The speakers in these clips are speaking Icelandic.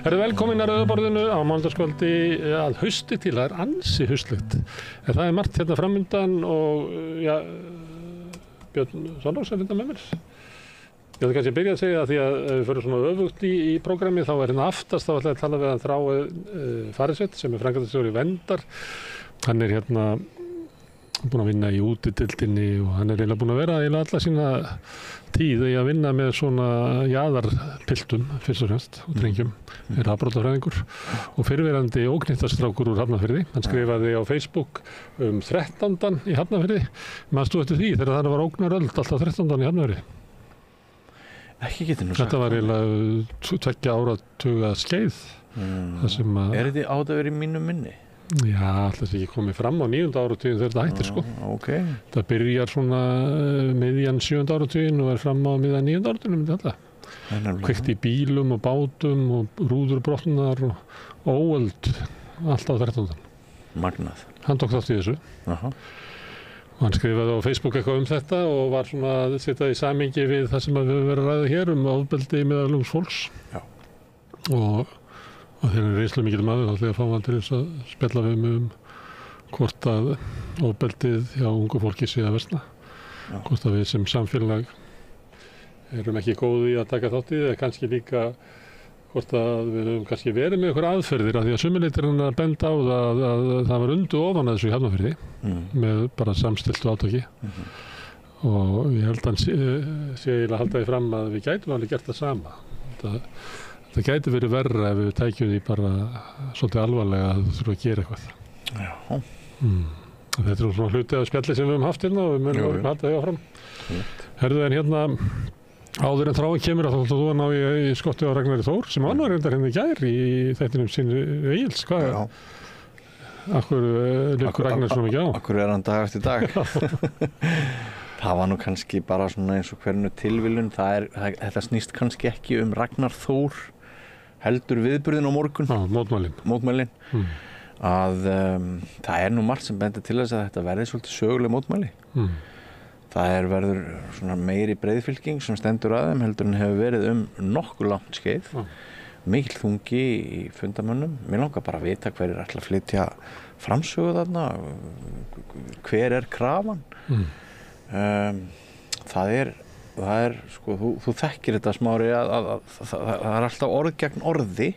Velkomin að Rauðaborðinu á mánudagskvöldi að hausti til, það ansi haustlegt. En það margt hérna framundan og Björn Sonnóks hérna með mér. Ég ætla kannski að byrja að segja því að ef við förum svona öfugt í prógrami þá hérna aftast þá ætla ég að tala við hann Þráin Farisveit sem framkvæmdastjóri Verndar. Hann hérna búinn að vinna í útidildinni og hann eiginlega búinn að vera alla sína tíð í að vinna með svona jaðarpiltum fyrst og fremst og drengjum, afbrotafræðingur og fyrrverandi óknyttastrákur úr Hafnarfirði. Hann skrifaði á Facebook 13. í Hafnarfirði. Manstu eftir því þegar það var ógnaröld alltaf 13. í Hafnarfirði? Ekki getur nú sagt. Þetta var eiginlega 2 áratuga skeið. Er þetta átt að vera í mínu minni? Já, alltaf ekki komið fram á 9. áratuginn þegar þetta hættir sko. Okay. Það byrjar svona miðjan 7. áratuginn og er fram á miðjan 9. áratuginn myndi alltaf. Kveikt í bílum og bátum og rúður brotnar og óöld alltaf 13. Magnað. Hann tók þátt í þessu. Og hann skrifaði á Facebook eitthvað þetta og var svona að setja í samhengi við það sem við höfum verið að ræða hér ofbeldi meðal ungs fólks. Já. Og þegar hann reynslu mikil maður þá ætla ég að fá hann til þess að spjalla við mig hvort að ofbeldið hjá ungu fólki sé að versna. Hvort að við sem samfélag erum ekki góði að taka þátt í eða kannski líka hvort að við höfum kannski verið með einhver aðferðir af því að sumuleitir hann að benda á að það var undu ofan að þessu í Hafnarfirði með bara samstilltu átaki. Og ég held að hann sé eiginlega að halda því fram að við gætum alveg gert það sama. Það gæti verið verra ef við tækjum því bara svolítið alvarlega að þú þurfum að gera eitthvað. Já. Þetta er svona hluti af spjalli sem við höfum haft hérna og við munum halda því áfram. Herðu en hérna áður en Þráin kemur að þú að ná í skotti á Ragnari Þór sem var reyndar hérna í gær í þættinum sínu Egils. Hvað? Akkur liggur Ragnar svona mikið á? Akkur er hann dag eftir dag. Það var nú kannski bara svona eins og hvernig tilviljun. Þetta snýst kannski ekki Ragnar Þór heldur viðburðin á morgun. Mótmælin. Að það nú margt sem bendir til þess að þetta verði svolítið söguleg mótmæli. Það verður svona meiri breiðfylking sem stendur að þeim heldur en hefur verið nokkuð langt skeið. Mikill þungi í fundamönnum. Mér langar bara að vita hver ætla að flytja framsögu þarna. Hver krafan? Það er sko, þú þekkir þetta Smári að það alltaf orð gegn orði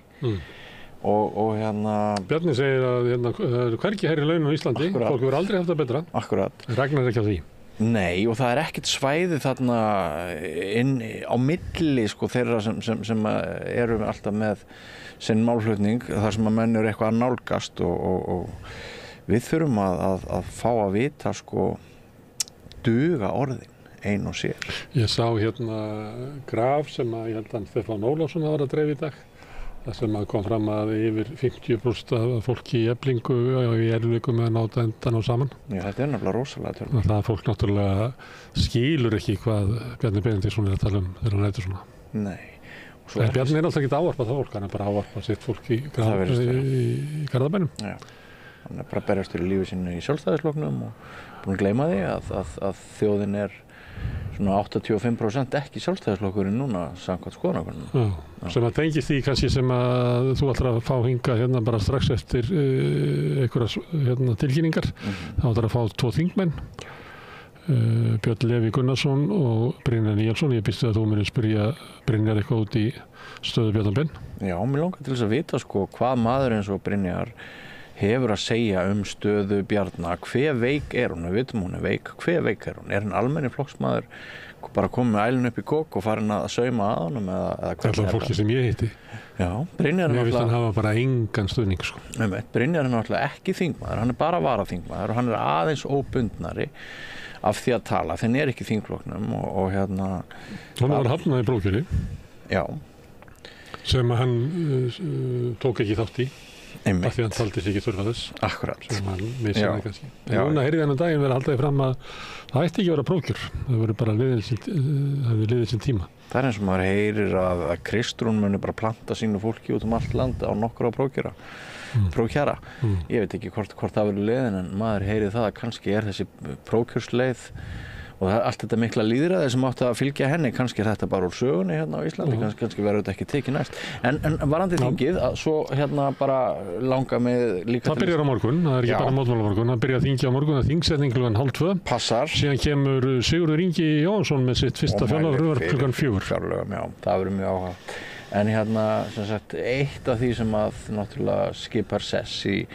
og hérna Bjarni segir að það eru hvergi hærri laun á Íslandi. Fólk hefur aldrei haft það betra. Akkurat. Ragnar ekki á því. Nei, og það ekkert svæði þarna inn á milli sko þeirra sem eru alltaf með sinn málflutning þar sem að menn eru eitthvað að nálgast og við þurfum að fá að vita sko duga orðin ein og sér. Ég sá hérna graf sem að ég held að Stefán Ólafsson var að dreifa í dag. Það sem að kom fram að yfir 50% af fólki í Eflingu í erfiðleikum með að náta endan á saman. Já, þetta nefnilega rosalega tölum. Það fólk náttúrulega skilur ekki hvað Bjarni Benediktsson að tala þegar hann ræður svona. Nei. En Bjarni alltaf ekki ávarpað það fólk, hann bara ávarpað sitt fólk í Garðabænum. Já. Hann bara að berjast fyrir lífi sínu í Sjálfstæðisflokknum og búinn að gleyma því að þjóðin svona 85% ekki Sjálfstæðisflokkurinn núna samkvæmt skoðanakönnunum. Sem að tengist því kannski sem að þú ætlar að fá hingað hérna bara strax eftir einhverjar tilkynningar. Þá ætlar að fá 2 þingmenn, Björn Leví Gunnarsson og Brynjar Níelsson. Ég býst að þú munir spyrja Brynjar eitthvað út í stöðu Bjarnar Ben. Já, mér langar til þess að vita sko hvað maður eins og Brynjar hefur að segja stöðu Bjarna. Hve veik hún? Við vitum hún veik. Hve veik hún? Hann almenni flokksmaður bara komið með ælun upp í kók og farin að sauma að honum eða hvað? Það fólki sem ég hitti. Já, Brynjar mér finnst hann hafa bara engan stuðning sko. Brynjar náttúrulega ekki þingmaður, hann bara varaþingmaður og hann aðeins óbundnari af því að tala. Þinn ekki þingflokknum og hérna hann var hafnað í prófkjöri. Já. Sem að hann tók ekki þátt í. Af því hann taldi sig ekki þurfa þess. Akkurat. Sem hann missaði kannski. En núna heyrði hann daginn verið að halda því fram að það ætti ekki að vera prófkjör. Það verið bara liðið sinn tíma. Það eins og maður heyrir að Kristrún muni bara planta sínu fólki út allt land á nokkra prófkjara. Ég veit ekki hvort það verið leiðin en maður heyrir það að kannski þessi prófkjörsleið og allt þetta mikla lýðræði sem átti að fylgja henni, kannski er þetta bara úr sögunni hérna á Íslandi, kannski verður þetta ekki tekið næst. En varðandi þingið, svo hérna bara langa með líka... Það byrjar á morgun, það er ekki bara mótmæla á morgun, það byrjar þingi á morgun, það þingsetning klukkan 1:30. Passar. Síðan kemur Sigurður Ingi Jóhannsson með sitt fyrsta fjárlagafrumvarp klukkan 4. Fjárlögum, já, það verður mjög áhuga. En hérna, sem sagt, eitt af því sem að náttúrulega skipar sess í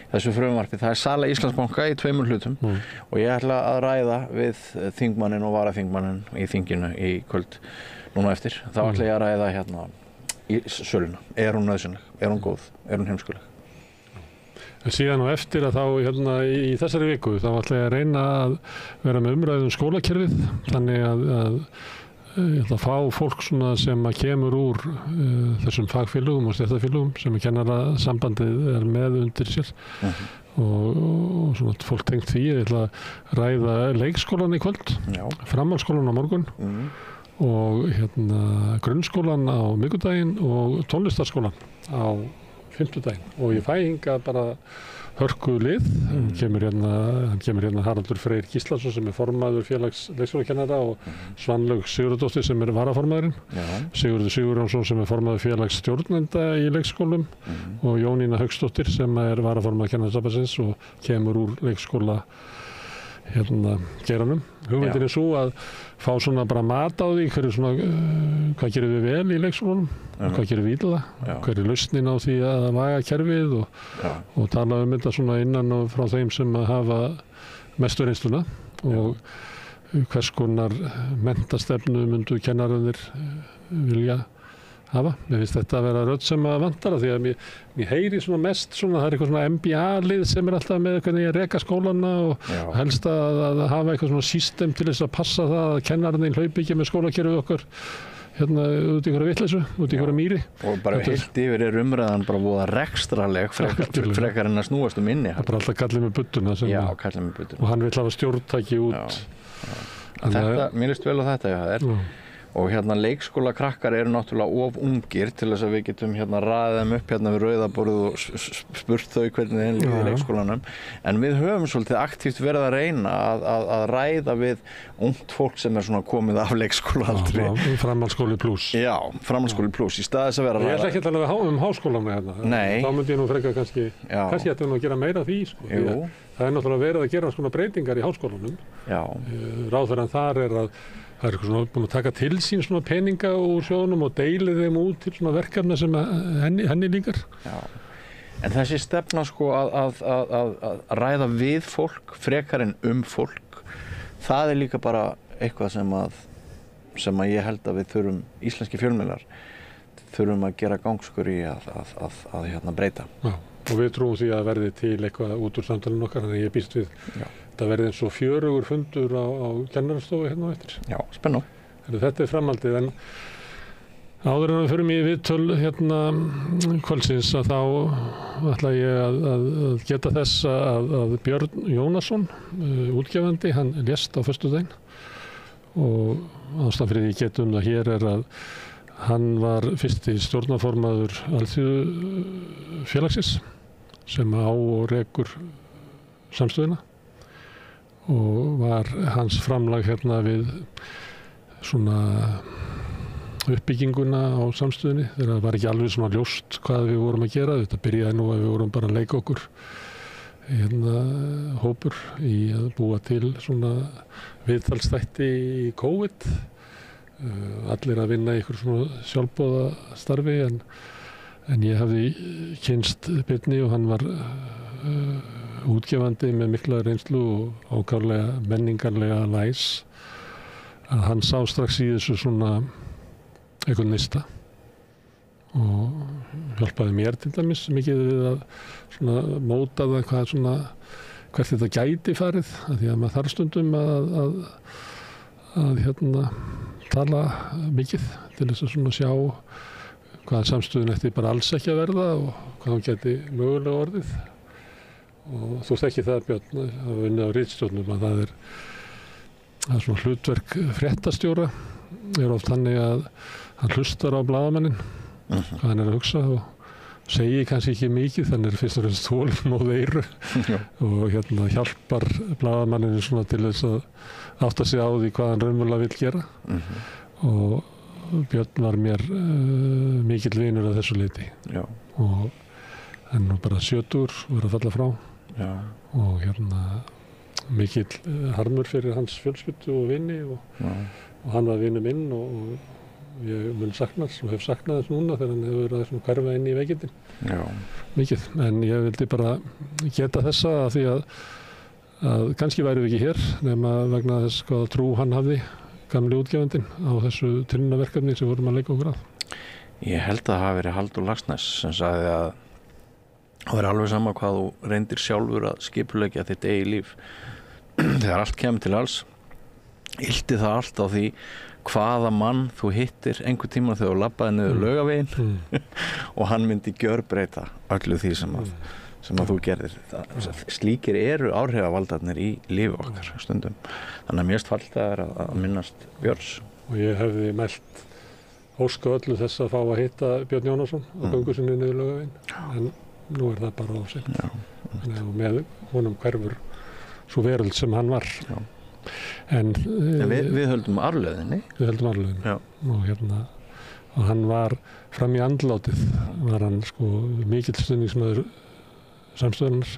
þessu frumvarpi, það er sala Íslandsbanka í 2 hlutum og ég ætla að ræða við þingmanninn og varaþingmanninn í þinginu í kvöld núna eftir. Þá ætla ég að ræða hérna í söluna. Er hún nauðsynleg? Er hún góð? Er hún heimskuleg? En síðan og eftir að þá hérna í þessari viku þá ætla ég að reyna að vera með umræðu skólakerfið, þannig að ég ætla að fá fólk svona sem að kemur úr þessum fagfélögum og stéttarfélögum sem að kennarasambandið er með undir sér og svona fólk tengt því. Ég ætla að ræða leikskólan í kvöld, framhaldsskólan á morgun og hérna grunnskólan á miðvikudaginn og tónlistarskólan á fimmtudaginn og ég fæ hingað bara hörku lið. Hann kemur hérna Haraldur Freyr Gíslason sem er formaður félags leikskólakennara og Svanlaug Sigurðardóttir sem er varaformaðurinn, Sigurður Sigurjónsson sem er formaður félags stjórnenda í leikskólum og Jónína Hauksdóttir sem er varaformaður Kennarasambandsins og kemur úr leikskóla geiranum. Hugmyndin er svo að fá svona bara mat á því hvað gerum við vel í leikskólanum og hvað gerum við illa, hver er lausnin á því að laga kerfið og tala um þetta svona innan og frá þeim sem að hafa mestu reynsluna og hvers konar menntastefnu myndu kennararnir vilja hafa. Mér finnst þetta að vera rödd sem að vantar því að mér heyri svona mest svona, það er eitthvað svona MBA-lið sem er alltaf með hvernig ég reka skólana og helst að hafa eitthvað svona system til þess að passa það að kennararnir hlaupi ekki með skólakerfið okkar hérna út í einhverja vitleysu, út í einhverja mýri. Og bara heilt yfir er umræðan bara voða rekstraleg frekar en að snúast inni. Það er bara alltaf kallið með budduna. Kallið með budduna. Og hann vill hafa stjórntæki út. Mér líst vel á þetta, það er. Og hérna leikskólakrakkar eru náttúrulega of ungir til þess að við getum hérna raðið þeim upp hérna við rauðaborðið og spurt þau hvernig þeim líður í leikskólanum. En við höfum svolítið aktíft verið að reyna að ræða við ungt fólk sem er svona komið af leikskólaaldri. Framhaldsskóli plus. Já, framhaldsskóli plus í stað þess að vera að ræða. Ég ætla ekki að tala um háskólan með hérna. Nei. Þá myndi ég nú frekar kannski ættum við að gera meira því, sko. Jú. Það er náttúrulega verið að gera svona breytingar í háskólanum. Já. Ráðherrann þar er að það er eitthvað svona búin að taka til sín svona peninga úr sjóðunum og deili þeim út til svona verkefna sem henni líkar. Já. En þessi stefna sko að ræða við fólk frekar en fólk, það er líka bara eitthvað sem að ég held að við þurfum, íslenski fjölmiðlar, þurfum að gera gangskur í að hérna breyta. Já. Og við trúum því að verði til eitthvað út úr samtalinu okkar, þannig að ég býst við það verði eins og 4 fundur á kennarastofu hérna á eftir. Já, spennandi. Þetta er framhaldið, en áður en við förum í viðtöl hérna kvöldsins að þá ætla ég að geta þess að Björn Jónasson, útgefandi, hann lést á föstudaginn og ástæðan fyrir því ég getum það hér er að hann var fyrsti stjórnarformaður Alþýðufélagsins sem á og rekur samstöðina og var hans framlag hérna við svona uppbygginguna á samstöðinni þegar það var ekki alveg svona ljóst hvað við vorum að gera. Þetta byrjaði nú að við vorum bara að leika okkur hérna hópur í að búa til svona viðtalsþætti í COVID. Allir að vinna í einhver svona sjálfboðastarfi en ég hafði kynnst Birni og hann var útgefandi með mikla reynslu og ákaflega menningarlega læs að hann sá strax í þessu svona einhvern nista og hjálpaði mér til dæmis mikið við að svona móta það hvert þetta gæti farið af því að maður þarf stundum að hérna tala mikið til þess að svona sjá hvað samstöðun ætti bara alls ekki að verða og hvað hún gæti mögulega orðið. Og þú þekki það, Björn, að vinna á ritstjórnum að það er svona hlutverk fréttastjóra er oft þannig að hann hlustar á blaðamanninn hvað hann er að hugsa og segi kannski ekki mikið, þannig fyrst og fremst þolinmóð eyru og hjálpar blaðamanninu svona til þess að átta sig á því hvað hann raunverulega vill gera og Björn var mér mikill vinur að þessu leyti og hann var bara 70 og var að falla frá og mikill harmur fyrir hans fjölskyldu og vini og hann var vinur minn og ég mun saknast og hef saknað þess núna þegar hann hefur verið að hverfa inn í veikindin mikið, en ég vildi bara geta þessa að því að kannski væri við ekki hér nema vegna þess hvaða trú hann hafði gamli útgefandinn á þessu tilraunaverkefni sem vorum að leika okkur að. Ég held að það hafi verið Halldór Laxness sem sagði að það væri alveg sama hvað þú reyndir sjálfur að skipuleggja þitt eigið líf þegar allt kemur til alls ylti það allt á því hvaða mann þú hittir einhver tíma þegar þú labbaði niður Laugaveginn og hann myndi gjörbreyta öllu því sem að þú gerðir. Slíkir eru áhrifavaldarnir í lífi okkar stundum. Þannig að mjög stolt að minnast Björns. Og ég hefði mælt óska öllu þess að fá að hitta Björn Jónasson á göngu sinni niður Laugaveginn. En nú er það bara ofsett. Og með honum hverfur svo veröld sem hann var. En við höldum arfleðinni. Við höldum arfleðinni. Og hann var fram í andlátið. Var hann mikill stuðningsmaður samstöðunar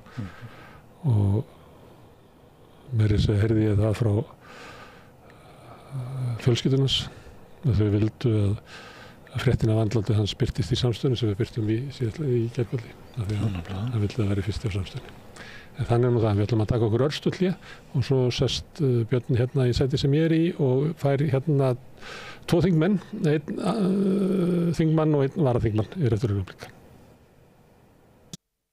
og meira þess að heyrði ég það frá fjölskyldunars að þau vildu að fréttin af andlátið hans birtist í samstöðunni sem við birtum í gærkvöldi af því að hann vildi að vera fyrst á samstöðunni. En þannig nú það, við ætlum að taka okkur örstuð hlé og svo sest Björn í sæti sem ég er í og fær 2 þingmenn, einn þingmann og einn varaþingmann í réttur augnablik.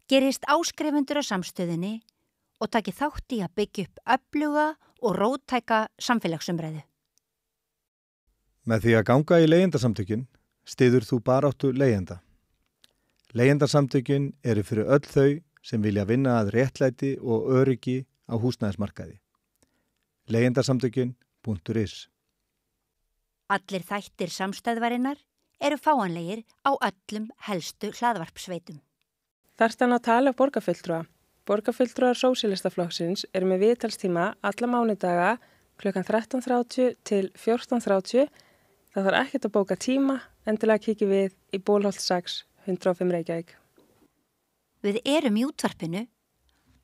Gerist áskrifendur á samstöðinni og taki þátt í að byggja upp öfluga og róttæka samfélagsumræðu. Með því að ganga í leigjendasamtökin styður þú baráttu leigjenda. Leigjendasamtökin eru fyrir öll þau sem vilja vinna að réttlæti og öryggi á húsnæðismarkaði. Leigjendasamtökin.is Allir þættir samstæðvarinnar eru fáanlegir á öllum helstu hlaðvarpsveitum. Þarftu að tala borgarfulltrúa. Borgarfulltrúar Sósíalistaflokksins eru með viðtalstíma alla mánudaga klukkan 13:30 til 14:30. Það þarf ekkert að bóka tíma, endilega kíkja við í Bólholt 6, 105 Reykjavík. Við erum í útvarpinu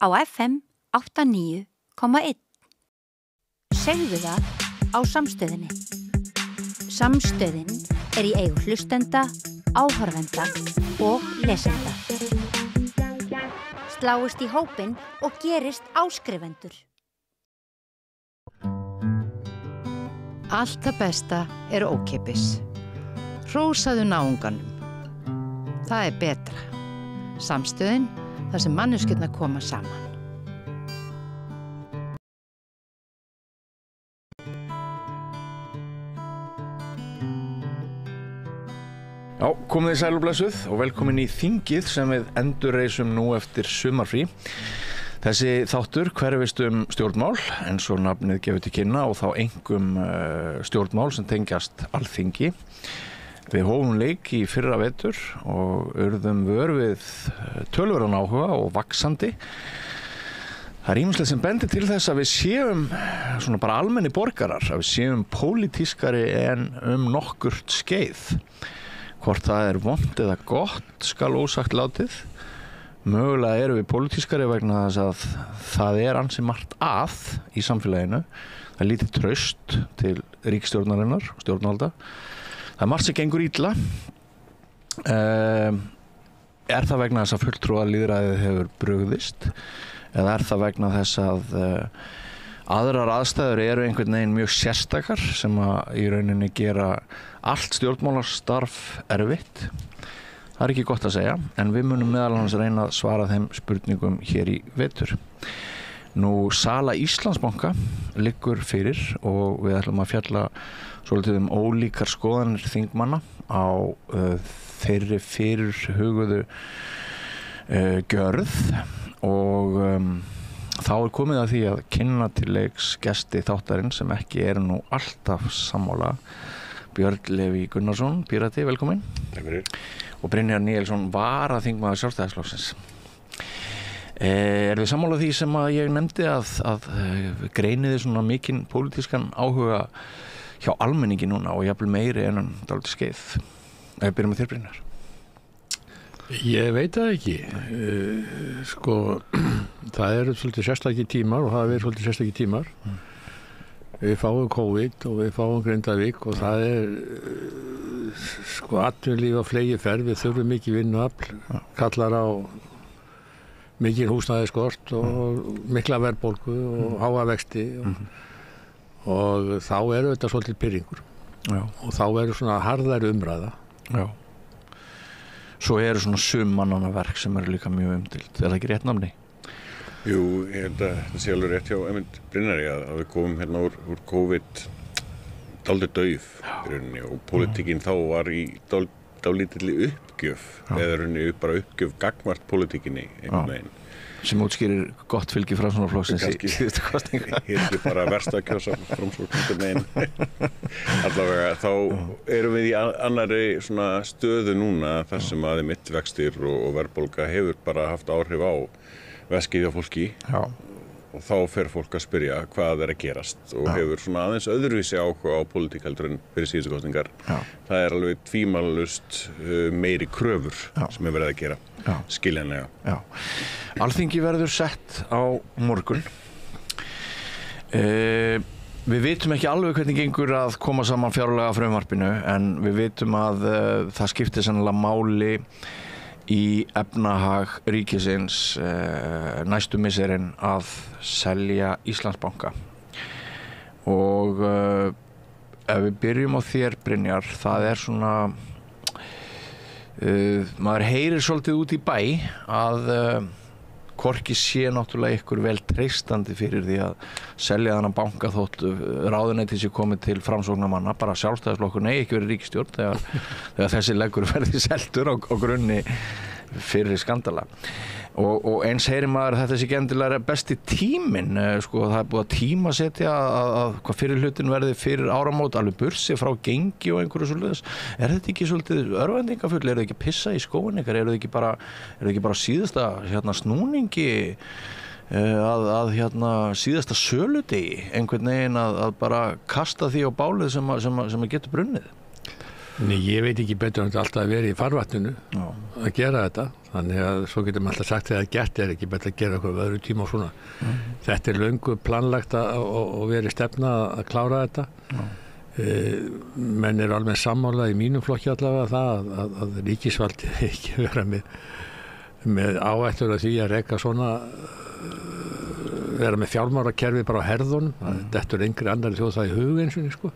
á FM 89,1. Segðu það á Samstöðinni. Samstöðin er í eigu hlustenda, áhorfenda og lesenda. Sláist í hópinn og gerist áskrifendur. Allt það besta er ókeypis. Hrósaðu náunganum. Það er betra. Samstöðin, þar sem manneskjurnar koma saman. Já, komið þið sæl og blessuð og velkomin í þingið sem við endurreisum nú eftir sumarfrí. Þessi þáttur hverfist stjórnmál, eins og nafnið gefur til kynna og þá einkum stjórnmál sem tengjast Alþingi. Við hófum leik í fyrra vetur og urðum vör við töluverðan áhuga og vaxandi. Það ýmislegt sem bendir til þess að við séum svona bara almenni borgarar, að við séum pólitískari en nokkurt skeið. Hvort það er vont eða gott skal ósagt látið. Mögulega eru við pólitískari vegna þess að það er ansi margt að í samfélaginu. Það er lítið traust til ríkisstjórnarinnar og stjórnvalda. Það er margt sem gengur illa. Er það vegna þess að fulltrúalýðræðið hefur brugðist? Eða er það vegna þess að aðrar aðstæður eru einhvern veginn mjög sérstakar sem að í rauninni gera allt stjórnmálastarf erfitt? Það er ekki gott að segja, en við munum meðal annars reyna að svara þeim spurningum hér í vetur. Nú, sala Íslandsbanka liggur fyrir og við ætlum að fjalla svolítið ólíkar skoðanir þingmanna á þeirri fyrirhuguðu gjörð og þá er komið að því að kynna til leiks gesti þáttarinn sem ekki eru nú alltaf sammála. Björn Leví Gunnarsson, Pírati, velkomin. Takk fyrir. og Brynjar Níelsson varaþingmaður Sjálfstæðisflokksins. Þið sammála því sem að ég nefndi að greiniði svona mikinn pólitískan áhuga hjá almenningi núna og jafnvel meiri en dálítið skeið? Ef við byrjum með þér, Brynjar. Ég veit það ekki. Sko, það eru svolítið sérstakir tímar og það verið svolítið sérstakir tímar. Við fáum COVID og við fáum Grindavík og það sko atvinnulíf á fleygiferð, við þurfum mikið vinnuafl, kallar á mikið húsnæðiskort og mikla verðbólgu og háa vexti og þá eru þetta svolítið pirringur og þá eru svona harðari umræða. Já. Svo eru svona summannana verk sem eru líka mjög umdeild. Er það ekki rétt nafni? Jú, ég held að það sé alveg rétt hjá Emil Brynjari að við komum hérna úr COVID dálítið dauf í rauninni og pólitíkin þá var í dálítilli uppgjöf eða rauninni bara uppgjöf gagnvart pólitíkinni einhvern veginn. Sem útskýrir gott fylgi Framsóknarflokksins í síðustu kosninga. Hér bara versta að kjósa Framsókn allavega þá erum við í annarri svona stöðu núna þar sem að vextir og verðbólga hefur bara haft áhrif á veskið á fólki og þá fer fólk að spyrja hvað að gerast og hefur svona aðeins öðruvísi áhuga á pólitík heldur en fyrir síðustu kosningar. Það alveg tvímælalaust meiri kröfur sem verið að gera. Skiljanlega. Alþingi verður sett á morgun. Við vitum ekki alveg hvernig gengur að koma saman fjárlaga frumvarpinu en við vitum að það skiptir sennilega máli í efnahag ríkisins næstu misserin að selja Íslandsbanka og ef við byrjum á þér, Brynjar, það svona maður heyrir svolítið út í bæ að hvorki sé náttúrulega ykkur vel treystandi fyrir því að selja þennan banka þótt ráðuneyti sé komið til Framsóknarmanna, bara Sjálfstæðisflokkur nei ekki verið ríkisstjórn þegar þessi leggur verði seldur á grunni fyrir skandala og eins heyrir maður að þetta sé ekki endilega besti tíminn, sko það búið að tímasetja að hvað fyrir hlutin verði fyrir áramót, alveg bursi frá gengi og einhverju svoleiðis. Er þetta ekki svolítið örvendingafull, eru þið ekki að pissa í skóinn ykkar, eru þið ekki bara síðasta snúningi að síðasta söludegi einhvern veginn að bara kasta því á bálið sem getur brunnið? Nei, ég veit ekki betur en þetta alltaf að vera í farvatninu að gera þetta, þannig að svo getum við alltaf sagt þegar gert ekki betur að gera eitthvað öðru tíma og svona. Þetta löngu planlagt og verið stefna að klára þetta. Menn alveg sammála í mínum flokki allavega það að ríkisvaldi ekki vera með áættur að því að reka svona vera með fjármálakerfi bara á herðunum, þetta engri annari þjóð það í hugeinsunni sko.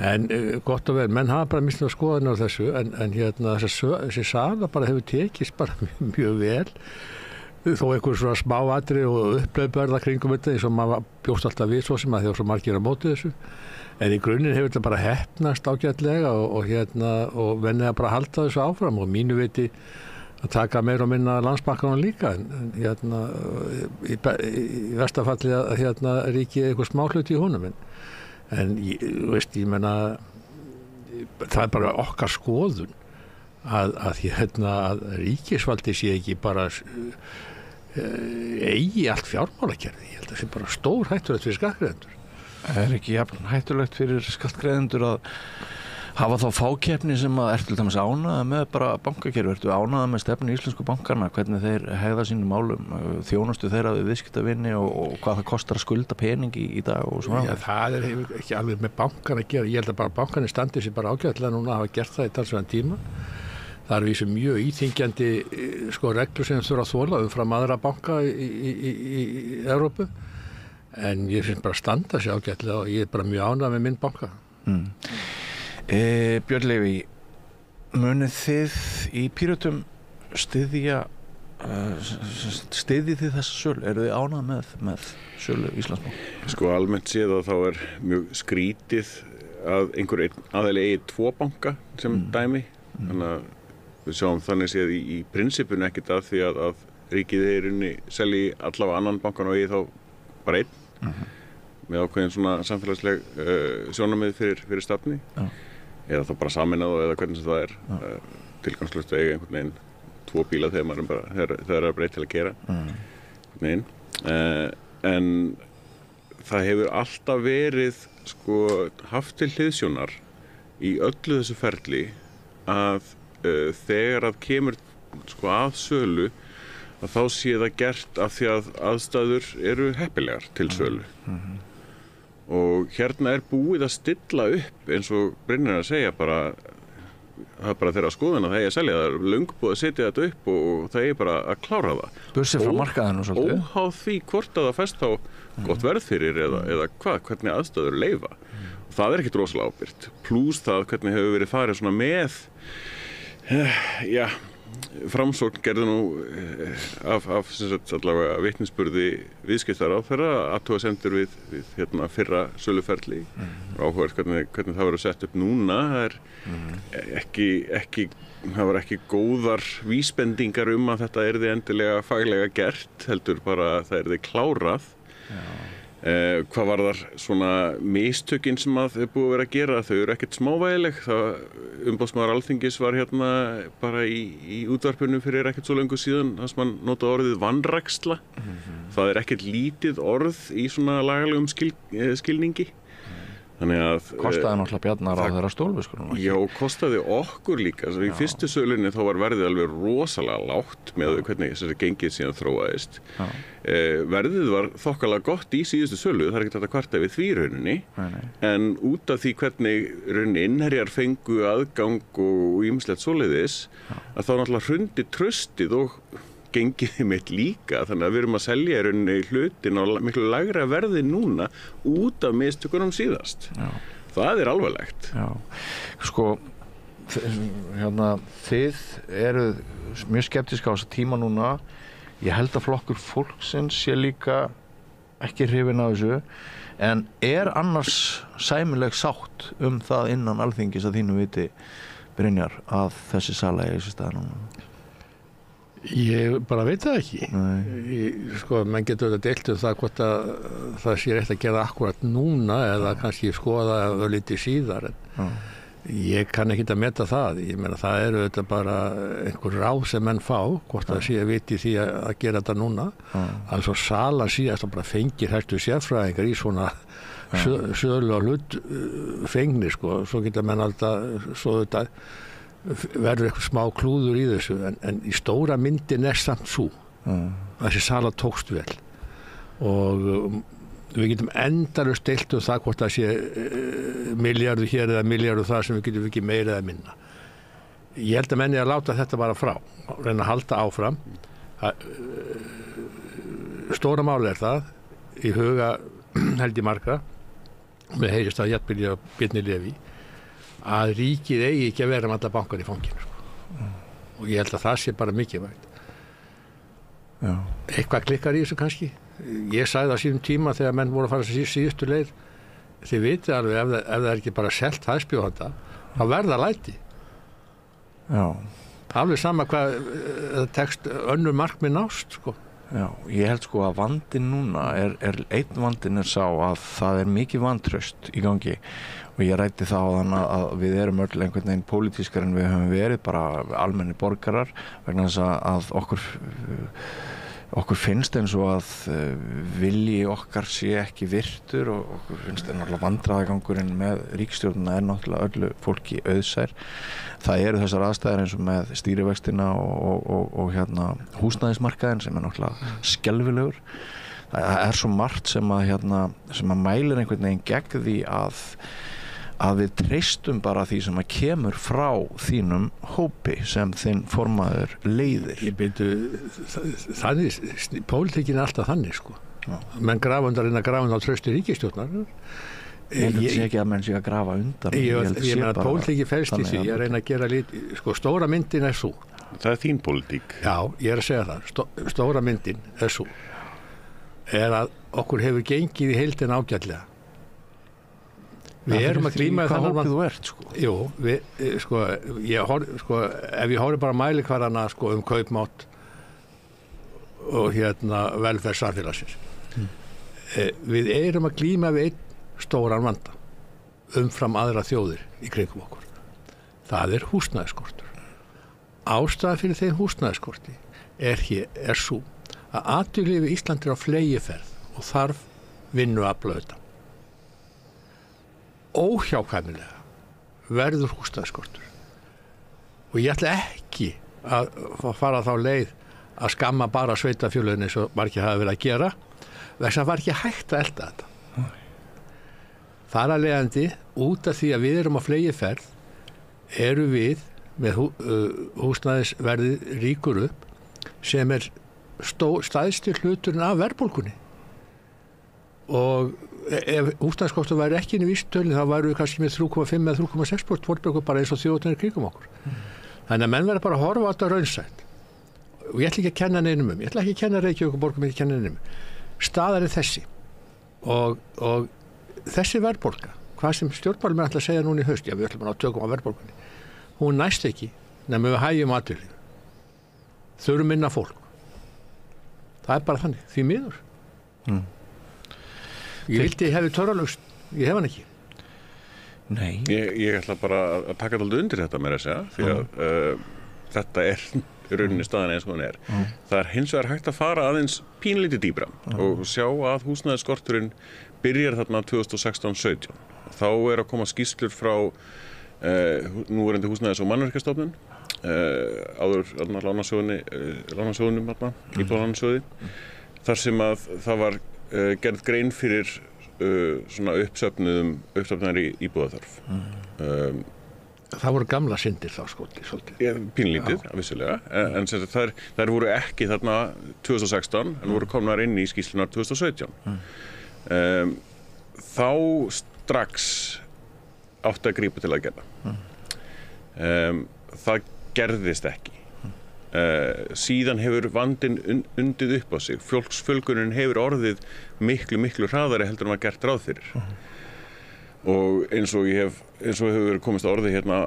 En gott og vel, menn hafa bara misnað skoðun á þessu en þessi sala bara hefur tekist bara mjög vel þó einhver svona smáatri og upplöfverða kringum þetta eins og maður bjóst alltaf við svo sem að þegar svo margir á móti þessu en í grunninn hefur þetta bara heppnast ágætlega og vennið að bara halda þessu áfram og mínu viti að taka meira og minna Landsbankanum líka en í verstafalli að ríki eitthvað smá hluti í honum en ég meina það bara okkar skoðun að ríkisvaldi sé ekki bara eigi allt fjármálakerfi, ég held að það sé bara stór hættulegt fyrir skattgreiðendur. Er ekki jafn hættulegt fyrir skattgreiðendur að hafa þá fákeppni sem að ertu til dæmis ánægða með bara bankakerfi, ertu ánægða með stefnu íslensku bankarna, hvernig þeir hegða sínum málum, þjónustu þeirra við viðskiptavinni og hvað það kostar að skulda pening í dag og svona? Já, það hefur ekki alveg með bankan að gera, ég held að bara bankanir standi sér bara ágætlega núna að hafa gert það í talsverðan tíma. Það eru vísu mjög íþyngjandi reglur sem þurfa að þola umfram aðra banka í Evrópu, en ég finnst bara að standa sér ágætlega og ég bara mjög ánægð með minn banka. Björn Leví, munið þið í Pírötum styðjið þið þessa sölu? Eru þið ánægð með sölu Íslandsbanka? Sko almennt séð að þá mjög skrítið að einhver aðeili eigi 2 banka sem dæmi. Þannig að við sjáum þannig séð í prinsipinu ekkert að því að ríkið selji allavega annan bankan og eigi þá bara einn. Með ákveðin svona samfélagsleg sjónarmið fyrir stafni eða þá bara sameinað eða hvernig sem það tilgangslöst að eiga einhvern veginn 2 bíla þegar maður það að breyta til að gera. En það hefur alltaf verið sko, haft til hliðsjónar í öllu þessu ferli að þegar að kemur sko, að sölu að þá sé það gert af því að aðstæður eru heppilegar til sölu. Og hérna búið að stilla upp eins og Brynjar að segja það er bara þeirra skoðun að það að selja, það er löngu búið að setja þetta upp og það bara að klára það. Bursið frá markaðinu svolítið. Óháð því hvort að það fæst þá gott verð fyrir eða hvernig aðstæður leyfa. Og það ekkert rosalega ábyrgt. Plús það hvernig hefur verið farið svona með, Framsókn gerði nú af allavega vitnisburði viðskiptaráðherra athugasemdir við fyrra söluferli. Áhugavert hvernig það verður sett upp núna. Það var ekki góðar vísbendingar að þetta yrði endilega faglega gert, heldur bara að það yrði klárað. Hvað var þar svona mistökin sem að þau búið að vera að gera, þau eru ekkert smávægileg. Umboðsmaður Alþingis var bara í útvarpinu fyrir ekkert svo löngu síðan þar sem hann notaði orðið vanræksla. Það ekkert lítið orð í svona lagalegum skilningi. Þannig að kostaði náttúrulega Bjarnar á þeirra stólfiskur. Já, kostaði okkur líka. Í fyrstu sölunni þá var verðið alveg rosalega lágt með hvernig þessi gengið síðan þróaðist. Verðið var þokkalega gott í síðustu sölu, það ekkert hægt að kvarta við því rauninni. En út af því hvernig rauninni innherjar fengu aðgang og ýmislegt svoleiðis, að þá náttúrulega hrundi traustið og gengið mitt líka, þannig að við erum að selja í rauninni hlutin á miklu lægra verði núna út af mistökunum síðast. Það alvarlegt. Já, sko, þið eruð mjög skeptísk á þessa tíma núna. Ég held að flokkur fólksins sé líka ekki hrifinn af þessu, en annars sæmileg sátt það innan Alþingis að þínu viti, Brynjar, að þessi sala eigi sér stað núna? Ég bara veit það ekki. Sko, menn getur auðvitað deilt það hvort að það sé rétt að gera akkurat núna eða kannski skoða það lítið síðar. Ég kann ekki að meta það. Ég meina, það auðvitað bara einhver ráð sem menn fá, hvort það sé viti því að gera þetta núna. Altså salan síðast bara fengir hættu sérfræðingar í svona sölu og hlut fengni, sko. Svo geta menn alltaf, svo auðvitað verður eitthvað smá klúður í þessu en í stóra myndin samt svo þessi sala tókst vel og við getum endalaust deilt það hvort það sé milljarður hér eða milljarður það sem við getum ekki meira eða minna. Ég held að menni að láta þetta bara frá, reyna að halda áfram. Stóra máli það í huga held ég margra með heyrist að jafnbyrja Birni Leví að ríkið eigi ekki að vera með alla bankar í fanginu. Og ég held að það sé bara mikilvægt. Eitthvað klikkar í þessu kannski. Ég sagði það sínum tíma þegar menn voru að fara síðustu leið. Þið vitið alveg ef það ekki bara selt hæðspjóðanda, þá verða læti. Alveg sama hvað tekst önnur markmið nást, sko. Já, ég held sko að vandinn núna einn vandinn sá að það mikið vantraust í gangi og ég ræddi þá þannig að við erum öll einhvern veginn pólitískar en við höfum verið bara almennir borgarar vegna þess að okkur finnst eins og að vilji okkar sé ekki virtur og okkur finnst náttúrulega vandræðagangurinn með ríkisstjórnina náttúrulega öllu fólki auðsær. Það þessar aðstæður eins og með stýrivextina og húsnæðismarkaðinn sem náttúrulega skelfilegur. Það svo margt sem að mælir einhvern veginn gegn því að við treystum bara því sem að kemur frá þínum hópi sem þinn formaður leiðir. Ég byrju, þannig, pólitíkin alltaf þannig, sko. Menn grafa undan trausti ríkisstjórnar. Ég sé ekki að menn sé að grafa undan. Ég meina að pólitíkin felst í því, ég reyna að gera lítið, sko, stóra myndin svo. Það þín pólitík. Já, ég að segja það, stóra myndin svo. Að okkur hefur gengið í heildina ágætlega. Við erum að glíma hvað hópið þú ert, sko. Jú, ef ég horfi bara mælikvarðana sko kaupmátt og velferðssamfélagsins. Við erum að glíma við einn stóran vanda umfram aðra þjóðir í kringum okkur. Það húsnæðisskortur. ástæðan fyrir þeim húsnæðisskorti er svo að atvinnulífið í Íslandi er á fleygiferð og þarf vinnuafl auðvitað. Óhjákvæmilega verður húsnæðisskortur og ég ætla ekki að fara þá leið að skamma bara sveitarfélögin eins og margir hafa verið að gera vegna það var ekki hægt að elda þetta. Þar að leiðandi út af því að við erum á fleygiferð eru við með húsnæðisverðið ríkur upp sem stæðsti hluturinn af verðbólgunni og ef húsnæðisskortur væri ekki inn í vísitölunni þá væru við kannski með 3,5 eða 3,6% verðbólgu bara eins og þjóðirnir kringum okkur. Þannig að menn verður bara að horfa á þetta raunsætt og ég ætla ekki að kenna neinum ég ætla ekki að kenna Reykjavík og borgum ekki að kenna neinum. Staðan er þessi og þessi verðbólga, hvað sem stjórnmálamenn ætla að segja núna í haust, já við ætlum að ná tökum á verðbólgunni, hún næst ekki nema við hægjum atvinnulífið. Þurfum minna fólk. Það er bara þannig, því miður. Ég vildi ég hefði törralaust, ég hef hann ekki. Nei. Ég ætla bara að taka þetta undir þetta með að segja, því að þetta er rauninni staðan eins og hún er. Það er hins vegar hægt að fara aðeins pínlítið dýbra og sjá að húsnæðisskorturinn byrjar þarna 2016-17. Þá er að koma skýrslur frá núverandi húsnæðis- og mannvirkjastofnun, áður lánasjóðunum, íbúðalánasjóði, þar sem að það var gerð grein fyrir svona uppsöfnaðri íbúðaþörf. Það voru gamla syndir þá svolítið. Pínlítið, vissulega, en þær voru ekki þarna 2016, en voru komnar inn í skýrslunar 2017. Þá strax átti að grípa til að gera. Það gerðist ekki. Síðan hefur vandinn undið upp á sig. Fólksfjölgunin hefur orðið miklu hraðari heldur en var gert ráð fyrir. Og eins og hefur komist að orði hérna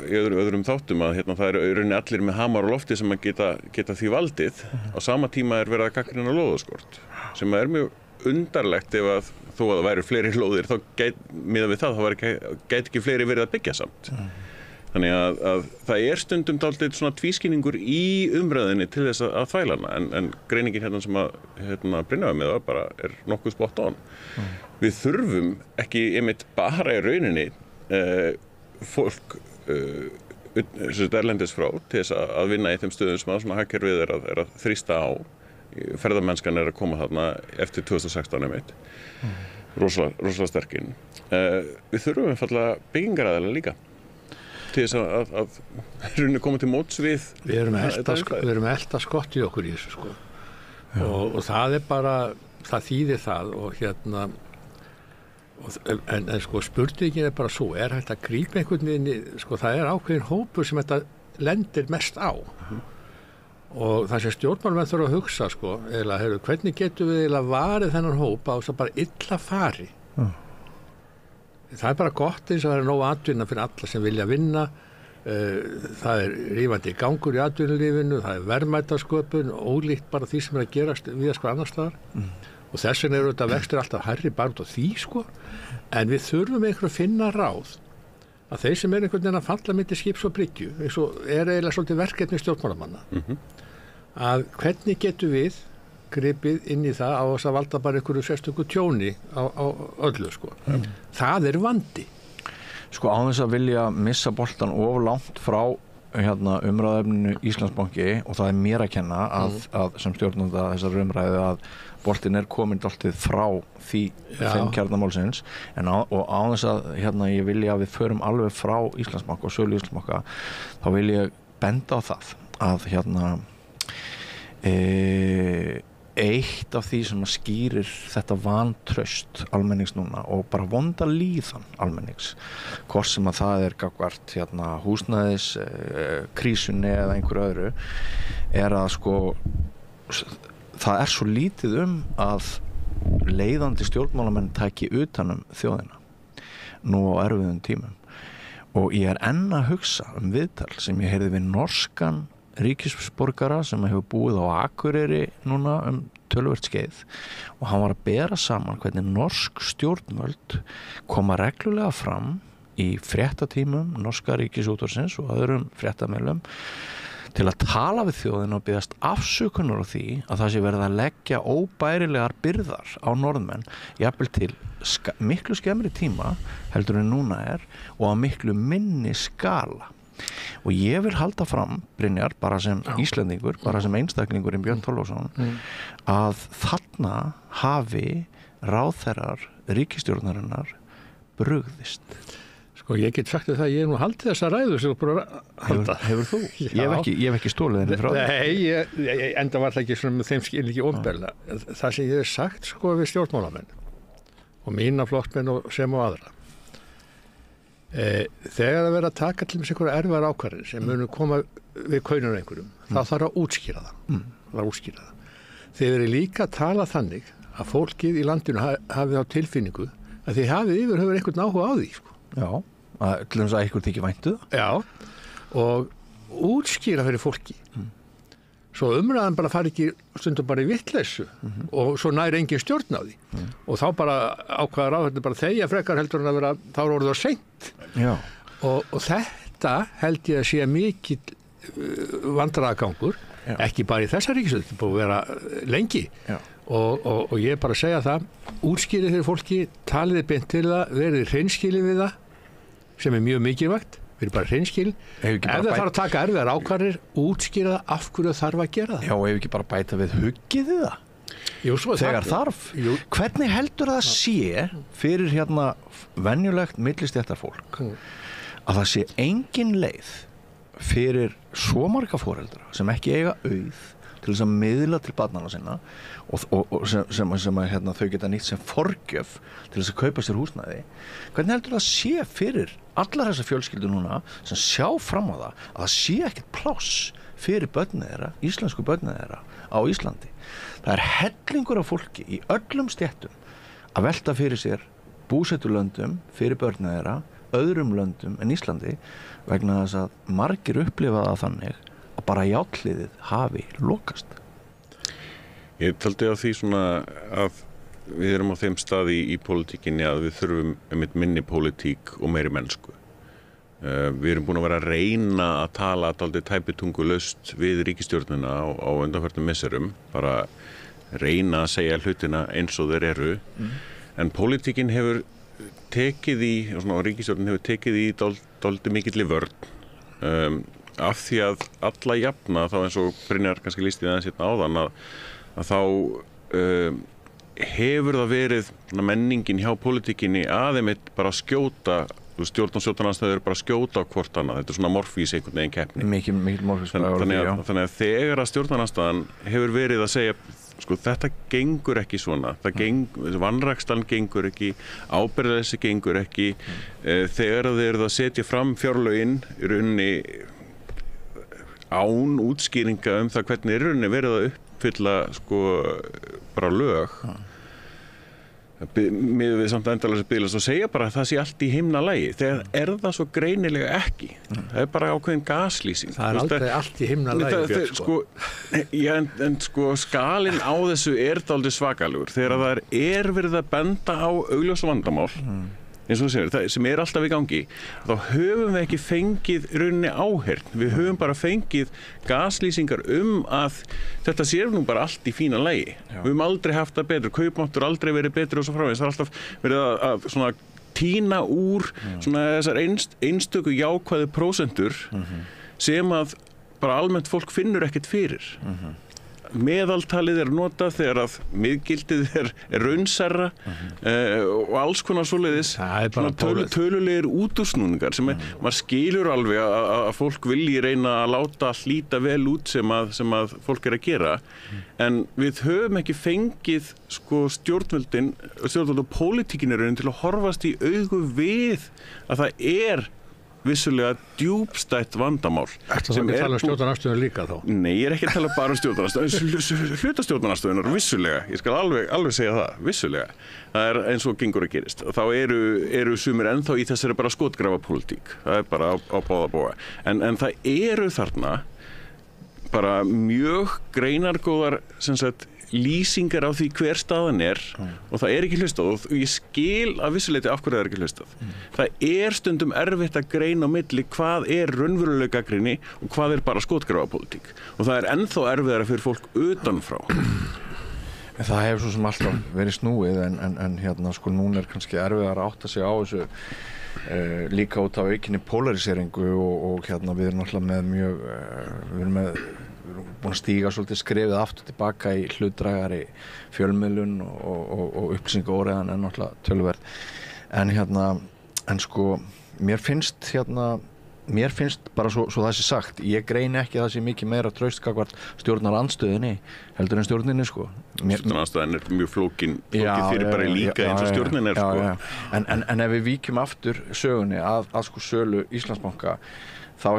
í öðrum þáttum að hérna það eru rauninni allir með hamar og lofti sem að geta því valdið. Á sama tíma er verið að gagnrýna lóðaskort sem er mjög undarlegt ef að þó að það væri fleiri lóðir þá miðað við það gæti ekki fleiri verið að byggja samt. Þannig að það er stundum dálítið svona tvískýningur í umræðinni til þess að þvæla hana en greiningin hérna sem að Brynjar með það bara er nokkuð spot on. Við þurfum ekki einmitt bara í rauninni fólk erlendis frá til þess að vinna í þeim stöðum sem að svona hagkerfið er að þrýsta á. Ferðamennskan er að koma þarna eftir 2016 einmitt. Rosalega sterkinn. Við þurfum einfaldlega byggingaraðilega líka til þess að koma til móts við. Við erum að elta skott í okkur í þessu sko. Og það er bara, það þýðir það og hérna en sko spurningin er bara svo, er hægt að grípa einhvern veginn, sko það er ákveðin hópur sem þetta lendir mest á. Og það sem stjórnmálamenn þurfa að hugsa sko, hvernig getum við varið þennan hóp á þess að bara illa fari. Það er bara gott eins og það er nóg atvinna fyrir alla sem vilja vinna. Það er rífandi gangur í atvinnulífinu, það er verðmætasköpun, ólíkt bara því sem er að gerast víðast hvar annars staðar. Og þess vegna eru þetta vextir alltaf hærri bara út á því sko. En við þurfum einhverju að finna ráð að þeir sem einhvern veginn að falla milli skips og bryggju, eins og eiginlega svolítið verkefni stjórnmálamanna, að hvernig getum við gripið inn í það á þess að valda bara einhverju sérstöku tjóni á öllu sko. Það er vandi. Sko á þess að vilja missa boltan of langt frá umræðefninu Íslandsbanki og það er mér að kenna að sem stjórnanda þessar umræðu að boltin er komin dálítið frá þeim kjarnamálsins og á þess að ég vilja að við förum alveg frá Íslandsbanka og sölu Íslandsbanka þá vil ég benda á það að eitt af því sem skýrir þetta vantraust almennings núna og bara vonda líðan almennings hvort sem að það er gagnvart húsnæðis krísunni eða einhverju öðru er að sko það er svo lítið að leiðandi stjórnmálamenn taki utanum þjóðina nú á erfiðum tímum og ég er enn að hugsa viðtal sem ég heyrði við norskan ríkisborgara sem hefur búið á Akureyri núna töluvert skeið og hann var að bera saman hvernig norsk stjórnvöld koma reglulega fram í fréttatímum norska ríkisútvarpsins og öðrum fréttamiðlum til að tala við þjóðina og biðjast afsökunar á því að það sé verið að leggja óbærilegar byrðar á norðmenn, jafnvel til miklu skemmri tíma heldur en núna og á miklu minni skala. Og ég vil halda fram, Brynjar, bara sem Íslendingur, bara sem einstaklingur Björn Þorláksson, að þarna hafi ráðherrar ríkisstjórnarinnar brugðist. Sko, ég get sagt það að ég haldið þessa ræðu sem þú bara halda. Hefur þú? Ég hef ekki stólið henni frá. Nei, enda var það ekki svona með þeim skil ekki ofnberlega. Það sem ég hef sagt, sko, við stjórnmálamenn og mína flokkmenn og sem og aðra. Þegar að vera að taka til með einhverja erfiðar ákvarðanir sem munu koma við kaunur einhverjum, þá þarf að útskýra það. Þeir eru líka að tala þannig að fólkið í landinu hafi á tilfinningu að þið hafið yfirhöfur einhvern áhuga á því, sko. Já, til þess að einhvern þykir væntu það. Já, og útskýra fyrir fólki. Svo umræðan bara fari ekki stundum bara í vittleysu og svo næri engin stjórn á því. Og þá bara ákvaða ráðherrarnir bara þegja frekar heldur en að vera, þá er orðið á seint. Já. Og þetta held ég að sé mikill vandræðagangur, ekki bara í þessa ríkisstjórn, þetta búið að vera lengi. Já. Og ég bara segja það, útskýrið fyrir fólki, talið beint til það, verið hreinskilin við það, sem er mjög mikilvægt, verið bara hreinskilin. Ef það þarf að taka erfiðar ákvarðanir, útskýra það af hverju þarf að gera það. Já, ef ekki bara bæta við huggið það. Jú, þegar þarf. Jú. Hvernig heldur það sé fyrir hérna venjulegt millistéttarfólk að það sé engin leið fyrir svo marga foreldra sem ekki eiga auð til þess að miðla til barnanna sinna og sem hérna, þau geta nýtt sem forgjöf til þess að kaupa sér húsnæði. Hvernig heldur það sé fyrir allar þessar fjölskyldur núna sem sjá fram á það sé ekkert pláss fyrir börnin þeirra, íslensku börnin þeirra á Íslandi. Það er hellingur af fólki í öllum stéttum að velta fyrir sér búsetulöndum fyrir börnin þeirra, öðrum löndum en Íslandi vegna þess að margir upplifa það þannig að bara játliðið hafi lokast. Ég taldi á því svona að við erum á þeim staði í pólitíkinni að við þurfum minni pólitík og meiri mennsku. Við erum búin að vera að reyna að tala dálítið tæpitungulaust við ríkisstjórnina á undanförnum misserum, bara reyna að segja hlutina eins og þeir eru, en pólitíkin hefur tekið í, og ríkisstjórnin hefur tekið í dálítið mikilli vörn, af því að alla jafna, þá eins og Brynjar kannski lýsti aðeins hérna áðan, að þá hefur það verið menningin hjá pólitíkinni aðeimitt bara skjóta, stjórn og stjórnarandstöður bara skjóta á hvort annað, þetta er svona morfís einhvern veginn keppni. Mikil morfís. Þannig að þegar að stjórnarandstaðan hefur verið að segja, sko, þetta gengur ekki svona, vanrækslan gengur ekki, ábyrgðarleysi gengur ekki, þegar þeir eru að setja fram fjárlögin í rauninni án útskýringa það hvernig í rauninni verið að uppfylla sko bara lög, miðað við samt endalausar biðlast og segja bara að það sé allt í himnalagi, þegar það svo greinilega ekki. Það er bara ákveðin gaslýsing. Það er aldrei allt í himnalagi, Björn, sko. En sko skalinn á þessu er dálítið svakalugur. Þegar það er verið að benda á augljós vandamál, eins og þú segir, sem er alltaf í gangi, þá höfum við ekki fengið rauninni áheyrn. Við höfum bara fengið gaslýsingar að þetta sér nú bara allt í fína lagi. Við höfum aldrei haft það betur, kaupmáttur aldrei verið betur og svo framvegis. Það er alltaf verið að svona tína úr svona þessar einstöku jákvæðu prósentur sem að bara almennt fólk finnur ekkert fyrir. Meðaltalið er notað þegar að miðgildið er raunsærra og alls konar svoleiðis tölulegir útúrsnúningar sem maður skilur alveg að fólk vilji reyna að láta hlíta vel út sem að fólk er að gera, en við höfum ekki fengið sko stjórnvöldin og pólitíkinarinn til að horfast í augu við að það er vissulega djúpstætt vandamál. Ertu það ekki að tala um stjórnarandstöðuna líka þá? Nei, ég er ekki að tala bara um stjórnarandstöðuna, hluta stjórnarandstöðunar, vissulega, ég skal alveg segja það, vissulega. Það er eins og gengur að gerist. Þá eru sumir ennþá í þessari bara skotgrafapólitík, það er bara á báða bóga. En það eru þarna bara mjög greinargóðar sem sagt lýsingar á því hver staðan og það ekki hlustað og ég skil að vissuleyti af hverju það ekki hlustað. Það stundum erfitt að greina á milli hvað raunveruleg gagnrýni og hvað bara skotgrafapólitík og það ennþá erfiðara fyrir fólk utanfrá. Það hefur svo sem alltaf verið snúið en hérna sko núna kannski erfiðara að átta sig á þessu líka út af aukinni polariseringu og hérna við erum alltaf með mjög við erum búin að stíga svolítið skrefið aftur tilbaka í hlutdrægari fjölmiðlun og upplýsingaóreiðan náttúrulega tölverð en sko mér finnst bara svo það sé sagt ég greini ekki að það sé mikið meira traust gagnvart stjórnarandstöðinni heldur en stjórninni sko stjórnarandstöðin mjög flókin fyrir bara líka eins og stjórnin sko en ef við víkjum aftur sögunni að sko sölu Íslandsbanka þá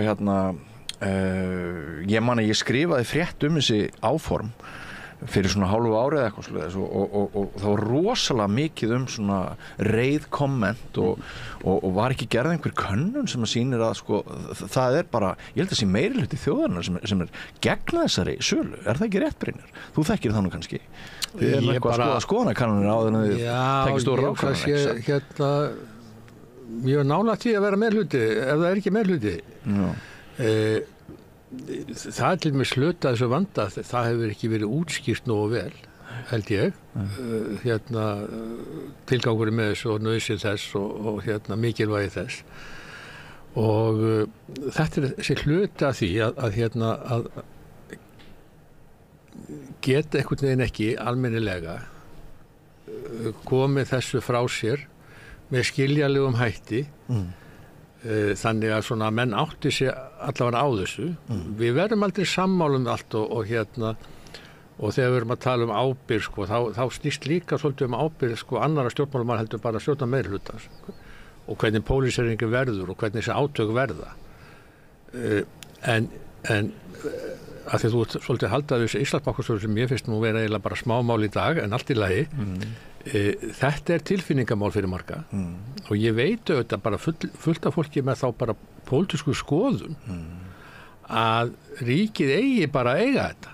ég man að ég skrifaði frétt þessi áform fyrir svona hálfu ári eða eitthvað svoleiðis og það var rosalega mikið svona reið komment og var ekki gerð einhver könnun sem að sýnir að sko það bara, ég held að sé meirihluti þjóðarinnar sem gegn þessari sölu, það ekki rétt Brynjar? Þú þekkir það nú kannski þið eitthvað að skoða skoðanakannanir áður en þið tekið stóra ákvarðanir hérna mjög nálægt því að vera meirihluti ef það ekki meirihluti það til mig sluta þessu vanda það hefur ekki verið útskýrt nógu vel held ég hérna tilgangurinn með þessu og nauðsyn þess og hérna mikilvægi þess og þetta þessi hluta því að hérna að geta einhvern veginn ekki almennilega komið þessu frá sér með skiljanlegum hætti þannig að svona menn átti sig allavega á þessu við verðum aldrei sammála allt og hérna og þegar við erum að tala ábyrgð sko, þá snýst líka svolítið ábyrgð sko, annara stjórnmálamann heldur bara að stjórna meirihluta og hvernig pólitísering verður og hvernig þessi átök verða en að því þú svolítið haldaði þessi Íslandsbankasölu sem ég finnst nú vera eiginlega bara smámál í dag en allt í lagi þetta tilfinningamál fyrir marga og ég veit auðvitað bara fullt af fólki með þá bara pólitísku skoðun að ríkið eigi bara að eiga þetta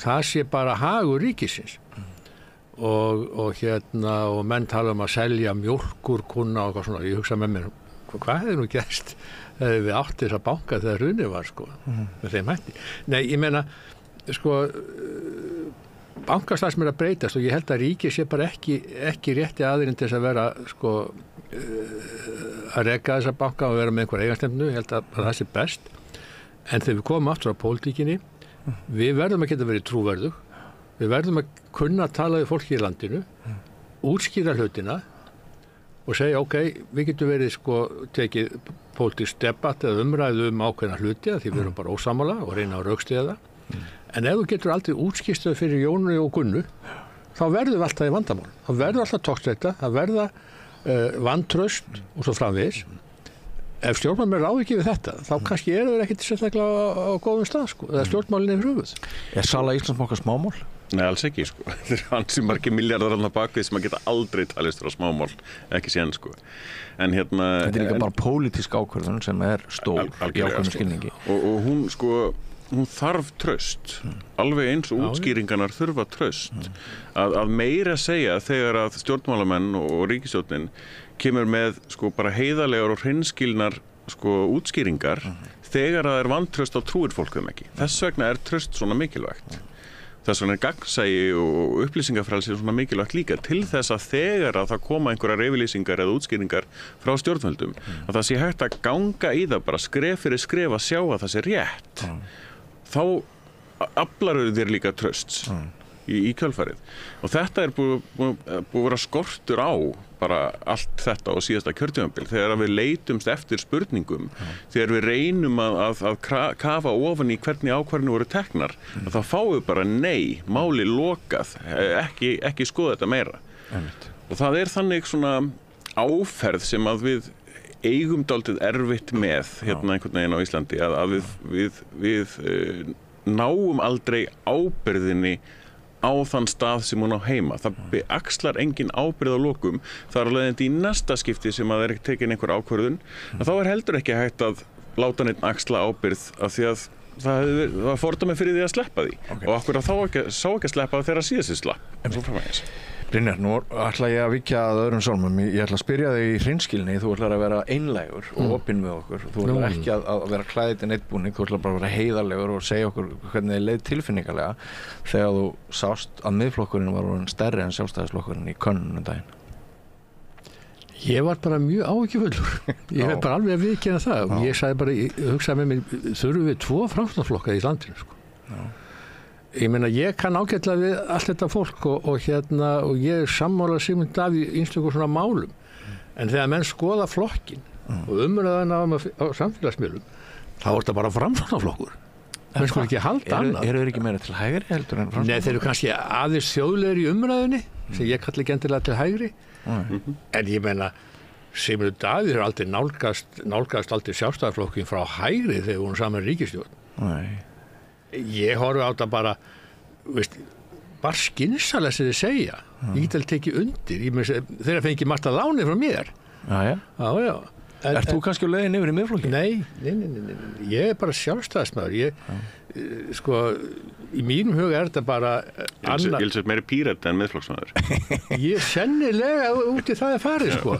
það sé bara hagur ríkisins og hérna og menn tala að selja mjólkurkunna og eitthvað svona, ég hugsa með mér hvað hefði nú gerst þegar við átti þessa banka þegar hrunið var sko með þeim hætti. Nei, ég meina sko bankastarfsemi að breytast og ég held að ríkið sé bara ekki rétti aðilinn til þess að vera sko að reka þessa banka og vera með einhver eiginstefnu, ég held að það sé best en þegar við komum aftur á pólitíkinni við verðum að geta verið trúverðug við verðum að kunna tala við fólki í landinu útskýra hlutina og segja ok, við getum verið sko tekið pólitískt debatt eða umræðu ákveðna hluti því við erum bara ósammála og reyna að rökstyðja það en ef þú getur aldrei útskýrstöð fyrir Jónu og Gunnu þá verður við alltaf í vandamál þá verður alltaf tókstreita, það verða vantraust og svo framvegis ef stjórnmálin ráð ekki við þetta þá kannski þeir ekkert sérstaklega á góðum stað sko, eða stjórnmálin yfir höfuð. Sala Íslandsbanka smámál? Nei, alls ekki sko. Þeir eru ansi margir milljarðar á bakvið sem að geta aldrei talist frá smámál, ekki séðan sko. En hérna... Þetta líka bara pólitísk ákvörðun sem stór í ákveðnum skilningi. Og hún sko, hún þarf traust, alveg eins og útskýringarnar þurfa traust. Að meira segja þegar að stjórnmálamenn og ríkisstjórnin kemur með sko bara heiðarlegar og hreinskilnar sko útskýringar þegar það vantraust á trúir fólk þeim ekki. Þess vegna traust svona mikilvægt. Þess vegna gagnsæi og upplýsingafrelsi svona mikilvægt líka til þess að þegar að það koma einhverjar yfirlýsingar eða útskýringar frá stjórnvöldum að það sé hægt að ganga í það bara skref fyrir skref að sjá að það sé rétt. Þá aflar þér líka trausts í kjölfarið. Og þetta búið að vera skortur á bara allt þetta á síðasta kjörtímabil þegar við leitumst eftir spurningum þegar við reynum að kafa ofan í hvernig ákvarðanir voru teknar þá fáum við bara nei, máli lokað ekki skoða þetta meira og það þannig svona áferð sem að við eigum dálítið erfitt með hérna einhvern veginn á Íslandi að við náum aldrei ábyrgðinni á þann stað sem hún á heima. Það axlar engin ábyrgð á lokum. Það alveg í næsta skipti sem að ekki tekin einhver ákvörðun. Þá heldur ekki hægt að láta neitt axla ábyrgð af því að það var fordæmi fyrir því að sleppa því og okkur sá ekki að sleppa þegar síðast slapp en svo framvegis. Brynjar, nú ætla ég að víkja að öðrum sálmum. Ég ætla að spyrja þig í hreinskilni. Þú ætlar að vera einlægur og opinn við okkur. Þú ætlar ekki að vera klæðið til neittbúning. Þú ætlar bara að vera heiðarlegur og segja okkur hvernig þið leið tilfinningalega þegar þú sást að Miðflokkurinn var orðinn stærri en Sjálfstæðisflokkurinn í könnunum daginn. Ég var bara mjög áhyggjufullur. Ég hef bara alveg að viðurkenna það. Og ég sagði bara, hugsaði með mér, þurfum við 2 Framsóknarflokka í landinu, sko. Ég meina, ég kann ágætlega við allt þetta fólk og ég er sammála Sigmund Davíð í einstökum svona málum. En þegar menn skoða flokkin og umræðuna á samfélagsmiðlum, þá er þetta bara Framsóknarflokkur. Menn sko ekki halda annað. Eru þeir ekki meira til hægri heldur en Framsóknarflokkur? Nei, þeir eru kannski aðeins þjóðlegir í umræðunni, sem ég kalli ekki endilega til hægri. En ég meina, Sigmund Davíð er aldrei nálgast aldrei Sjálfstæðisflokkin frá hægri þegar hún saman ríkisstjórn. Nei. Ég horfi á þetta bara, bara skynsalega sem þið segja. Ég get alveg tekið undir. Þeir fengi margt að láni frá mér. Já. Ert þú kannski á leiðin yfir í Miðflokkinn? Nei. Ég er bara sjálfstæðismaður. Í mínum huga er þetta bara Ég vil meiri pírata en Miðflokksmaður. Ég sennilega út í það farið, sko.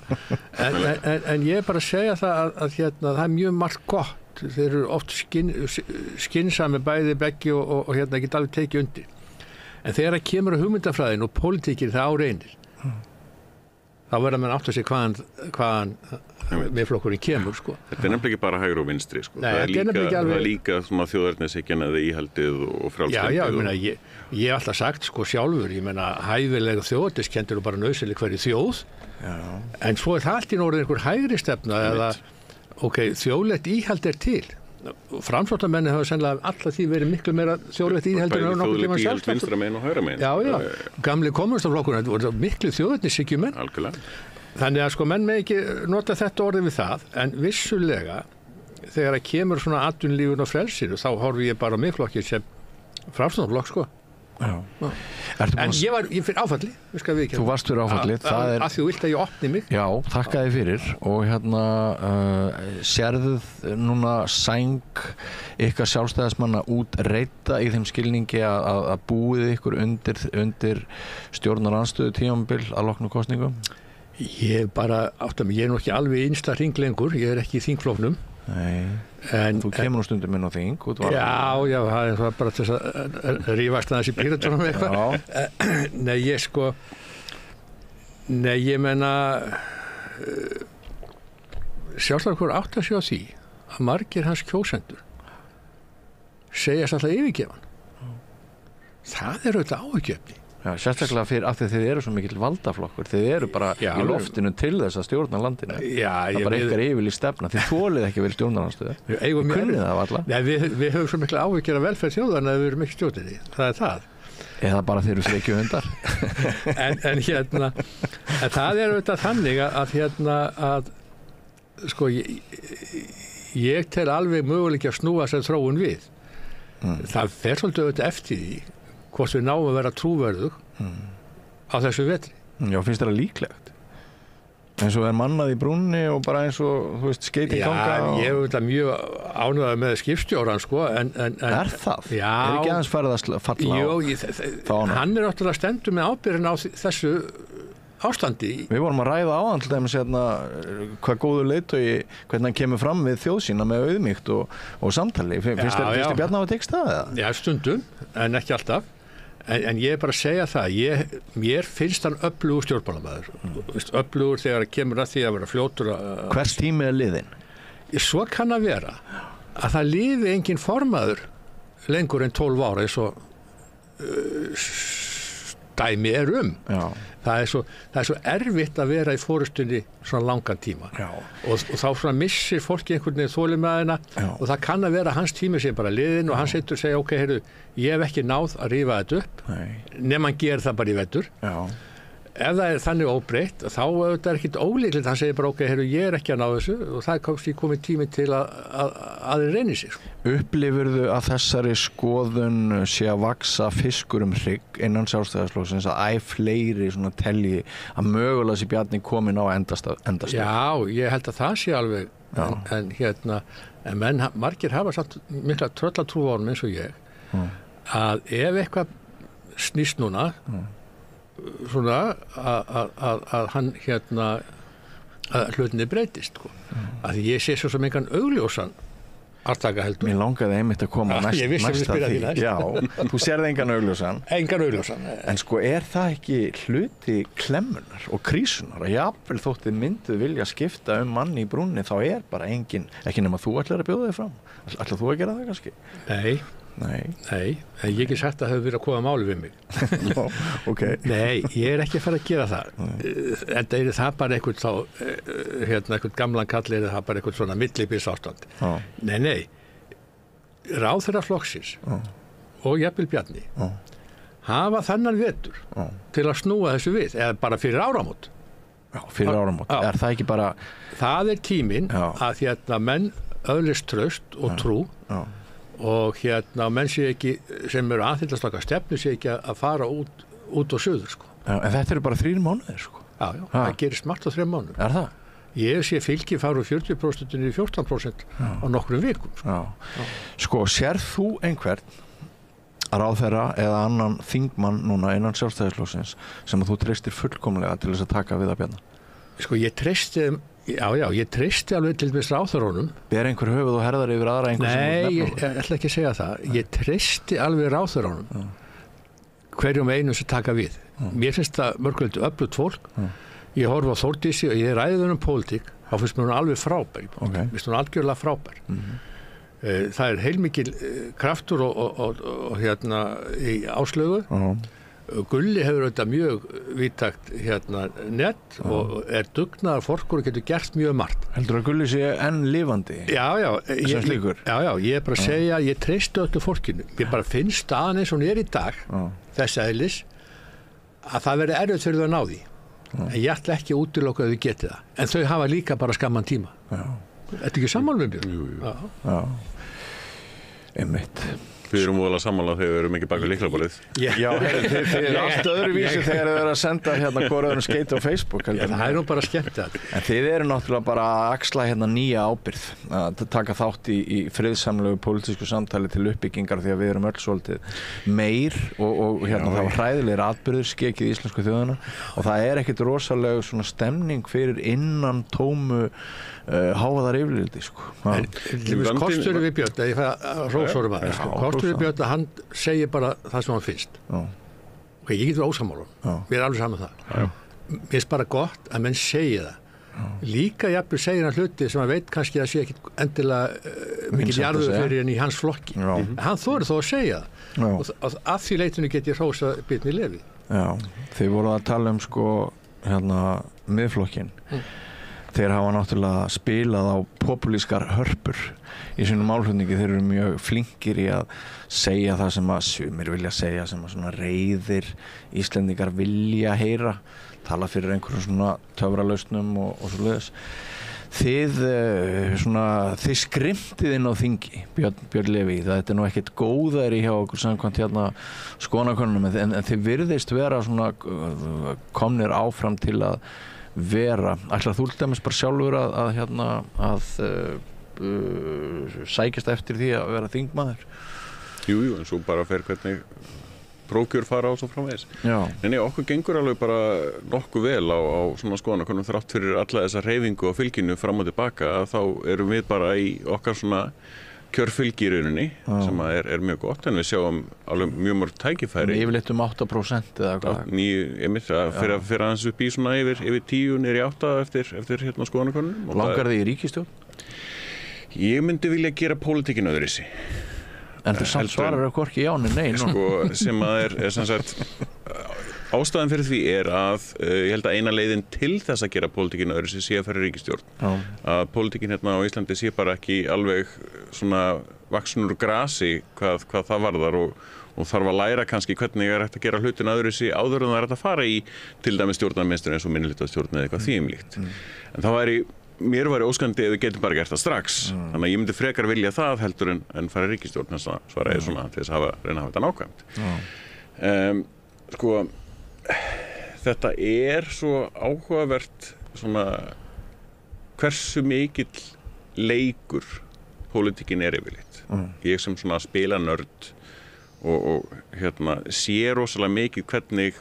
En ég er bara að segja það að það er mjög margt gott. Þeir eru oft skynsami bæði beggi og ekki alveg tekið undir. En þegar það kemur á hugmyndafræðin og pólitíkin það áreynir, þá verða menn átt að segja hvaðan Miðflokkurinn kemur, sko. Þetta er nefnilega ekki bara hægri og vinstri, sko. Nei, það er líka þjóðernishyggjan eða íhaldið og frjálslyndið. Já, ég hef alltaf sagt, sko, sjálfur, hæfilega þjóðerniskennd eru bara nauðsynleg hverju þjóð, en svo er það allt í orðið einhver hægri stefna eða þjóðlegt íhald er til. Framsóknarmenn hafa sennilega alltaf því verið miklu meira þjóðlegt íhald en nokkuð tíma Þjóðlegt íhald vinstra megin og hægra megin. Já. Gamli kommunistaflokkurinn voru miklu þjóðernishyggjumenn. Algjörlega. Þannig að menn með ekki nota þetta orðið við það, en vissulega þegar það kemur svona atvinnulífun og frelsinu, þá horfi ég bara á Miðflokkinn sem Framsóknarflokk, sko. En ég fyrir áfalli. Þú varst fyrir áfalli. Að þú vilt að ég opni mig. Já, þakka þér fyrir. Og sérðuð núna sæng ykkar sjálfstæðismanna út reita í þeim skilningi að búið ykkur undir stjórnarandstöðu tímabil að loknu kosningum? Ég bara ég er nú ekki alveg innsta hring lengur. Ég er ekki í þingflokknum. Nei, þú kemur nú stundum inn á þing. Já, það er bara til að rífast aðeins í píratunum eitthvað. Nei, ég meina Sjálfstæðisflokkur átt að sjá því að margir hans kjósendur segjast alltaf yfirgefan. Það er auðvitað áhyggjuefni. Já, sérstaklega fyrir af því þið eru svo mikill valdaflokkur. Þið eru bara í loftinu til þess að stjórna landinu. Það bara ykkar yfirlýst stefna. Þið þolið ekki vel stjórnarandstöðu. Þið kunnið það alla. Nei, við höfum svo mikla áhyggjur af velferð þjóðarinnar að við erum ekki stjórninni. Það er það. Eða bara þeir eru frekju hundar. En það er auðvitað þannig að sko ég tel alveg möguleiki að snúa þessari þróun við. Það fer svolítið auðvitað eftir því hvort við náum að vera trúverðug á þessu vetri. Já, finnst þér það líklegt? Eins og er mannað í brúnni og bara eins og, þú veist, skeiting ganga. Já, ég hef þetta mjög ánægður með skipstjóran, sko. En er það? Já. Er ekki aðeins farið að falla á? Jú, hann er náttúrulega stendur með ábyrgðina á þessu ástandi. Við vorum að ræða áðan til dæmis hvað góður leiðtogi, hvernig hann kemur fram við þjóð sína með auðmýkt og samtali. Finnst þér Bjarni hafa tekst það? Já, stundum, en ekki alltaf. En ég er bara að segja það, mér finnst hann öflugur stjórnmálamaður. Öflugur þegar það kemur að því að vera fljótur Hvers tími er liðinn? Svo kann að vera að það lifi engin formaður lengur en 12 ára eins og dæmi er Já. Það er svo erfitt að vera í forystunni svona langan tíma. Og þá svona missir fólki einhvern veginn þolinmæðina og það kann að vera hans tími sem bara liðinn og hann setur og segja ok, heyrðu, ég hef ekki náð að rífa þetta upp nema hann gerir það bara í vetur. Ef það er þannig óbreytt þá er þetta ekkert ólíklegt, hann segir bara ok, heyrðu, ég er ekki að ná þessu og það er kannski komið tími til að reyni sig. Upplifirðu að þessari skoðun sé að vaksa fiskur hrygg innan Sjálfstæðisflokksins að fleiri svona telji að mögulega sé Bjarni komin á endastað? Já, ég held að það sé alveg en margir hafa samt mikla tröllatrú á honum eins og ég að ef eitthvað snýst núna svona að hann að hlutinni breytist sko. Að ég sé svo sem engan augljósan arftaka heldur. Mér langaði einmitt að koma næsta því. Já, þú sérði engan augljósan. Engan augljósan. En sko, það ekki hluti klemmunar og krísunar og jafnvel þótt þið mynduð vilja skipta manni í brúnni, þá bara engin, ekki nema þú ætlar að bjóða þig fram. Ætlar þú að gera það kannski? Nei, en ég ekki sagt að það hefur verið að koma máli við mig. Nó, ok. Nei, ég ekki að fara að gera það. En það bara einhvern gamlan kall það bara einhvern svona millibils ástand. Nei, ráðherra flokksins og jafnvel Bjarni hafa þennan vetur til að snúa þessu við, eða bara fyrir áramót. Já, fyrir áramót. Er það ekki bara... Það tíminn að menn öðlist traust og trú og menn sé ekki, sem eru aðhyllast okkar stefnu, sé ekki að fara út og suður sko. Já, en þetta eru bara 3 mánuðir sko. Já, það gerist margt á 3 mánuðum. Er það? Ég sé fylgi fara úr 40% í 14% á nokkrum vikum sko. Sko, sérð þú einhvern ráðherra eða annan þingmann núna innan Sjálfstæðisflokksins sem að þú treystir fullkomlega til þess að taka við að Bjarna? Sko, ég treysti ég treysti alveg til þess ráðherrunum. Ber einhver höfuð og herðar yfir aðra einhver sem Nei, ég ætla ekki að segja það. Ég treysti alveg ráðherrunum hverjum einu sem taka við. Mér finnst það mörgulegt öflugt fólk. Ég horfa á Þórdísi og ég ræði pólitík, þá finnst mér hún alveg frábær. Mér finnst hún algjörlega frábær. Það heilmikil kraftur og í Áslaugu. Gulli hefur auðvitað mjög víttakt nett og dugnaðar forkur og getur gert mjög margt. Heldur að Gulli sé enn lifandi? Já, sem slíkur? Já, ég bara að segja, ég treysti öllu fólkinu. Ég bara finnst staðan eins og hún í dag, þess eðlis, að það verði erfitt fyrir þau að ná því. En ég ætla ekki að útiloka að þau geti það. En þau hafa líka bara skamman tíma. Þetta ekki sammála með mér? Já. Einmitt. Við erum voðalega sammála þegar við erum ekki baka lyklaborðið. Já, þið er allt öðruvísi þegar þið eru að senda hvort öðrum skeiti á Facebook. Það er nú bara skemmt það. En þið eru náttúrulega bara að axla nýja ábyrgð, að taka þátt í friðsamlegu pólitísku samtali til uppbyggingar því að við erum öll svolítið meir og það var hræðilegir atburðir skekið í íslensku þjóðina og það er ekkert rosalega svona stemning fyrir innan tómu hávaðar yfirliti sko. Kostur við Björn, eða ég fæ að hrósórum að Kostur við Björn að hann segir bara það sem hann finnst. Ok, ég getur ósammála. Við erum alveg saman það. Mér finnst bara gott að menn segja það. Líka jafnvel segja hann hluti sem hann veit kannski að sé ekki endilega mikið jarður fyrir hann í hans flokki. Hann þorir þó að segja það. Og að því leitinu get ég hrósað Bjarni Leví. Já, þið voruð að tala sko miðflokkin. Þeir hafa náttúrulega spilað á populískar hörpur í sínum málflutningi. Þeir eru mjög flinkir í að segja það sem að sumir vilja segja, sem að svona reiðir Íslendingar vilja heyra, tala fyrir einhverjum svona töfralausnum og svoleiðis. Þið skrimtið inn á þingi, Björn Leví, þetta nú ekkert góðæri hjá okkur samkvæmt skoðanakönnunum, en þið virðist vera svona komnir áfram til að vera. Ætlar þú til dæmis bara sjálfur að sækjast eftir því að vera þingmaður? Jú, en svo bara fer hvernig prófkjör fara á svo framvegis. En okkur gengur alveg bara nokkuð vel á svona skoðanakönnum þrátt fyrir alla þessa hreyfingu á fylginu fram og tilbaka, að þá erum við bara í okkar svona kjörfylgi í rauninni sem er mjög gott, en við sjáum alveg mjög mörg tækifæri. Yfirleitt 8% eða hvað? Fyrir aðeins upp í svona yfir 10 niður í 8 eftir skoðanakönnum. Langar þið í ríkisstjórn? Ég myndi vilja gera pólitíkina öðruvísi. En þú samt svarar hvorki já né nei. Sko, sem að er sem sagt ástæðan fyrir því er að ég held að eina leiðin til þess að gera pólitíkina öðruvísi sé að fara ríkisstjórn. Að pólitíkin á Íslandi sé bara ekki alveg svona vaxin úr grasi hvað það varðar og þarf að læra kannski hvernig er hægt að gera hlutina öðruvísi áður en það er hægt að fara í til dæmis stjórnarmynstur eins og minnihlutastjórn eða eitthvað þvíumlíkt. En það mér væri óskandi ef við getum bara gert það strax. Þannig að ég myndi frekar vilja það heldur en fara ríkisstjórn, þess að svara ég svona til þess að reyna að hafa þetta nákvæmt. Sko, þetta er svo áhugavert svona hversu mikill leikur pólitíkin yfirleitt. Ég sem svona spilanörd og sé rosalega mikið hvernig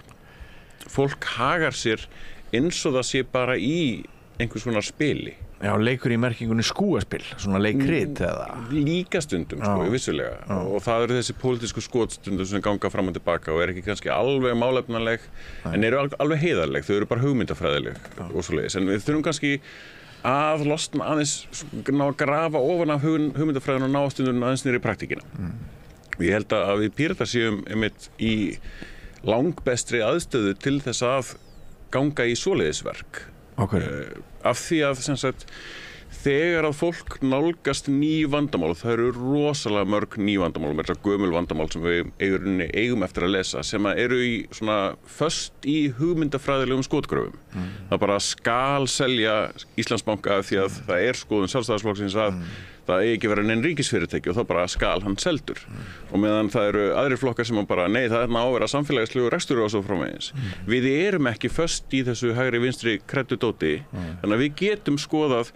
fólk hagar sér eins og það sé bara í einhvers konar spili. Já, leikur í merkingunni skúaspil, svona leikrit eða? Líka stundum, vissulega. Og það eru þessi pólitísku skotstundum sem ganga fram og tilbaka og ekki kannski alveg málefnaleg, en eru alveg heiðarleg, þau eru bara hugmyndafræðileg og svoleiðis. En við þurfum kannski að losna aðeins, ná að grafa ofan af hugmyndafræðinu og ná stundum aðeins niður í praktíkina. Ég held að við Píratar séum einmitt í langbestri aðstöðu til þess að ganga í svoleiðisverk. Af því að sem sagt, þegar að fólk nálgast ný vandamál, það eru rosalega mörg ný vandamál, með þessar gömul vandamál sem við eigum eftir að lesa, sem eru í svona föst í hugmyndafræðilegum skotgröfum. Það bara skal selja Íslandsbanka af því að það skoðun Sjálfstæðisflokksins að það ekki vera neinn ríkisfyrirtæki og þá bara skal hann seldur. Og meðan það eru aðrir flokkar sem bara, nei, það á að vera samfélagslegu rekstur og svo framvegis. Við erum ekki föst í þessu hægri vinstri kreddudóti, þannig að við getum skoðað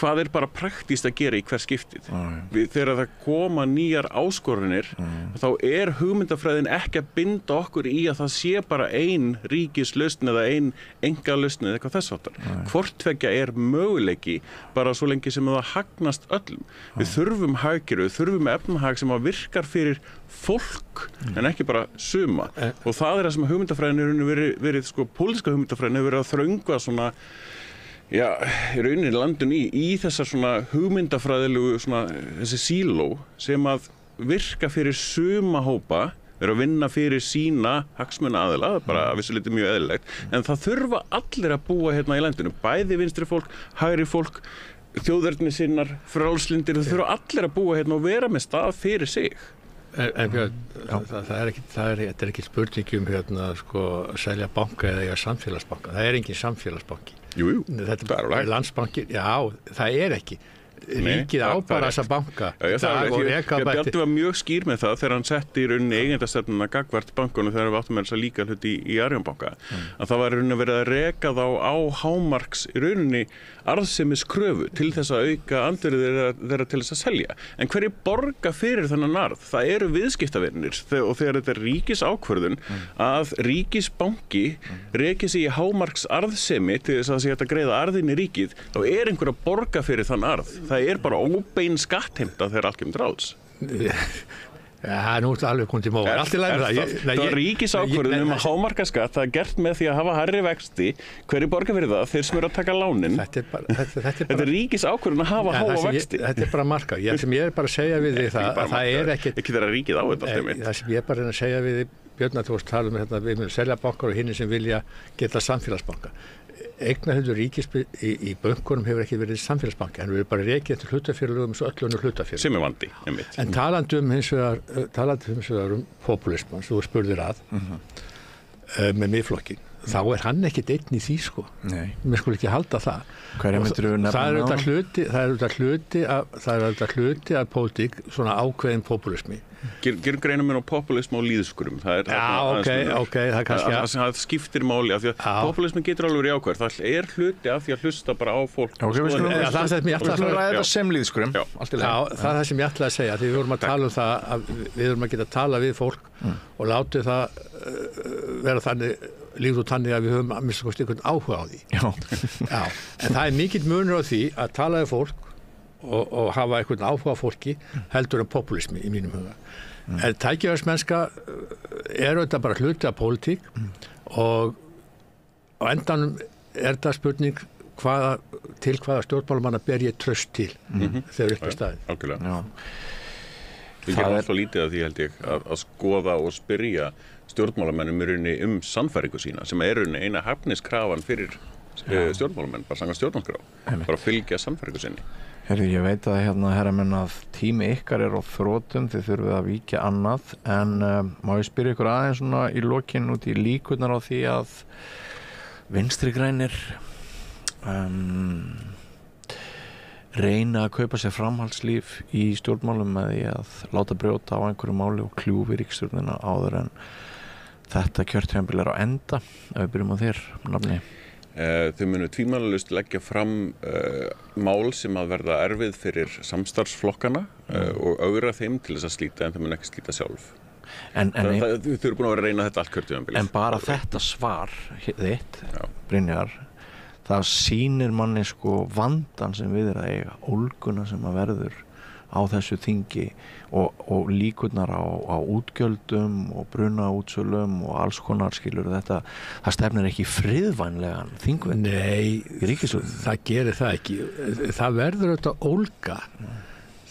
hvað bara praktískt að gera í hver skiptið. Þegar það koma nýjar áskoranir, þá hugmyndafræðin ekki að binda okkur í að það sé bara ein ríkislausn eða ein einkalausn eða eitthvað þess háttar. Hvort tveggja möguleiki bara svo lengi sem það hagnast öllum. Við þurfum hagkerfi, við þurfum efnahag sem virkar fyrir fólk en ekki bara suma. Og það það sem hugmyndafræðin hefur verið pólitíska hugmyndafræðin hefur verið að þröngva svona í rauninni landun í þessar svona hugmyndafræðilegu þessi síló sem að virka fyrir suma hópa, að vinna fyrir sína hagsmunaaðila, bara að vissu liti mjög eðlilegt, en það þurfa allir að búa hérna í landinu, bæði vinstri fólk, hægri fólk, þjóðernissinnar, frjálslyndir, það þurfa allir að búa hérna og vera með stað fyrir sig. En Björn, þetta er ekki spurning að selja banka eða eiga samfélagsbanka. Það engin samfélagsbanki. Jú, þetta er landsbanki. Já, það ekki. Ríkið á bara þessa banka. Bjarni var mjög skýr með það þegar hann setti í rauninni eigendastefnuna gagnvart bankunum þegar við áttum með þess að líka hluti í Arion banka. Að það var í rauninni verið að reka þá á hámarks í rauninni arðsemiskröfu til þess að auka andvirði þeirra til þess að selja. En hverju borga fyrir þennan arð? Það eru viðskiptavinir og þegar þetta ríkisákvörðun að ríkisbanki reki sig í hámarks arðsemi til þess að það sé hægt að greiða arðinn í ríkið, þá einhver að borga fyrir þann arð. Það bara óbein skattheimta þegar allt kemur til alls. Já, nú alveg komið til móður. Allt í lagi með það. Það var ríkisákvörðun að hámarka skatt, það gert með því að hafa hærri vexti. Hverju borga fyrir það? Þeir sem eru að taka lánin. Þetta ríkisákvörðun að hafa háa vexti. Þetta bara marka. Sem ég bara að segja við þig það að ekkert... Ekki þeirra ríkið á þetta alltaf mitt. Það sem ég bara að segja við þig, Björn, að þú varst talað við viljum selja bankar og hinni sem vilja geta samfélagsbanka. Eignarhlutur ríkis í bönkunum hefur ekki verið samfélagsbanki, hann verið bara rekið eftir hlutafélögum eins og öll önnur hlutafélög. Sem vandi, einmitt. En talandi hins vegar populisman, sem þú spurðir að, með Miðflokkinn, þá hann ekkert einn í því, Mér skul ekki halda það. Hverja myndirðu nefna Það er hluti af pólitík, svona ákveðin populismi. Gerum greinum mér á populism og líðskurum. Það það kannski það skiptir máli af því að populismi getur alveg verið jákvæður. Það hluti af því að hlusta bara á fólk. Það er sem líðskurum. Það sem ég ætlaði að segja, því við vorum að tala það að við vorum að geta að tala við fólk og látið það vera þannig líkt og þannig að við höfum að mista einhvern áhuga á því. En það mikill munur á því að tala við fólk og hafa einhvern áhuga á fólki heldur en populismi í mínum huga. En tækifærismennska auðvitað bara hluti af pólitík og á endanum þetta spurning til hvaða stjórnmálamanna ber ég traust til þegar upp á staðinn. Algjörlega. Við gerum alltaf lítið af því held ég að skoða og spyrja stjórnmálamennum í rauninni sannfæringu sína sem rauninni eina hæfniskrafan fyrir stjórnmálamenn, bara samkvæmt stjórnarskrá, bara fylgja sannfæringu sinni. Ég veit að herra menn að tími ykkar á þrotum, þið þurfið að víkja annað, en má ég spyrja ykkur aðeins svona í lokin út í líkurnar á því að vinstri grænir reyna að kaupa sér framhaldslíf í stjórnmálum með því að láta brjóta á einhverju máli og kljúfi ríkisstjórnina áður en þetta kjörtímabil á enda. Ef við byrjum á þér, nafni. Þau munu tvímælalaust leggja fram mál sem að verða erfið fyrir samstarfsflokkana og augra þeim til þess að slíta en þau mun ekki slíta sjálf. Þau eru búin að vera að reyna þetta allt kjörtímabilið. En bara þetta svar þitt, Brynjar, það sýnir manni sko vandan sem við að eiga, ólguna sem að verður á þessu þingi og líkurnar á útgjöldum og brunaútsölum og alls konar skilur þetta, það stefnir ekki friðvænlegan þingvend. Nei, það gerir það ekki. Það verður þetta ólga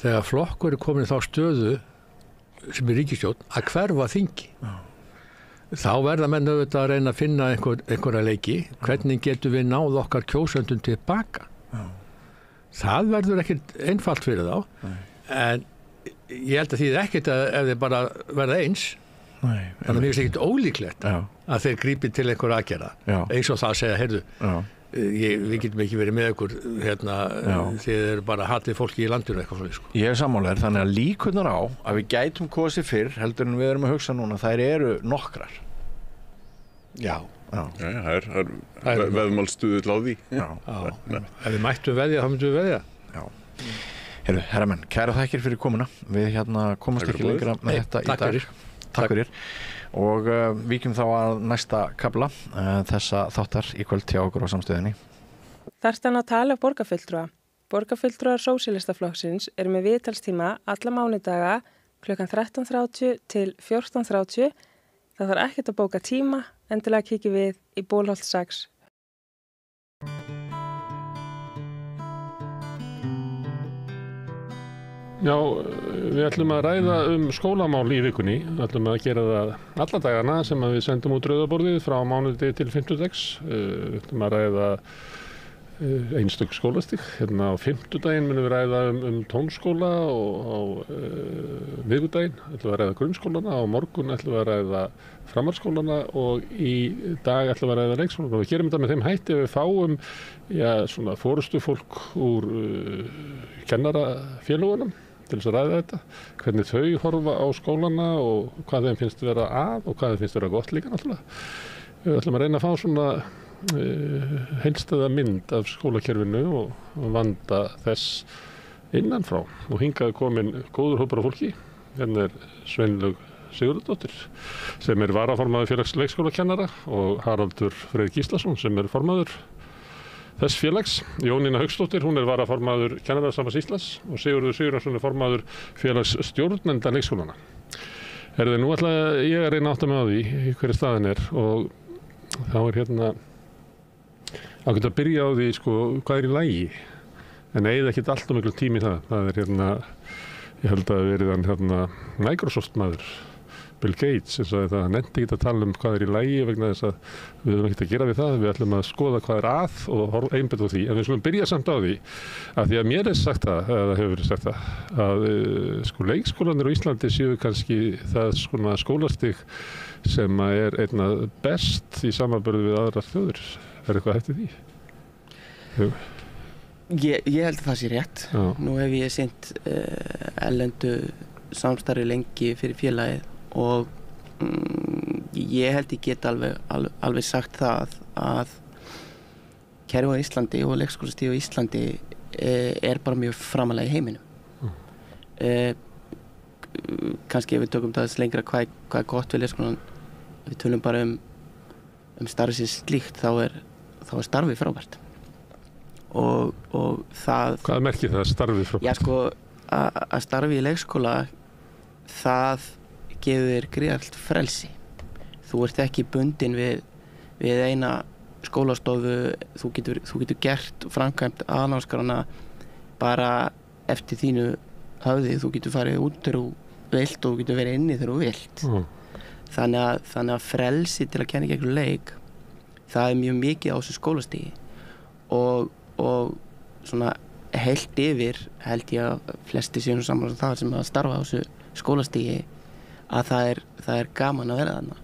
þegar flokkur er komin í þá stöðu sem er ríkisstjórn að hverfa þingi. Þá verða menn auðvitað að reyna að finna einhverja leiki, hvernig getum við náð okkar kjósendum tilbaka. Það verður ekkert einfalt fyrir þá. En ég held að því ekkert að ef þeir bara verða eins. Þannig að mér finnst ekkert ólíklegt að þeir grípi til einhverja aðgerða. Eins og það að segja, heyrðu, við getum ekki verið með ykkur þið eru bara hatið fólki í landinu eitthvað svona. Sko. Ég sammálaður, þannig að líkurnar á að við gætum kosið fyrr heldur en við erum að hugsa núna, þær eru nokkrar. Já, það er veðmálstuðull á því. Ef við mættum veðja, þá myndum við veðja. Heyrðu, herramenn, kæra þakkir fyrir komuna. Við komast ekki lengra með þetta í dag. Takk fyrir. Og víkjum þá að næsta kafla þessa þáttar í kvöld hjá okkur á Samstöðinni. Þarftan að tala borgarfulltrúa. Borgarfulltrúar Sósíalistaflokksins eru með viðtalstíma alla mánudaga klukkan 13:30 til 14:30. Það þarf ekkert að bóka tíma, endilega kíkjum við í Bólholt 6. Já, við ætlum að ræða skólamál í vikunni. Við ætlum að gera það alla dagana sem við sendum út rauðaborðið frá mánudegi til fimmtudags. Við ætlum að ræða einstök skólastig. Hérna á fimmtudaginn munum við ræða tónskóla og á miðvikudaginn ætlum við að ræða grunnskólana, á morgun ætlum við að ræða framhaldsskólana og í dag ætlum við að ræða leikskólana. Við gerum þetta með þeim hætti að við fáum svona forystufólk úr kennarafélögunum til þess að ræða þetta, hvernig þau horfa á skólana og hvað þeim finnst vera að og hvað þeim finnst vera gott líka náttúrulega. Við ætlum að reyna að fá svona heildstæða mynd af skólakerfinu og vanda þess innanfrá og hingað komin góður hópur af fólki. Hérna er Sveinlaug Sigurðardóttir sem er varaformaður félags leikskólakennara og Haraldur Freyr Gíslason sem er formaður þess félags. Jónína Hauksdóttir, hún er varaformaður Kennarasambands Íslands og Sigurður Sigurðarson er formaður félags stjórnenda leikskólana. Nú ætla ég að reyna að átta mig á því hverju staðan er og þá er hérna að geta að byrja á því sko hvað er í lagi en eigið ekkert allt miklu tími í það. Það er hérna, ég held að verið hann hérna Microsoft maður Bill Gates eins og það nefndi ekki að tala hvað er í lagi vegna þess að við höfum ekkert að gera við það. Við ætlum að skoða hvað er að og einbetta á því. En við skulum byrja samt á því að því að mér er sagt það, eða hefur verið sagt það, að sko leikskólanir á Íslandi séu kannski það svona skólastig sem er einna best í samanburði við aðrar þjóðir. Er eitthvað eftir því? Ég held að það sé rétt. Já. Nú hef ég sinnt erlendu samstarfi lengi fyrir félagið og ég held ég get alveg sagt það að kerfi á Íslandi og leikskólastig á Íslandi er bara mjög framalega í heiminum. Kannski ef við tökum það lengra hvað er gott við leikskólan, við tölum bara starfið sem slíkt þá er starfið frábært og það. Hvað merkir það starfið frábært? Já sko að starfið í leikskóla það gefur þér gríðarlegt frelsi. Þú ert ekki bundin við eina skólastofu, þú getur gert framkvæmt aðalnámskrárna bara eftir þínu höfði, þú getur farið út þegar þú vilt og þú getur verið inni þegar þú vilt. Þannig að frelsi til að kenna gegn leik, það er mjög mikið á þessu skólastigi og svona heilt yfir held ég að flesti séu saman það sem að starfa á þessu skólastigi að það er gaman að vera þarna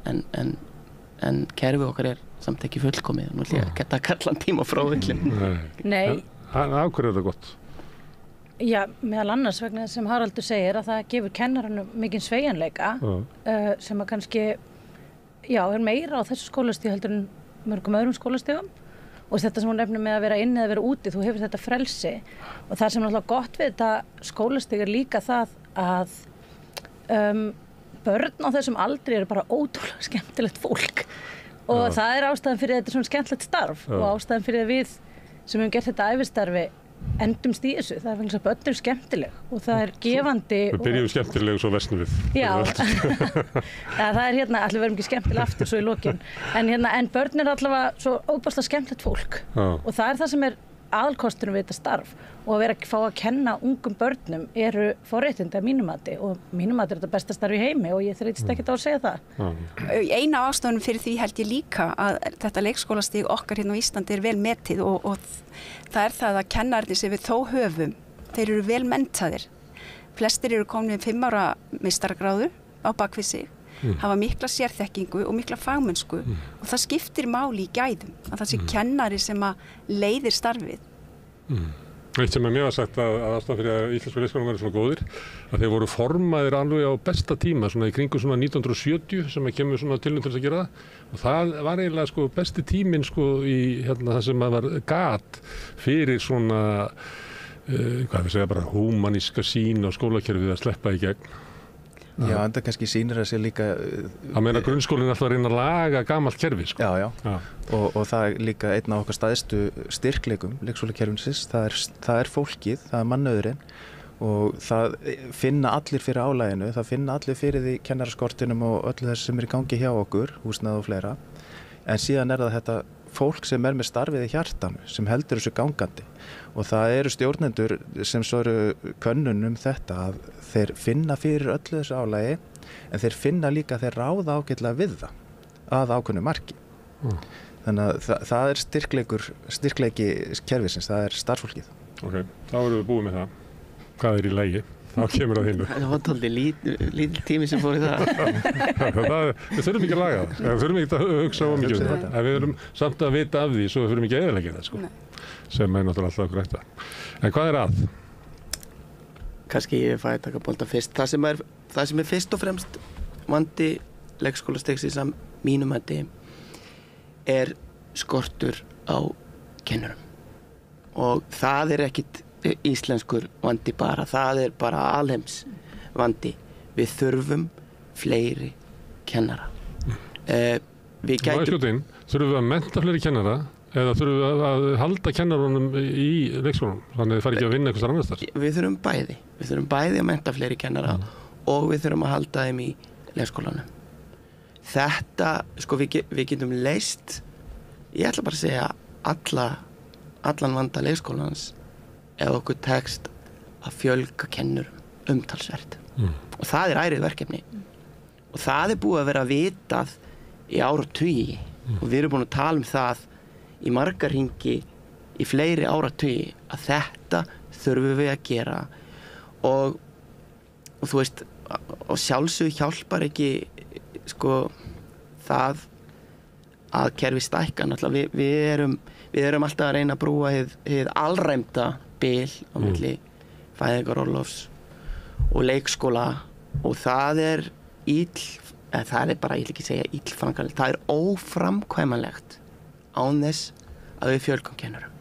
en kerfið okkar er samt ekki fullkomið og nú ætlum ég að geta kallan tíma frá öllum. Nei. Af hverju er það gott? Já, meðal annars vegna sem Haraldur segir að það gefur kennaranum mikinn sveigjanleika sem að kannski er meira á þessu skólastíð heldur en mörgum öðrum skólastíðum og þetta sem hún nefnir með að vera inni eða vera úti, þú hefur þetta frelsi og það sem er náttúrulega gott við þetta skólastig er líka það að börn á þessum aldri eru bara ótrúlega skemmtilegt fólk og það er ástæðan fyrir að þetta er svona skemmtilegt starf og ástæðan fyrir að við sem hefum gert þetta ævistarfi endumst í þessu, það er vegna að börn eru skemmtileg og það er gefandi. Við byrjum skemmtileg og svo versnum við. Já, það er allir verðum ekki skemmtileg aftur svo í lokin, en börn er allavega svo óbærslega skemmtilegt fólk og það er það sem er aðalkosturinn við þetta starf og að vera að fá að kenna ungum börnum eru forréttindi að mínum mati og mínum mati er þetta besta starf í heimi og ég þreytist ekkert á að segja það. Eina ástæðunum fyrir því held ég líka að þetta leikskólastig okkar hérna á Íslandi er vel metið og það er það að kennararnir sem við þó höfum, þeir eru vel menntaðir. Flestir eru komin 5 ára meistaragráðu á bakvið sig, hafa mikla sérþekkingu og mikla fagmennsku og það skiptir máli í gæðum að það sé kennari sem að leiðir starfið. Eitt sem mér var sagt að ástæðan fyrir að íslensku leikskólar væru svona góðir að þeir voru formaðir alveg á besta tíma svona í kringum svona 1970 sem að kemur svona tilnum til þess að gera það og það var eiginlega sko besti tíminn sko í það sem að var gat fyrir svona hvað við segja bara húmaníska sýn á skólakerfið að sleppa í gegn. Já, en það kannski sýnir að sé líka Það meina grunnskólinn alltaf að reyna að laga gamalt kerfi sko. Já. Og það er líka einn af okkar stæðstu styrkleikum leikskólakerfisins, það er fólkið, það er mannauðurinn og það finna allir fyrir álaginu, það finna allir fyrir því kennaraskortinum og öllu þess sem er í gangi hjá okkur, húsnæði og fleira en síðan er það þetta fólk sem er með starfið í hjartanu, sem heldur þessu gangandi og það eru stjórnendur sem svo eru könnun þetta að þeir finna fyrir öllu þessu álagi en þeir finna líka að þeir ráða ágætlega við það að ákveðnu marki. Þannig að það er styrkleiki kerfisins, það er starffólkið. Ok, þá erum við búið með það. Hvað er í lagi? Þá kemur það hinnu. Það var tóldi lítill tími sem fór í það. Við þurfum ekki að laga það. Við þurfum ekki að hugsa of mikið það. En við þurfum samt að vita af því svo við þurfum ekki að eyðileggja það sko. Sem er náttúrulega alltaf okkur eftir. En hvað er að? Kannski ég fæ að taka bolta fyrst. Það sem er fyrst og fremst vandi leikskólastigsins að mínum mati er skortur á kennurum. Og það er ekkit íslenskur vandi bara, það er bara alheims vandi. Við þurfum fleiri kennara. Þurfum við að mennta fleiri kennara eða þurfum við að halda kennarunum í leikskólanum þannig að það fari ekki að vinna eitthvað annars þar? Við þurfum bæði. Við þurfum bæði að mennta fleiri kennara og við þurfum að halda þeim í leikskólanum. Þetta, sko við getum leyst, ég ætla bara að segja allan vanda leikskólans ef okkur tekst að fjölga kennurum umtalsvert. Og það er ærið verkefni. Og það er búið að vera vitað í áratugi og við erum búin að tala það í marga hringi í fleiri áratugi að þetta þurfum við að gera og þú veist og sjálfsög hjálpar ekki sko það að kerfi stækka náttúrulega við erum alltaf að reyna að brúa hið alræmda bil á milli fæðingarorlofs og leikskóla og það er bara, ég vil ekki segja illframkvæmanlegt, það er óframkvæmanlegt án þess að við fjölgum kennurum.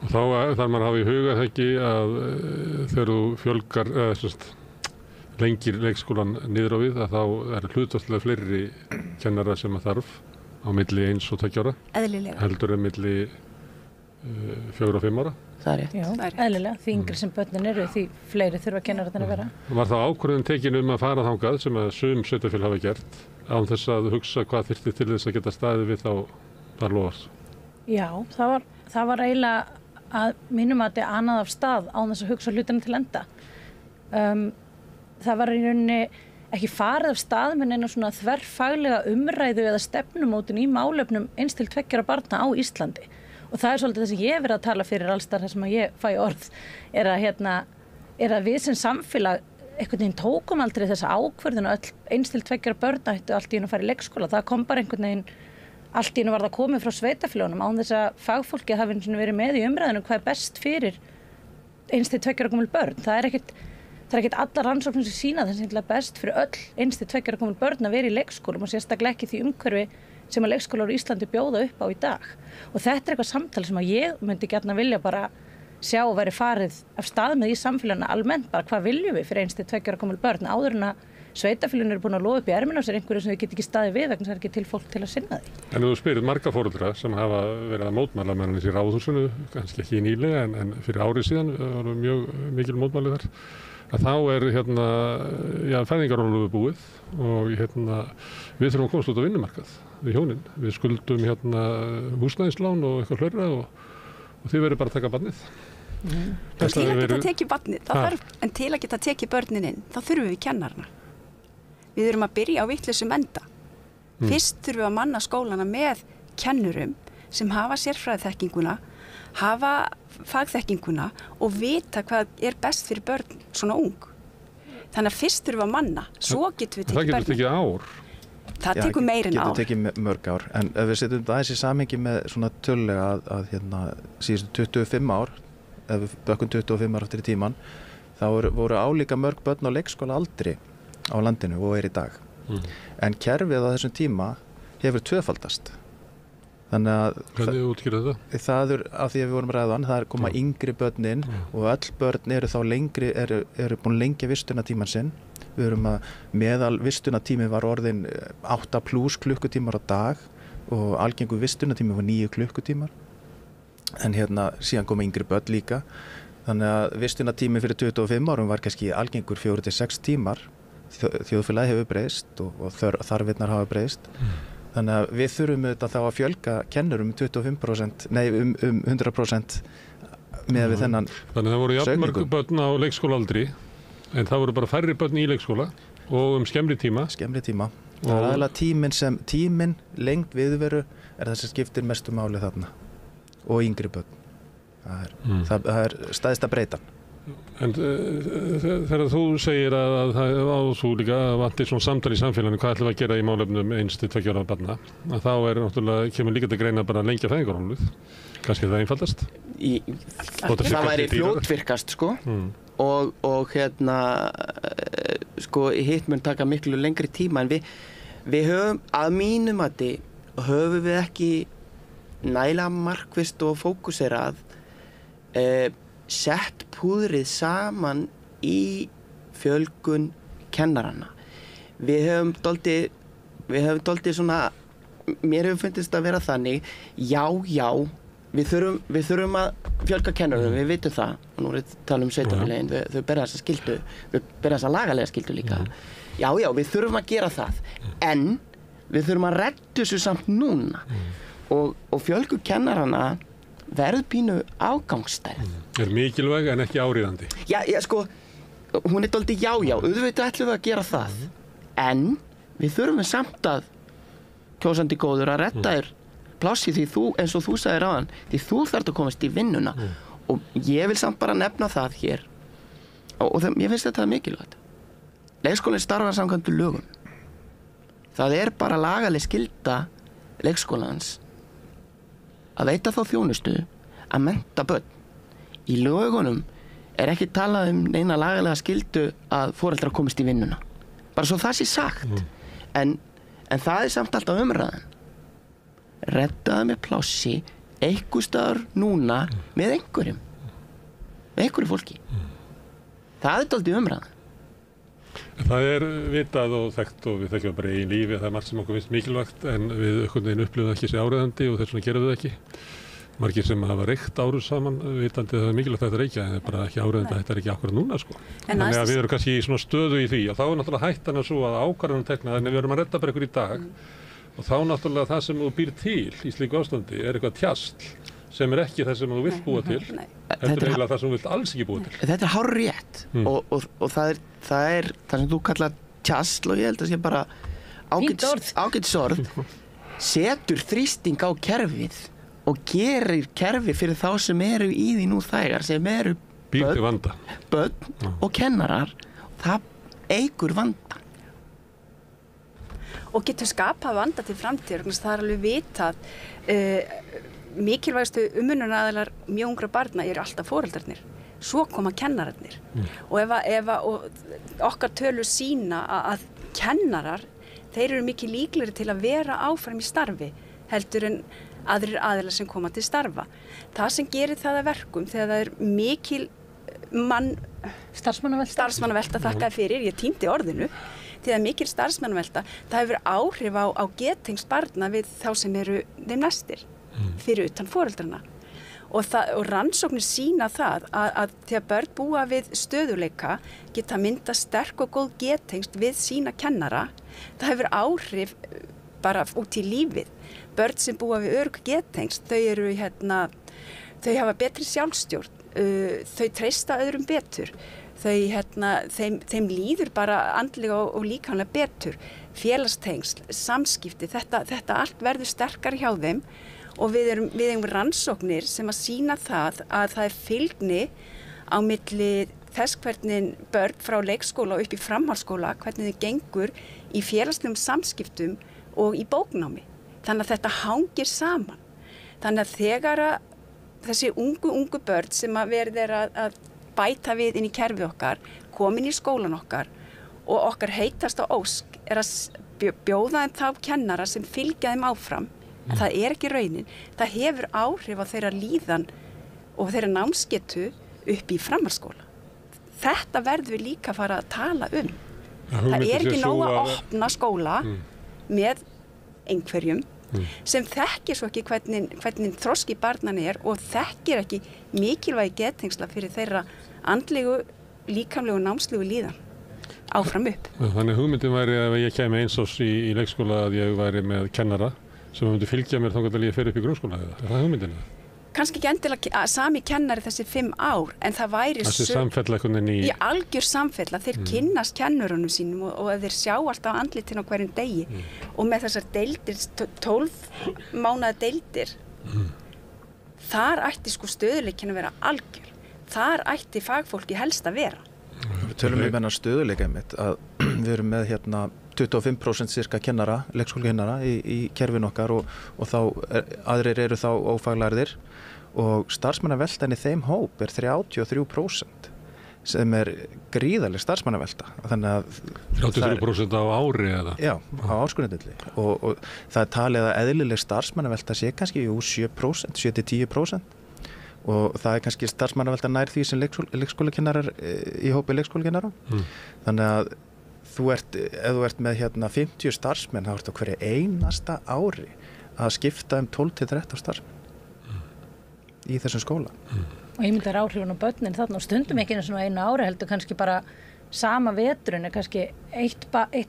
Og þá þarf maður að hafa í huga það ekki að þegar þú fjölgar lengir leikskólan niður á við að þá er hlutfallslega fleiri kennara sem að þarf á milli 1 og 2 ára. Eðlilega. Heldur en milli 4 og 5 ára. Það er rétt. Já, eðlilega. Því yngri sem börnin eru, því fleiri þurfa kennararnir að vera. Var það ákvörðun tekin að fara þangað sem að sum sveitarfélög hafa gert án þess að hugsa hvað þyrfti til þess að geta staðið við þá þar lofast? Já, það var eiginlega að mínum að þetta annað af stað án þess að hugsa hlutina til enda. Það var í rauninni ekki farið af stað með neina svona þverfaglega umræðu eða stefnumótun í málefnum 1 til 2 ára barna á Íslandi. Og það er svolítið það sem ég hef verið að tala fyrir allstar þar sem að ég fæ orð er að við sem samfélag einhvern veginn tókum aldrei þessa ákvörðun og 1 til 2 ára börn ættu allt í einu að fara í leikskóla. Það kom bara einhvern veginn allt í einu var það komið frá sveitafélögunum án þess að fagfólkið hafi verið með í umræðunum hvað er best fyrir 1 til 2 ára gömul börn. Það er ekkert allar rannsóknir sem sýna það sem er best fyrir öll 1 til 2 ára gömul börn að vera í leikskólum og sérstaklega ekki því umhverfi sem að leikskólar á Íslandi bjóða upp á í dag. Og þetta er eitthvað samtal sem að ég myndi gjarna vilja bara sjá og veri farið af stað með í samfélaginu almennt, bara hvað viljum við fyrir 1-2 ára gömul börn áður en að sveitarfélögin eru búin að lofa upp í ermina á sér einhverju sem þau get ekki staðið við vegna það er ekki til fólk til að sinna því. En þú spyrir marga foreldra sem hafa verið að mótmæla með hann í Ráðhúsinu, kannski ekki nýlega en fyrir árið síðan var mjög mikil mótmæli þar, að þá fæðingarorlof búið og við þurfum að komast út á vinnumarkað við hjónin. Við skuldum húsnæðislán og eitthvað hlurra og þið verður bara að taka barnið. Til að geta tekið barnið, en til að geta tekið börnin inn, þá þurfum við kennarana. Við þurfum að byrja á vitlausum enda. Fyrst þurfum við að manna skólana með kennurum sem hafa sérfræðiþekkinguna, hafa fagþekkinguna og vita hvað er best fyrir börn svona ung. Þannig að fyrst þurfum við að manna, svo getum við tekið börnin. Það getur tekið ár. Það tekur meira en ár. Það getur tekið mörg ár, en ef við setjum þetta aðeins í samhengi með svona tölulega að síðustu 25 ár, ef við bökkum 25 ár eftir í tíman, þá voru álíka mörg börn á leikskóla aldri á landinu og í dag. En kerfið á þessum tíma hefur tvöfaldast. Þannig að hvernig útskýrðu þetta? Það er af því að við vorum ræðan, það er koma yngri börnin og öll börn eru þá lengri, eru búin lengja vistunartíman sinn. Við erum að meðal vistunartími var orðin 8+ klukkutímar á dag og algengur vistunartími var 9 klukkutímar. En síðan koma yngri börn líka. Þannig að vistunartími fyrir 25 árum var kannski algengur 4-6 tímar. Þjóðfélagið hefur breyst og þarfirnar hafa breyst. Þannig að við þurfum auðvitað þá að fjölga kennurum 25%, nei 100% með við þennan saukningu. Þannig að það voru jafnmörg börn á leikskólaaldri, en það voru bara færri börn í leikskóla og skemmri tíma. Skemmri tíma. Það er aðalega tíminn, lengd viðveru er það sem skiptir mestu máli þarna. Og yngri börn. Það er stæðsta breytan. En þegar þú segir að þú líka vantir svona samtal í samfélaginu, hvað ætlum við að gera í málefnum 1-2 ára barna, að þá náttúrulega kemur líka til greina bara að lengja fæðingarorlofið. Kannski það einfaldast? Það væri fljótvirkast, sko. Og hitt mun taka miklu lengri tíma, en við höfum, að mínum mati, höfum við ekki nægilega markvisst og fókuserað sett púðrið saman í fjölgun kennaranna. Við höfum dálítið svona, mér hefur fundist að vera þannig, við þurfum að fjölga kennarum, við vitum það, og nú er við tala sveitarfélögin, þau bera þessa skyldu, þau bera þessa lagalega skyldu líka. Já, við þurfum að gera það, en við þurfum að redda þessu samt núna og fjölgu kennaranna verð pínu ágangsstærð. Er mikilvæg en ekki áríðandi. Já, sko, hún er dálítið auðvitað ætlum við að gera það, en við þurfum samt að kjósandi góður að redda þér plássi því þú, eins og þú sagðir áðan, því þú þarft að komast í vinnuna og ég vil samt bara nefna það hér og ég finnst þetta mikilvægt. Leikskólinn starfar samkvæmt lögum. Það er bara lagaleg skylda leikskólans að veita þá þjónustu að mennta börn. Í lögunum er ekki talað neina lagalega skyldu að foreldrar komist í vinnuna. Bara svo það sé sagt. En það er samt alltaf umræðan. Reddaðu með plássi einhver staðar núna með einhverju fólki. Það er dálítið umræðan. Það er vitað og þekkt og við þekkjum bara í lífi, það er margt sem okkur finnst mikilvægt en við upplifum ekki þessi áreiðandi og þess vegna gerum við það ekki. Margir sem hafa reykt árum saman vitandi að það er mikilvægt að þetta reykja en það er bara ekki áreiðandi að þetta er ekki akkurat núna sko. Þannig að við erum kannski í svona stöðu í því og þá er náttúrulega hættan að svo að ákvarðanum tekna þannig að við erum að redda bara ykkur í dag og þá náttúrulega það sem þú býr til í slíku ástandi er eitthvað tjasl sem er ekki það sem þú vilt búa til heldur eiginlega það sem þú vilt alls ekki búa til. Þetta er hárrétt og það er það sem þú kallar tjasl og ég held að sé bara ágætisorð setur þrýsting á kerfið og gerir kerfi fyrir þá sem eru í því nú þegar sem eru börn og kennarar það eykur vandann og getur skapað vanda til framtíðar það er alveg vitað mikilvægastu umönnunaraðilar mjög ungra barna eru alltaf foreldrarnir svo koma kennararnir og ef okkar tölur sýna að kennarar þeir eru mikið líklegri til að vera áfram í starfi heldur en aðrir aðilar sem koma til starfa. Það sem gerir það að verkum þegar það er mikil starfsmannavelta þakkaði fyrir, ég týndi orðinu, þegar mikil starfsmannavelta, það hefur áhrif á geðtengst barna við þá sem eru þeim næstir fyrir utan foreldrana. Og rannsóknir sýna það að þegar börn búa við stöðuleika geta mynda sterk og góð geðtengst við sína kennara, það hefur áhrif bara út í lífið. Börn sem búa við örugg geðtengst, þau hafa betri sjálfstjórn, þau treysta öðrum betur, þeim líður bara andlega og líkamlega betur, félagstengsl, samskipti, þetta allt verður sterkari hjá þeim og við eigum rannsóknir sem að sýna það að það er fylgni á milli þess hvernig börn frá leikskóla og upp í framhaldsskóla, hvernig þau gengur í félagslegum samskiptum og í bóknámi. Þannig að þetta hangir saman. Þannig að þegar þessi ungu börn sem að verður að bæta við inn í kerfið okkar, komin í skólan okkar og okkar heitasta ósk er að bjóða þeim þá kennara sem fylgja þeim áfram. Það er ekki raunin. Það hefur áhrif á þeirra líðan og þeirra námsgetu upp í framhaldsskóla. Þetta verður við líka að fara að tala um. Það er ekki nóg að opna skóla með einhverjum sem þekkir svo ekki hvernig þroski barnan er og þekkir ekki mikilvægi geðtengsla fyrir þeirra andlegu, líkamlegu og námslegu líðan áfram upp. Þannig hugmyndin væri að ég kemi eins ás í leikskóla að ég væri með kennara sem myndi fylgja mér þangað til ég fer upp í grunnskóla eða? Er það hugmyndin? Kannski ekki endilega sami kennari þessi 5 ár, en það væri í algjör samfella. Þeir kynnast kennurunum sínum og þeir sjá alltaf andlitin á hverjum degi og með þessar deildir, 12 mánaða deildir, þar ætti sko stöðuleikin að vera algjör. Þar ætti fagfólki helst að vera. Við tölum hennar stöðuleika einmitt að við erum með 25% cirka kennara, leikskólakennara í kerfinu okkar og þá aðrir eru þá ófaglærðir og starfsmannaveltan í þeim hóp er 33% sem er gríðarleg starfsmannavelta. Þannig að 33% á ári eða? Já, á ársgrundvelli og það er talið að eðlileg starfsmannavelta sé kannski 7%, 7-10% og það er kannski starfsmannavelta nær því sem leikskólakennarar í hópi leikskólakennara. Þannig að ef þú ert með 50 starfsmenn, þá ertu á hverju einasta ári að skipta 12-13 starfsmenn í þessum skóla. Og ég myndi að áhrifun á börnin þarna og stundum ekki einu ári heldur kannski bara sama veturinn kannski eitt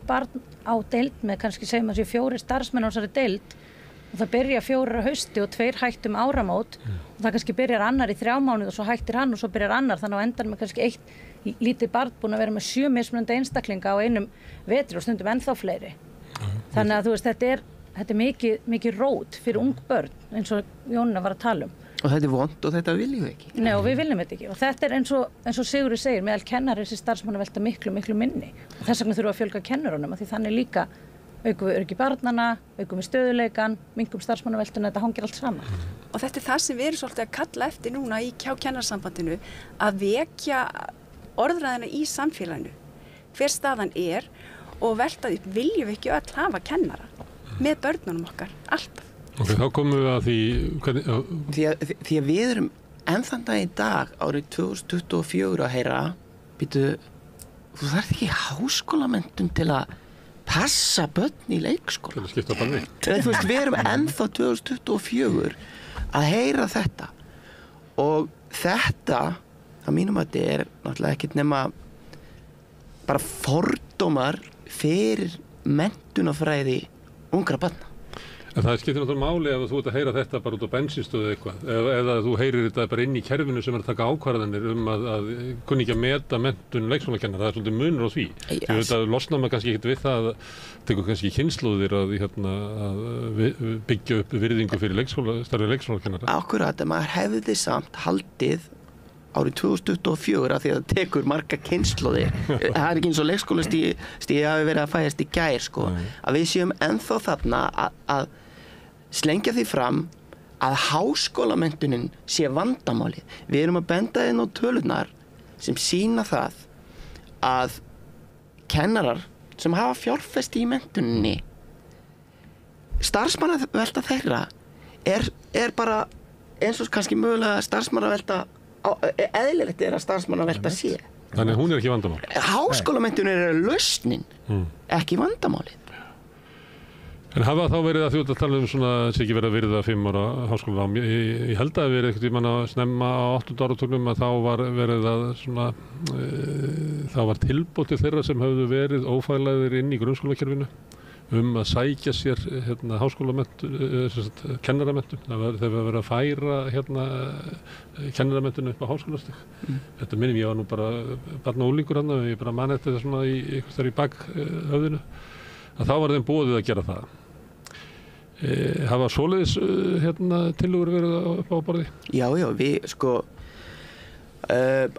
barn á deild með kannski segjum að sé 4 starfsmenn á þessari deild og það byrja 4 hausti og 2 hættum áramót og það kannski byrjar annar í 3 mánuði og svo hættir hann og svo byrjar annar þannig að endan með kannski 1 lítið barn búin að vera með 7 mismunandi einstaklinga á einum vetri og stundum ennþá fleiri. Þannig að þú veist, þetta er mikið rót fyrir ung börn eins og Jónína var að tala um. Og þetta er vont og þetta viljum við ekki. Nei, og við viljum þetta ekki. Og þetta er eins og Sigurður segir, meðal kennari þessi starfsmannavelta miklu minni. Og þess vegna þurfum við að fjölga kennurunum, því þannig líka aukum við öryggi barnanna, aukum við stöðuleikan, minkum starfsmannaveltuna, þetta hangir allt saman. Og þetta er það sem við erum svolítið að kalla eftir núna í kennarasambandinu, að vekja orðræðina í samfélaginu, hver staðan er og velta upp, viljum við ekki öll hafa kennara með börnunum okkar, alltaf. Ok, þá komum við að því að við erum ennþann dag í dag árið 2024 að heyra býtu, þú þarf ekki háskólamenntun til að passa börn í leikskóla. Til að skipta banni. Þú veist, við erum ennþá 2024 að heyra þetta og þetta að mínum að þetta er náttúrulega ekkert nema bara fordómar fyrir menntunarfræði ungra barna. En það skiptir náttúrulega máli ef þú ert að heyra þetta bara út á bensinstöðu eitthvað eða þú heyrir þetta bara inn í kerfinu sem er að taka ákvarðanir að kunni ekki að meta menntun leikskólakennara, það er svolítið munur á því. Því þetta losnar maður kannski ekkert við það að tekur kannski kynslóðir að byggja upp virðingu fyrir starfi leikskólakennara. Akkurat, en maður hefði samt haldið árið 2024 að því að það tekur marga kynslóðir. Það er ekki eins og leikskólastíð hafi verið að fæðast í gær sko. Að við séum ennþá þarna að slengja því fram að háskólamenntunin sé vandamálið. Við erum að benda inn á tölurnar sem sýna það að kennarar sem hafa fjárfest í menntuninni, starfsmannavelta þeirra er bara eins og kannski mögulega starfsmannavelta, eðlilegt að starfsmannavelta sé. Þannig að hún ekki vandamál. Háskólamenntunin lausnin, ekki vandamálið. En hafa þá verið að þú tala svona sem ekki verið að virða 5 ára háskólanám. Ég held að verið einhvern tímann að snemma á 8. áratugnum að þá var verið að svona þá var tilboð til þeirra sem höfðu verið ófaglæðir inn í grunnskólakerfinu að sækja sér háskólamenntun, kennaramenntun. Það var þegar verið að færa kennaramenntun upp á háskólastig. Þetta minnum ég var nú bara barn og unglingur hann, ég bara man eftir það svona í einhvers í bakhöfðinu. Að þá var þeim boðið að gera það. Hafa svoleiðis tillögur verið upp á borði? Já, við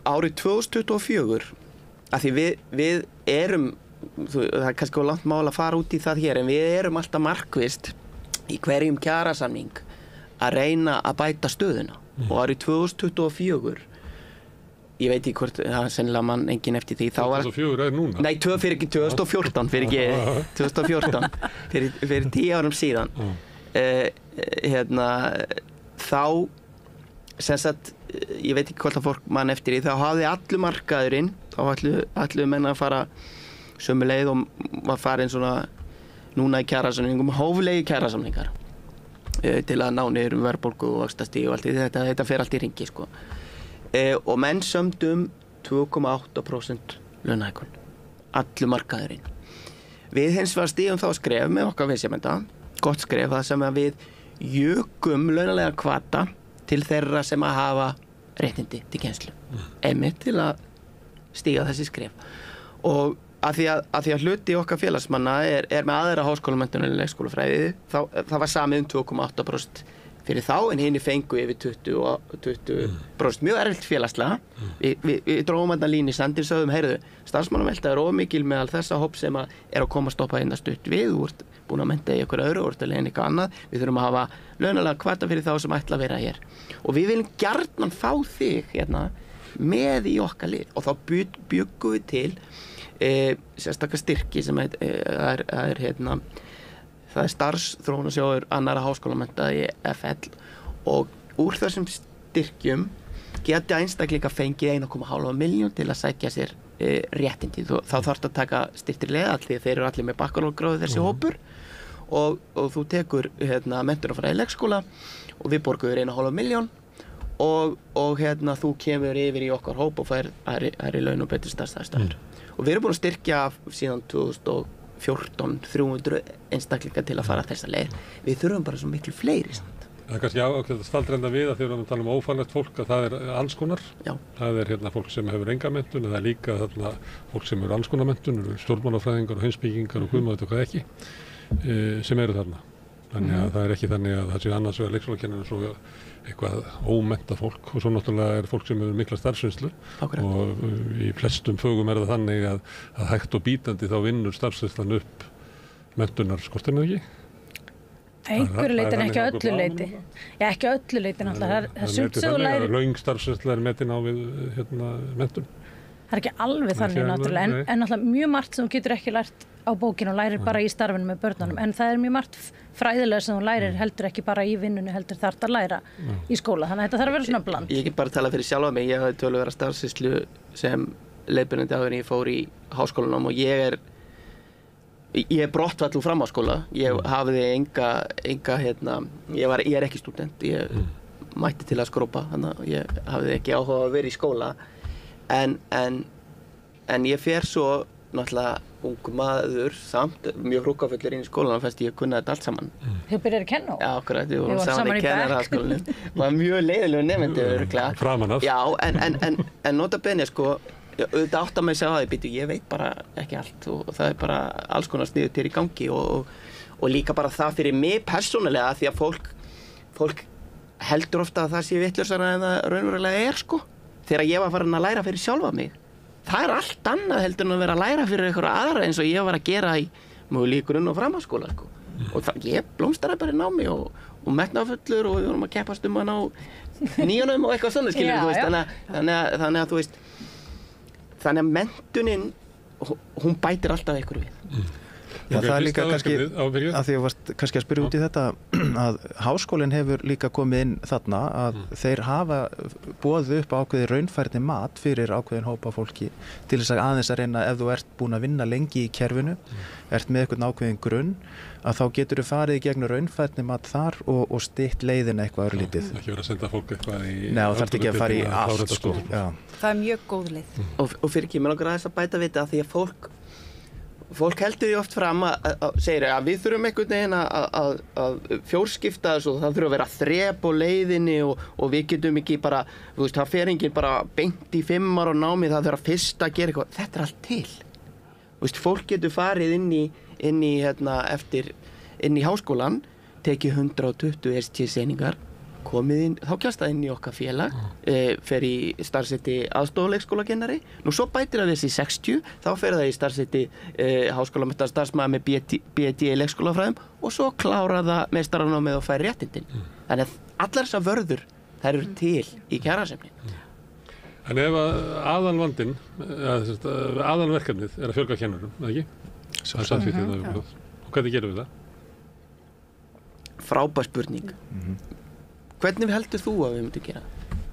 árið 2024, af því við erum, það er kannski langt mál að fara út í það hér, en við erum alltaf markvisst í hverjum kjarasamning að reyna að bæta stöðuna. Og árið 2024, ég veit ekki hvort, það er sennilega mann enginn eftir því. 2004 er núna? Nei, 2014, fyrir 10 árum síðan. Þá, sem sagt, ég veit ekki hvort að fólk mann eftir því, þá hafði allur markaðurinn, þá ætluðu menn að fara sömu leið og var farin svona núna í kjarasamningum, hóflegi kjarasamningar til að ná niður verðbólgu og vaxtastig og allt þetta fer allt í hringi, sko. Og menn sömdu 2,8% launahækkun, allur markaðurinn. Við hins vegar stígum þá skref með okkar viðsemjenda, gott skref, það sem að við jökum launalega hvata til þeirra sem að hafa réttindi til kennslu, einmitt til að stíga þessi skref. Og að því að hluti okkar félagsmanna er með aðra háskólamenntun en leikskólafræði, það var samið 2,8% fyrir þá, en hinni fengu yfir 20%, mjög erfitt félagslega. Við dróum þarna línu í sandinn, sögðum, heyrðu, starfsmannavelta er ómikil meðal þessa hóp sem er að koma að stoppa hérna stutt við, þú ert búin að mennta í einhverju öðru, þú ert að leiðin eitthvað annað, við þurfum að hafa launalega hvata fyrir þá sem ætla að vera hér. Og við viljum gjarnan fá þig hérna með í okkar lið, og þá bjuggum við til sérstaklega styrki sem það er starfsþróunarsjóður annarra háskólamenntaða í FL, og úr þessum styrkjum geti einstaklingar fengið 1,5 milljón til að sækja sér réttindi. Þá þarf að taka styrktilega því þeir eru allir með bakkalórgráðu þessi hópur, og þú tekur menntunarfræði í leikskóla og við borgum þér 1,5 milljón og þú kemur yfir í okkar hóp og fær í laun og betri starfsaðstæður. Og við erum búin að styrkja síðan 2014 300 einstaklingar til að fara þessa leið. Við þurfum bara svo miklu fleiri samt. Það er kannski ákveðið að staldrenda við að þegar við erum að tala ófaglegt fólk að það er alls konar. Já. Það er fólk sem hefur enga menntun, en það er líka fólk sem hefur alls konar menntun, stjórnmálafræðingar og heimspekingar og guðmáð og hvað ekki, sem eru þarna. Þannig að það er ekki þannig að það sé annars vegar leikskólakennari og svo eitthvað ómennta fólk, og svo náttúrulega er fólk sem hefur mikla starfsreynslu. Og í flestum fögum er það þannig að hægt og bítandi þá vinnur starfsreynslan upp menntunar skortinu ekki. Einhverju leyti en ekki öllu leyti. Já, ekki öllu leyti náttúrulega. Það er sumt sem þú lærir. Löng starfsreynsla er metin á við menntun. Það er ekki alveg þannig náttúrulega, en náttúrulega mjög margt sem þú getur ekki lært á bókinu og lærir bara í starfinu með börnunum, en það er mjög margt fræðilega sem þú lærir heldur ekki bara í vinnunni, heldur þarft að læra í skóla, þannig að þetta þarf að vera svona bland. Ég get bara að tala fyrir sjálfa mig, ég hafði töluverða starfsreynslu sem leiðbeinandi áður en ég fór í háskólanum, og ég er brottfall úr framhaldsskóla, ég hafði ég er ekki stúdent, ég mætti til að skrópa, þannig að ég hafði ekki áhuga að vera í skóla, en ég fer svo náttúrulega ung maður samt mjög hrúkafullur inn í skólanum, fannst ég kunna þetta allt saman. Þú byrjar að kenna? Já, akkurat, við vorum saman í kennaraháskólanum. Var mjög leiðilegur nemandi örugglega. Framan af. Já, en nota bene auðvitað átt að mig segja það, ég veit bara ekki allt, og það er bara alls konar sniðut hér í gangi, og líka bara það fyrir mig persónulega, því að fólk heldur ofta að það sé vitlausara en það raunverulega er, þegar ég var farin að læra fyrir sjálfa mig. Það er allt annað heldur en að vera að læra fyrir einhverja aðra eins og ég var að gera í mögulega grunn- og framhaldsskóla, og ég blómstraði bara í námi og metnaðarfullur, og við vorum að keppast að ná nýjunum og eitthvað svona, skilur, þannig að þú veist, þannig að menntunin hún bætir alltaf einhverju við. Já, það líka kannski, að því að varst kannski að spyrja út í þetta, að háskólinn hefur líka komið inn þarna að þeir hafa boðið upp ákveði raunfærni mat fyrir ákveðin hópa fólki til þess að aðeins að reyna ef þú ert búin að vinna lengi í kerfinu, ert með eitthvað ákveðin grunn, að þá getur þú farið í gegnum raunfærni mat þar og stytt leiðina eitthvað örlítið. Ekki verið að senda fólk eitthvað í... Nei, það þarf ekki að fara í allt, sko. Það mjög góð leið. Og fyrir ekki, mér langar aðeins að bæta við þetta því að fólk heldur því oft fram að segir að við þurfum einhvern veginn að fjórskipta þessu og það þurfa að vera þrep á leiðinni og við getum ekki bara, þú veist, það fer enginn bara beint í 5 ára á námi, það þurfa fyrst að gera eitthvað. Þetta allt til. Þú veist, fólk getur farið inn í háskólan, tekið 120 ST-seiningar, komið inn, þá kjast það inn í okkar félag, fer í starfsheiti aðstoðarleikskólakennari, nú svo bætir það þessi 60, þá fer það í starfsheiti háskólamenntaður starfsmaður með BD í leikskólafræðum og svo klára það meistaranámið og fær réttindin. Þannig að allar þessar vörður, þær eru til í kjarasamning. En ef aðalvandinn, aðalverkefnið er að fjölga kennurum, eða ekki? Það er samþýttið það. Og hvernig gerum við það? Frábær spurning. Hvernig heldur þú að við myndum gera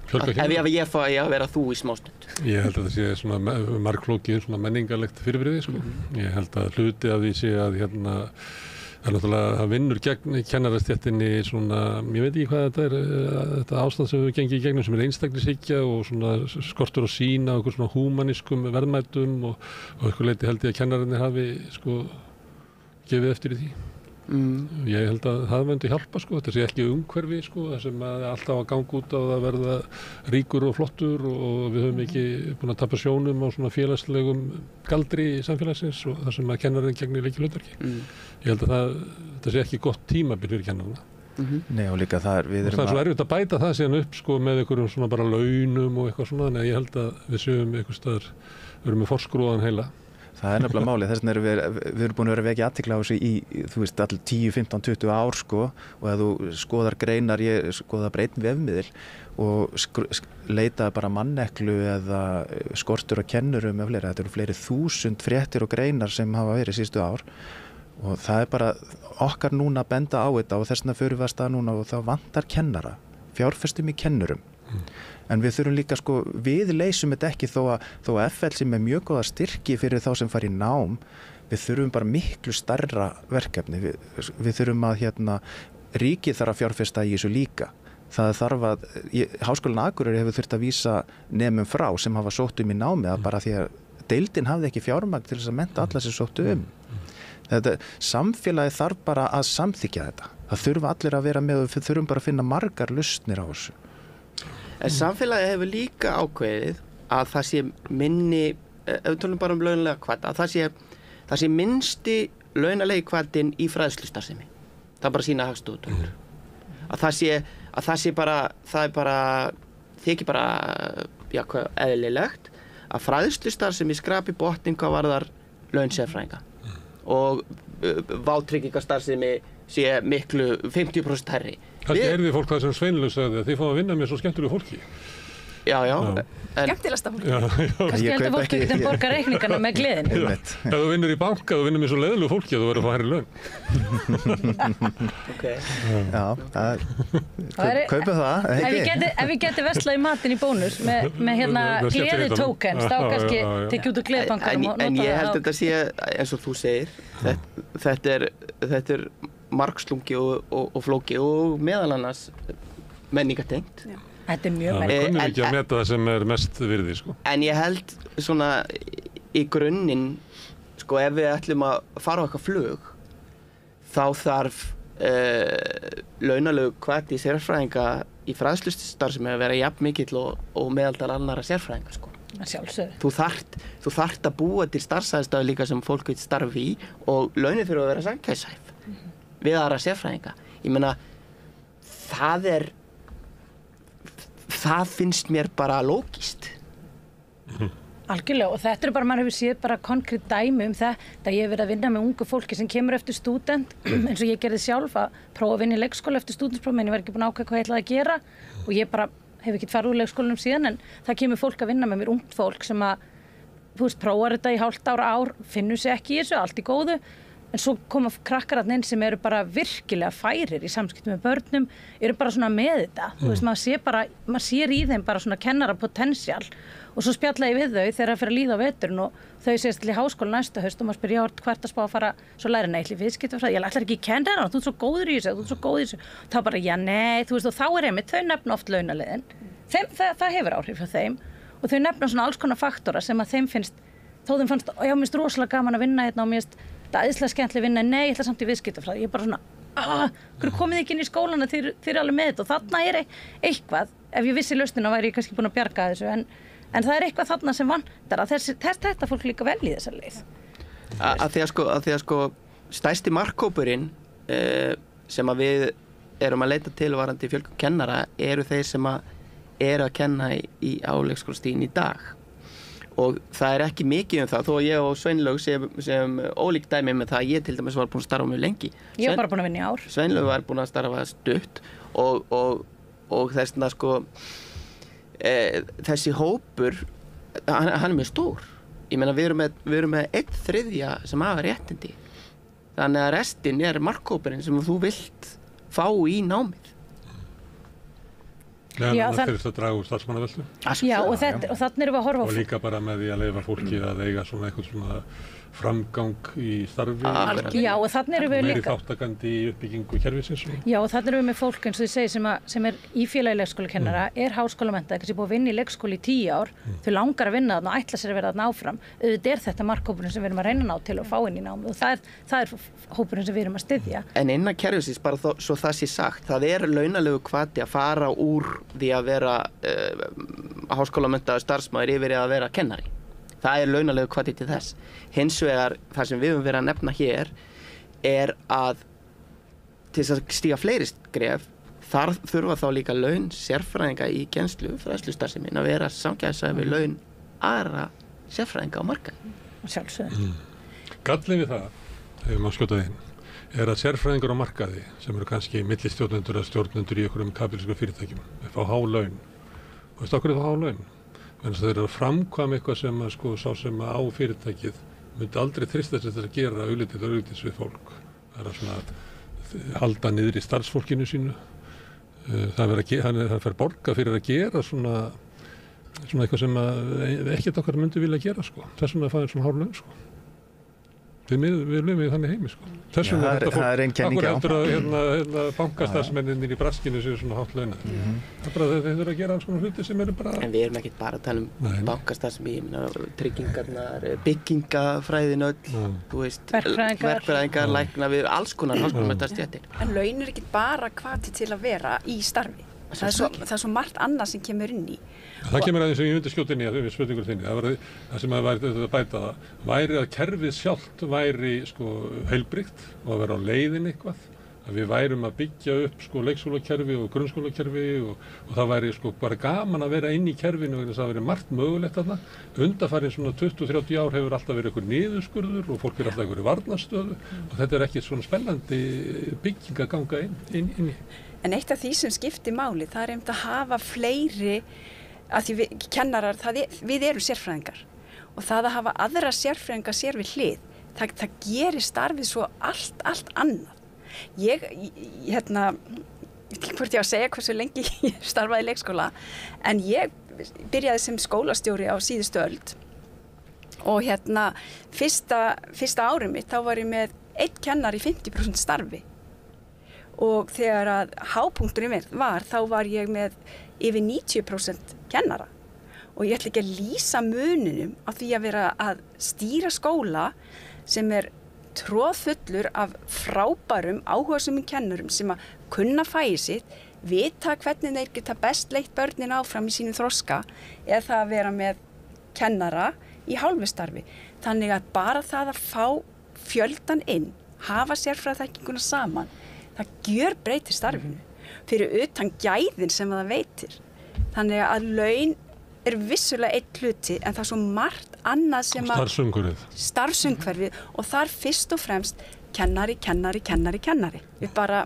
það? Ef ég fæ að vera þú í smástund. Ég held að það sé svona margflókið, svona menningarlegt fyrirbrigði, sko. Ég held að hluti af því sé að það er náttúrulega, það vinnur gegn kennarastéttinni svona, ég veit ekki hvað þetta er, þetta ástand sem við gengið í gegnum sem er einstaklishyggja og svona skortur á sýn á einhver svona húmanískum verðmætum og einhver leyti held ég að kennararnir hafi, sko, gefið eftir í því. Ég held að það myndi hjálpa, sko, þetta sé ekki umhverfi, sko, það sem alltaf að ganga út á að verða ríkur og flottur og við höfum ekki búin að tapa sjónum á svona félagslegum galdri í samfélagsins og það sem að kennarinn gegnir lykilhlutverki. Ég held að þetta sé ekki gott tímabil fyrir kennarana. Nei, og líka það er það er svo erfitt að bæta það síðan upp, sko, með einhverjum svona bara launum og eitthvað svona, en ég held að við séum einhvers staðar, við erum með forskrúðan heila. Það er nefnilega málið, þess vegna erum við erum búin að vera vekja athygli á þessu í, þú veist, allir 10, 15, 20 ár, sko, og ef þú skoðar greinar, ég skoða bara einn vefmiðil og leita bara manneklu eða skortur á kennurum eða fleira, þetta eru fleiri 1000 fréttir og greinar sem hafa verið síðustu ár og það er bara okkar núna að benda á þetta og þess vegna förum við að stað núna og þá vantar kennara, fjárfestum í kennurum. En við þurfum líka, sko, við leysum þetta ekki þó að FL sem er mjög góða styrki fyrir þá sem fara í nám, við þurfum bara miklu stærra verkefni. Við þurfum að, ríkið þarf að fjárfesta í þessu líka. Það þarf að, Háskólinn Akureyri hefur þurft að vísa nemum frá sem hafa sótt í námi að bara því að deildin hafði ekki fjármagn til þess að mennta alla sem sóttu Þetta, samfélagið þarf bara að samþykkja þetta. Það þurfa allir að vera með og við þurfum bara að finna margar lausnir á þessu. En samfélagið hefur líka ákveðið að það sé minni, ef við tölum bara launalega hvata, að það sé minnsti launalegi hvatinn í fræðslustarfsemi. Það er bara sína hagstofutölur. Að það sé bara, þykir bara, eðlilegt að fræðslustarfsemi skrapi botnin hvað varðar laun sérfræðinga. Og vátryggingastarfsemi sé miklu 50% hærri. Kannski heyrði fólk það sem Sveinlaug sagði að þið fáum að vinna með svo skemmtilegu fólki. Já. Skemmtilegasta fólki. Kannski heldur fólk ekki að borga reikningarna með gleðinu. Ef þú vinnur í banka, þú vinnur með svo leiðilegu fólki að þú verður að fá hærri laun. Kaupið það, ekki? Ef við getum verslað í matinn í bónus með gleðitókens, þá kannski tekja út úr gleðibankanum og nota það á. En ég held að þetta sé, eins og þú segir, þetta er margslungi og flóki og meðal annars menningartengt. Þetta er mjög menningartengt. Við kunnum ekki að meta það sem er mest virði, sko. En ég held svona í grunninn, sko, ef við ætlum að fara á eitthvað flug, þá þarf launalegu hvati sérfræðinga í fræðslustarfsemi að vera jafn mikill og meðaldal annarra sérfræðinga, sko. Þú þarft að búa til starfsaðstæður líka sem fólk veit starfi í og launin þurfa að vera samkeppnishæf við aðra sérfræðinga. Ég meina, það finnst mér bara lógist. Algjörlega, og þetta bara, maður hefur séð bara konkrétt dæmi þetta. Ég hef verið að vinna með ungu fólki sem kemur eftir stúdent, eins og ég gerði sjálf að prófa að vinna í leikskóla eftir stúdentspróf, en ég var ekki búin að ákveða hvað ég ætlaði að gera og ég bara hef ekki farið úr leikskólanum síðan, en það kemur fólk að vinna með mér, ungt fólk sem að prófar þetta í hálft ár, finnur sig ekki í þessu, allt í góðu, en svo koma krakkararnir inn sem eru bara virkilega færir í samskiptum með börnum, eru bara svona með þetta, maður sér í þeim bara svona kennarapotential og svo spjalla ég við þau þegar það fyrir að líða á veturinn og þau segist til í háskóla næsta haust og maður spyr, hvert að spá að fara svo læra neitli viðskiptafræði, ég ætlar ekki að kenna hana, þú ert svo góður í þessu, þá bara, já nei, þú veist, og þá einmitt, þau nefna oft launaleiðin, það hefur áhrif hjá þeim og þau nefna svona alls konar faktora sem að þeim finnst, þó þeim fannst, já, mér finnst rosalega gaman að vinna hérna og mér finnst það æðislega skemmtileg vinna, nei, ég ætla samt í viðskiptafræði, ég er bara svona, hverju komið ekki inn í skólana þeir eru alveg með þetta og þarna er eitthvað, ef ég vissi lausnina væri ég kannski búin að bjarga þessu, en það er eitthvað þarna sem vantar að þetta fólk líka vel í þessa leið. Að því að sko stærsti markhópurinn sem að við erum að leita til varandi fjölgun kennara eru þeir sem að eru að kenna á leikskólastiginu í dag. Og það er ekki mikið það, þó að ég og Sveinlaug sem ólík dæmi með það að ég til dæmis var búin að starfa mjög lengi. Ég var bara búin að vinna í ár. Sveinlaug var búin að starfa stutt og þessna sko, þessi hópur, hann er mjög stór. Ég meina við erum með 1/3 sem hafa réttindi. Þannig að restin er markhópurinn sem þú vilt fá í námið. Já, það fyrir að draga úr starfsmannaveltu. Já, og þannig erum við að horfa á... Og líka bara með því að leyfa fólki að eiga svona eitthvað svona framgang í starfi. Já, og þannig erum við líka... Meiri þáttakandi í uppbyggingu kerfisins. Já, og þannig erum við með fólk, eins og þið segir, sem er í félagi leikskólakennara, er háskólamenntaður, kannski búið að vinna í leikskóli í 10 ár, þau langar að vinna þarna og ætla sér að vera þarna áfram. Auðvitað er þetta markhópurinn sem við erum að reyna að ná til og fá inn í námi og það er hópurinn sem við erum að styðja. En innan kerfisins, bara svo það sé sagt, það er launalegu hvati að fara úr því að vera háskólamenntaður starfsmaður yfir að vera kennari. Það er launalegu hvati til þess. Hins vegar, það sem við höfum verið að nefna hér er að til þess að stíga fleiri skref þar þurfa þá líka laun sérfræðinga í kennslu, fræðslustarfsemi að vera samgæðsað við laun aðra sérfræðinga á markaði. Sjálfsögðu. Gallinn við það, ef maður skjótaði inn, er að sérfræðingar á markaði sem eru kannski millistjórnendur eða stjórnendur í einhverjum kapítalískum fyrirtækjum fá há laun. Og veistu okkur fá há laun? Þannig að þeir eru að framkvæma eitthvað sem að sko sá sem á fyrirtækið myndi aldrei trista sig til að gera auglítið við fólk. Það er að svona halda niður í starfsfólkinu sínu. Hann fær borga fyrir að gera svona eitthvað sem ekkert okkar myndi vilja gera sko. Þess vegna fæðir svona hár laun sko. Við lifum í þannig heimi sko. Þessum það er ein kenning, já. Akkur heldur að bankastarfsmennir í braskinu séu svona hátt launaðir. Það er bara þeir þurfa að gera alls konar hluti sem eru bara... En við erum ekkert bara að tala bankastarfsemi, tryggingarnar, byggingafræðin öll, þú veist, verkfræðingar, lækna, við alls konar háskólamenntastéttir. En laun er ekki bara hvati til að vera í starfi. Það er svo margt annað sem kemur inn í. Það kemur aðeins sem ég myndi skjóta inn í að spurningur þinni. Það sem að væri að bæta væri að kerfið sjálft væri sko heilbrigt og að vera á leiðin eitthvað. Að við værum að byggja upp sko leikskólakerfi og grunnskólakerfi og það væri sko bara gaman að vera inn í kerfinu vegna þess að það væri margt mögulegt þarna. Undanfarin svona 20-30 ár hefur alltaf verið einhver niðurskurður og fólk er alltaf einhverju varnarstöðu og þetta er ekki svona spennandi bygging að ganga inn í. En eitt af því sem skiptir máli, það er einmitt að hafa fleiri, að því við kennarar, við erum sérfræðingar og það að hafa aðra sérfræðingar sér við hlið, það gerir starfið svo allt annað. Ég veit ekki hvort ég á að segja hversu lengi ég starfaði í leikskóla, en ég byrjaði sem skólastjóri á síðustu öld og fyrsta árið mitt, þá var ég með 1 kennar í 50% starfi. Og þegar að hápunkturinn var, þá var ég með yfir 90% kennara. Og ég ætla ekki að lýsa muninum á því að vera að stýra skóla sem er troðfullur af frábærum áhugasömum kennurum sem að kunna fæi sitt, vita hvernig þeir geta best leitt börnin áfram í sínum þroska eða það að vera með kennara í hálfustarfi. Þannig að bara það að fá fjöldan inn, hafa sérfræðiþekkinguna saman, það gjör breytir starfinu fyrir utan gæðin sem það veitir. Þannig að laun er vissulega einn hluti en það er svo margt annað sem að... Starfsumhverfið og þar fyrst og fremst kennari. Við bara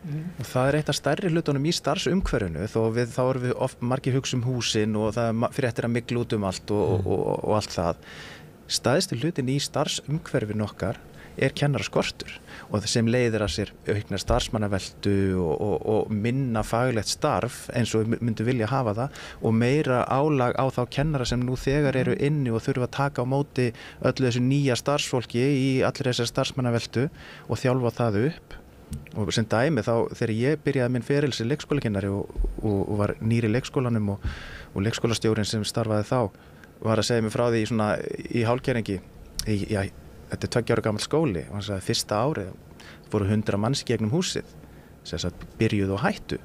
Og það eitt af stærri hlutunum í starfsumhverfinu þá erum við oft margir hugsa húsin og það fréttir að mygla út allt og allt það. Stærsti hlutin í starfsumhverfinu okkar kennaraskortur og sem leiðir að sér aukna starfsmannaveltu og minna faglegt starf eins og við myndum vilja hafa það og meira álag á þá kennara sem nú þegar eru inni og þurfa að taka á móti öllu þessu nýja starfsfólki í allir þessar starfsmannaveltu og þjálfa það upp. Og sem dæmi þá þegar ég byrjaði minn feril sem leikskólakennari og var nýr í leikskólanum og leikskólastjórinn sem starfaði þá var að segja mig frá því svona í hálfgerðingi þetta 2 ára gamall skóli og hann sagði fyrsta árið voru 100 manns gegnum húsið sem sagt byrjuðu og hættu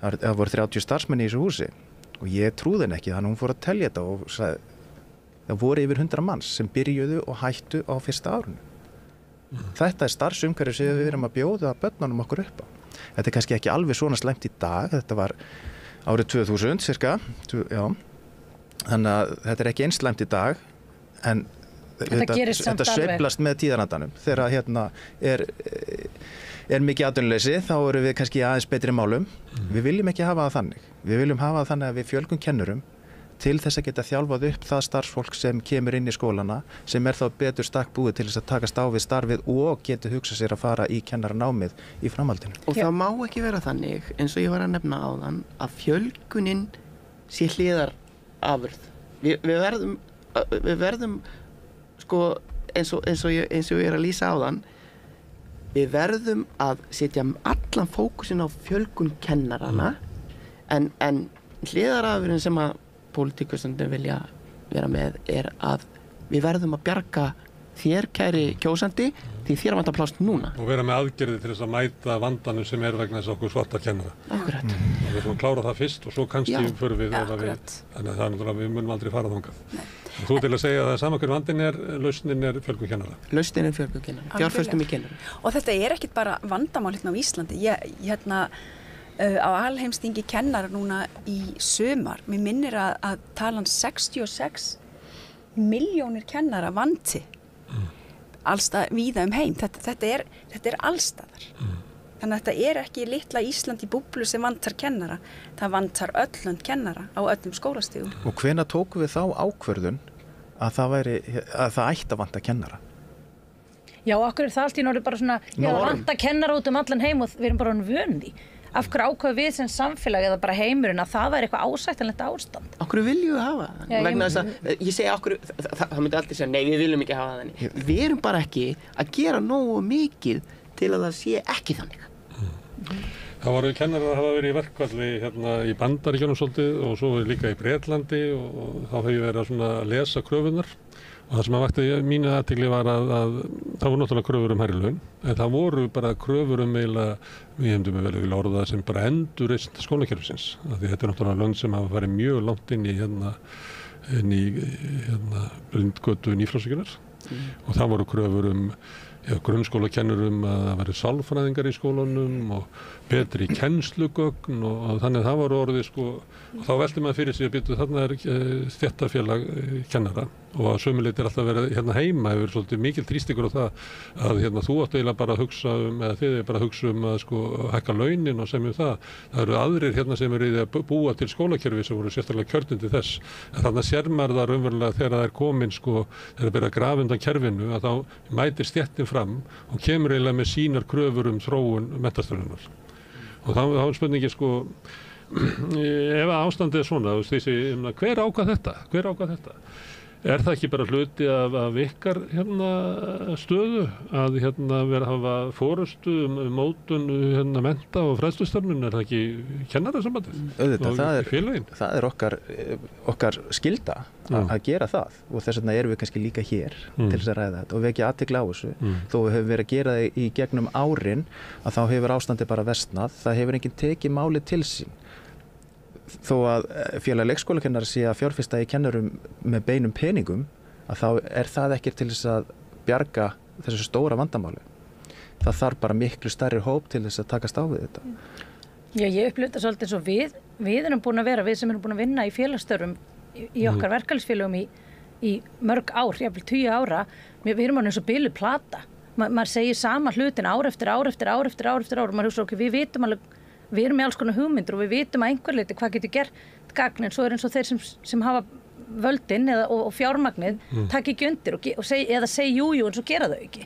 það voru 30 starfsmenn í þessu húsi og ég trúði henni ekki þannig að hún fór að telja þetta og sagði það voru yfir 100 manns sem byrjuðu og hættu á fyrsta árinu þetta starfsumhverfi sem við erum að bjóða börnunum okkur upp á þetta kannski ekki alveg svona slæmt í dag þetta var árið 2000 cirka þannig að þetta ekki eins slæmt í dag en þetta sveiflast með tíðarandanum þegar mikið atvinnuleysi þá erum við kannski aðeins betri málum við viljum ekki hafa það þannig við viljum hafa það þannig að við fjölgum kennurum til þess að geta þjálfað upp það starfsfólk sem kemur inn í skólana sem þá betur stakk búið til þess að takast á við starfið og getur hugsað sér að fara í kennaranámið í framhaldinu. Og það má ekki vera þannig eins og ég var að nefna áðan að fjölgunin sé hliðarafurð. Við verðum sko eins og ég er að lýsa áðan við verðum að setja allan fókusin á fjölgun kennarana en hliðarafurðin sem að pólitíkustundir vilja vera með að við verðum að bjarga þér kæri kjósandi því þér vantar pláss núna. Og vera með aðgerði til þess að mæta vandanum sem vegna þess að okkur svarta kennara. Akkurat. Við erum að klára það fyrst og svo kannski förum við þannig að það er náttúrulega við munum aldrei fara þangað. Þú til að segja að það sama hver vandinn lausnin fjölgun kennara. Lausnin fjölgun kennara. Fjárfestum í kennara. Og þetta ekkert bara vandamál hérna á Íslandi. Á alheimsþingi kennara núna í sumar, mér minnir að talan 66 milljónir kennara vanti allstað víða heim. Þetta er allstaðar. Þannig að þetta ekki litla Ísland í búblu sem vantar kennara. Það vantar öllund kennara á öllum skólastigum. Og hvenær tókum við þá ákvörðun að það ætti að vanta kennara? Já, okkur það allt í norðu bara svona, það vanta kennara út allan heim og við erum bara vön því. Af hverju ákveðum við sem samfélag eða bara heimurinn að það væri eitthvað ásættanlegt ástand? Okkur viljum við hafa það? Vegna þess að ég segi okkur, það myndi alltaf segja, nei við viljum ekki hafa það þannig. Við erum bara ekki að gera nógu mikið til að það sé ekki þannig. Það voru kennarar að hafa verið í verkfalli í Bandaríkjunum svolítið og svo líka í Bretlandi og þá hefur verið að lesa kröfunar. Og það sem að vakti mínu athygli var að það voru náttúrulega kröfur hærri laun, en það voru bara kröfur eiginlega, við hefndum vel að orða það sem bara endurreisn skólakerfisins. Því þetta náttúrulega lönd sem hafa farið mjög langt inn í blindgötu nýfrjálshyggjunnar og það voru kröfur grunnskólakennurum að það væri sálfræðingar í skólanum og betri kennslugögn og þannig að það var orðið og þá velti maður fyrir sig að þarna stéttarfélag kennara og sömuleitt alltaf verið heima hefur svolítið mikil þrýstingur á það að þú átt eiginlega bara að hugsa eða þið bara að hugsa að hækka launin og semja það. Það eru aðrir sem eru í því að búa til skólakerfi sem voru sérstaklega kjörnir til þess. En þannig að sér maður það raunverulega þegar það komin þegar það byrja að grafa undan kerfinu að þá mætir stéttin fram og kemur eiginlega með sínar kröfur þróun menntastöðunar. Og þá er spurningi ef ástandið svona, hver ákvað þetta? Er það ekki bara hluti af ykkar stöðu að vera að hafa forystu mótun mennta og fræðslustofnun, er það ekki kennarasambandið? Auðvitað, það er okkar skylda að gera það og þess vegna erum við kannski líka hér til þess að ræða þetta og vekja athygli á þessu. Þó við höfum verið að gera það í gegnum árin að þá hefur ástandið bara versnað, það hefur enginn tekið málið til sín. Þó að félag leikskólakennara sé að fjárfesta í kennurum með beinum peningum að þá er það ekki til þess að bjarga þessu stóra vandamáli. Það þarf bara miklu stærri hóp til þess að takast á við þetta. Já, ég upplifði svolítið eins og við erum búin að vera, við sem erum búin að vinna í félagsstörfum í okkar verkalýðsfélögum í mörg ár, jafnvel 20 ára, við erum eins og biluð plata. maður segir sama hlutin ár eftir ár og maður hugsa við vitum alveg, við erum með alls konar hugmyndir og við vitum að einhver leyti hvað getur gert gagn, en svo eins og þeir sem hafa völdin og fjármagnið taka ekki undir eða segja jú en svo gera þau ekki.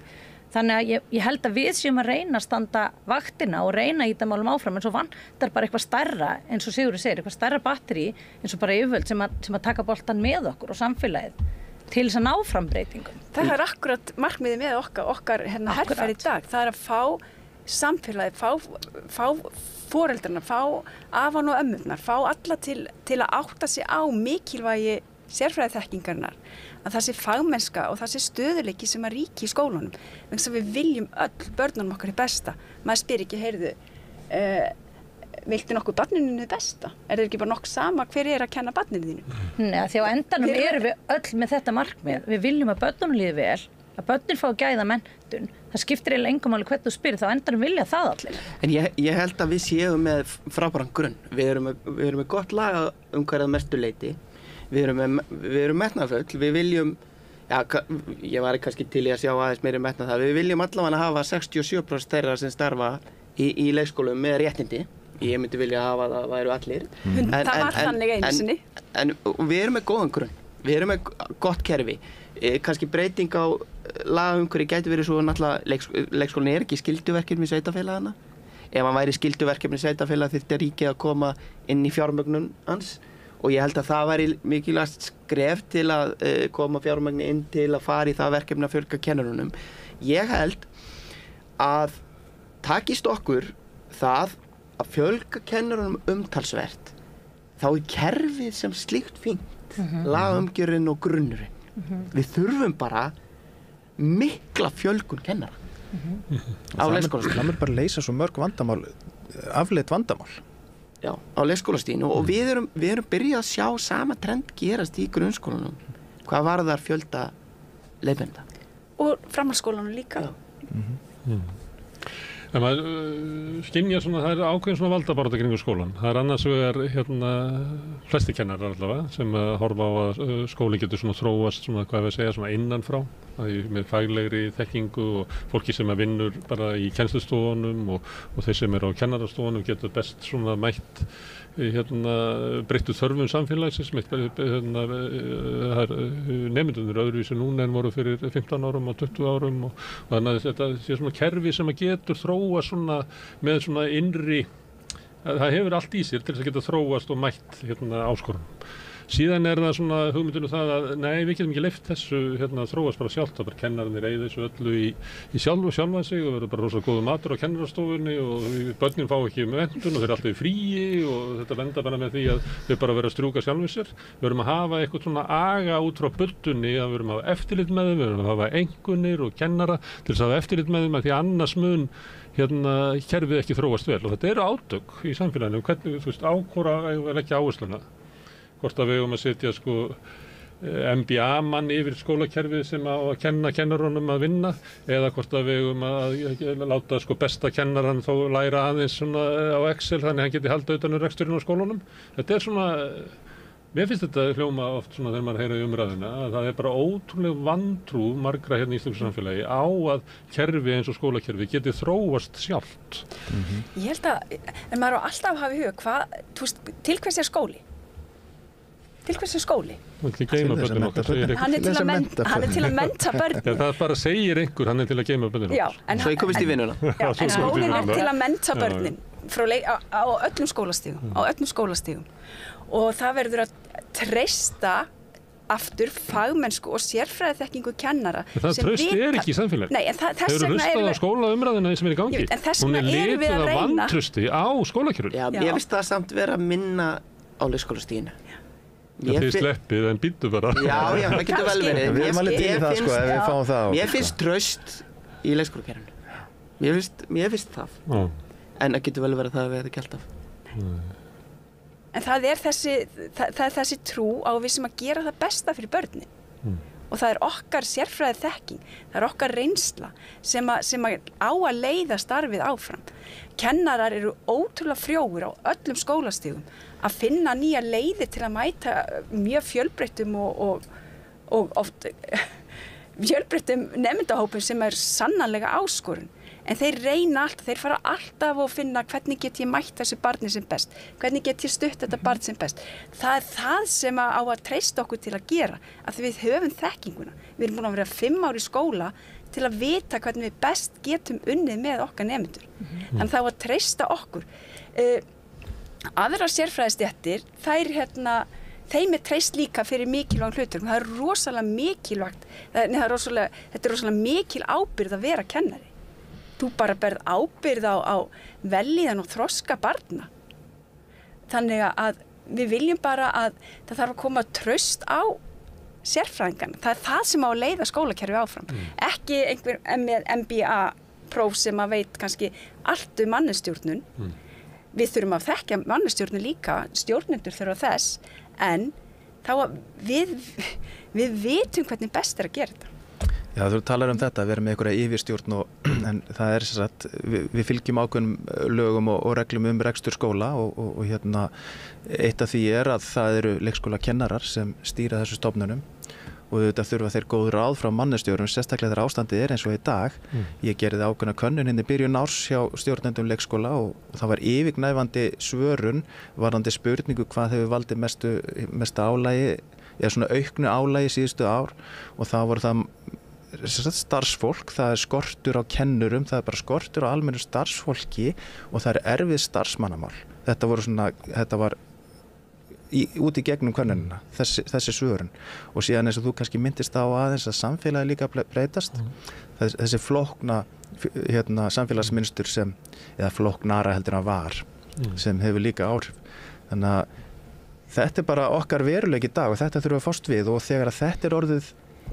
Þannig að ég held að við séum að reyna að standa vaktina og reyna í þetta málum áfram, en svo vantar bara eitthvað stærra, eins og Sigurður segir, eitthvað stærra batteri, eins og bara yfirvöld sem að taka boltan með okkur og samfélagið til þess að ná fram breytingum. Það akkurat markmiðið með okkar herferð í dag. Það að fá samfélagið, fá foreldrarna, fá afan og ömmurnar, fá alla til að átta sig á mikilvægi sérfræðiþekkingarinnar, að það sé fagmennska og það sé stöðuleiki sem að ríki í skólunum. Þannig að við viljum öll börnunum okkar í besta. Maður spyr ekki, heyrðu, viltu nokkuð barninu þið besta? Er það ekki bara nokkuð sama hver að kenna barninu þínu? Nei, því á endanum erum við öll með þetta markmið. Við viljum að börnunum líði vel, að börnin fá gæða menntun. Það skiptir eiginlega engum máli hvernig þú spyrir, þá endanum vilja það allir. En ég held að við séum með frábæran grunn. Við erum með gott lagaumhverfi að mestu leyti. Við erum metnaðarfull, við viljum, ég var kannski til í að sjá aðeins meiri metnað það, við viljum allavega hafa 67% þeirra sem starfa í leikskólum með réttindi. Ég myndi vilja hafa það væru allir. Það var þannig einu sinni. En við erum með góðan grunn, við erum með gott kerfi. Kannski breyting á lagaumhverfi gæti verið svo náttúrulega leikskólinn ekki skylduverkefni sveitarfélagana. Ef hann væri skylduverkefni sveitarfélag þyrfti ríkið að koma inn í fjármögnun hans. Og ég held að það væri mikilvægt skref til að koma fjármagni inn til að fara í það verkefni að fjölga kennurunum. Ég held að takist okkur það að fjölga kennurunum umtalsvert, þá kerfið sem slíkt fínt, lagaumgjörðin og grunnurinn. Við þurfum bara mikla fjölgun kennara á leikskólastiginu. Það mun bara leysa svo mörg vandamál, afleitt vandamál. Já, á leikskólastiginu og við erum byrjað að sjá sama trend gerast í grunnskólanum. Hvað varðar fjölda leiðbeinenda? Og framhaldsskólanum líka. En maður skynjar svona, það ákveðin svona valdabaráttu kringum skólan. Það annars vegar flesti kennarar allavega sem horfa á að skólinn getur svona þróast svona, hvað við segja, svona innanfrá. Með faglegri þekkingu og fólki sem vinnur bara í kennslustofunum og þeir sem eru á kennarastofunum getur best svona mætt breyttu þörfum samfélagsins. Nemendurnir öðruvísi núna en voru fyrir 15 árum og 20 árum og þannig að þetta sé svona kerfi sem getur þróa svona með svona innri, það hefur allt í sér til þess að geta þróast og mætt áskorunum. Síðan það svona hugmyndinu það að nei, við getum ekki leyft þessu þróast bara sjálft, það bara kennararnir eyða þessu öllu í sjálfa sig og verður bara rosalega góður matur á kennarastofunni og börnin fá ekki menntun og þeir eru alltaf í fríi og þetta lenda bara með því að þau bara verða að strjúka sjálfum sér. Við verðum að hafa eitthvað svona aga út frá buddunni, að við verðum að hafa eftirlit með þeim, við verðum að hafa einkunnir og kennara til þess að hafa eftirlit með þeim, að því annars mun kerfið ekki þróast vel og þetta eru átök í samfélaginu, hvernig, þú veist, á hvora eigum við að leggja áhersluna. Hvort að við eigum að setja MBA-mann yfir skólakerfið sem á að kenna kennarunum að vinna eða hvort að við eigum að láta besta kennarann þó læra aðeins svona á Excel þannig að hann geti haldið utan reksturinn á skólunum. Þetta svona, mér finnst þetta hljóma oft svona þegar maður heyra í umræðuna að það bara ótrúlega vantrú margra í íslensku samfélagi á að kerfi eins og skólakerfi geti þróast sjálft. Ég held að, en maður á alltaf að hafa í huga, til hvers skóli? Til hversu skóli? Hann er til að mennta börn. Það bara segir einhver, hann er til að geyma börnin. Svo ég komist í vinnuna. En skólinn er til að mennta börnin á öllum skólastigum. Og það verður að treysta aftur fagmennsku og sérfræðiþekkingu kennara. Það tröst ekki í samfélagi. Nei, en þess vegna erum við skólaumræðina sem er í gangi. Hún er lituð af vantrausti á skólakerfinu. Já, ég finnst það samt vera minna á leikskólastiginu. Þið sleppið en býttu bara. Já, það getur vel verið. Við erum alveg til í það ef við fáum það. Mér finnst traust í leikskólakerfinu. Mér finnst það. En það getur vel verið að það verði ekki alltaf. En það er þessi trú á við sem að gera það besta fyrir börnin. Og það er okkar sérfræði þekking, það er okkar reynsla sem að á að leiða starfið áfram. Kennarar eru ótrúlega frjóir á öllum skólastigum að finna nýja leiðir til að mæta mjög fjölbreyttum og oft fjölbreyttum nemendahópum sem sannarlega áskorun. En þeir reyna alltaf, þeir fara alltaf að finna hvernig get ég mætt þessu barni sem best, hvernig get ég stutt þetta barn sem best. Það það sem á að treysta okkur til að gera, að við höfum þekkinguna. Við erum búin að vera 5 ár í skóla til að vita hvernig við best getum unnið með okkar nemendur. Þannig það á að treysta okkur. Aðrar sérfræðistéttir, þeim treyst líka fyrir mikilvægum hlutur. Það rosalega mikilvægt, þetta rosalega mikil ábyrgð að vera kennari. Þú bara berð ábyrgð á vellíðan og þroska barna. Þannig að við viljum bara að það þarf að koma traust á sérfræðingan. Það það sem á að leiða skólakerfi áfram. Ekki einhver með MBA-próf sem að veit kannski allt mannastjórnun. Við þurfum að þekkja mannastjórnun líka, stjórnendur þurfa þess, en þá að við vitum hvernig best að gera þetta. Já, þú talar þetta, að vera með einhverja yfirstjórn en það satt, við fylgjum ákveðnum lögum og reglum rekstur skóla og eitt af því að það eru leikskólakennarar sem stýra þessu stofnunum og þetta þurfa þeir góð ráð frá mannastjórum, sérstaklega þegar ástandið eins og í dag. Ég gerði ákveðna könnun í byrjun árs hjá stjórnendum leikskóla og það var yfirgnæfandi svörun varðandi spurningu hvað hefur valdið mesta álagi, eða svona auknu álagi síðustu ár og það voru það starfsfólk, það skortur á kennurum, það bara skortur á almennu starfsfólki og það erfið starfsmannamál. Þetta var út í gegnum könnunina, þessi svörun. Og síðan eins og þú kannski myndist á aðeins að samfélagi líka breytast. Þessi flókna samfélagsmynstur eða flóknara heldur en var, sem hefur líka áhrif. Þannig að þetta bara okkar veruleiki í dag og þetta þurfum að fást við og þegar að þetta orðið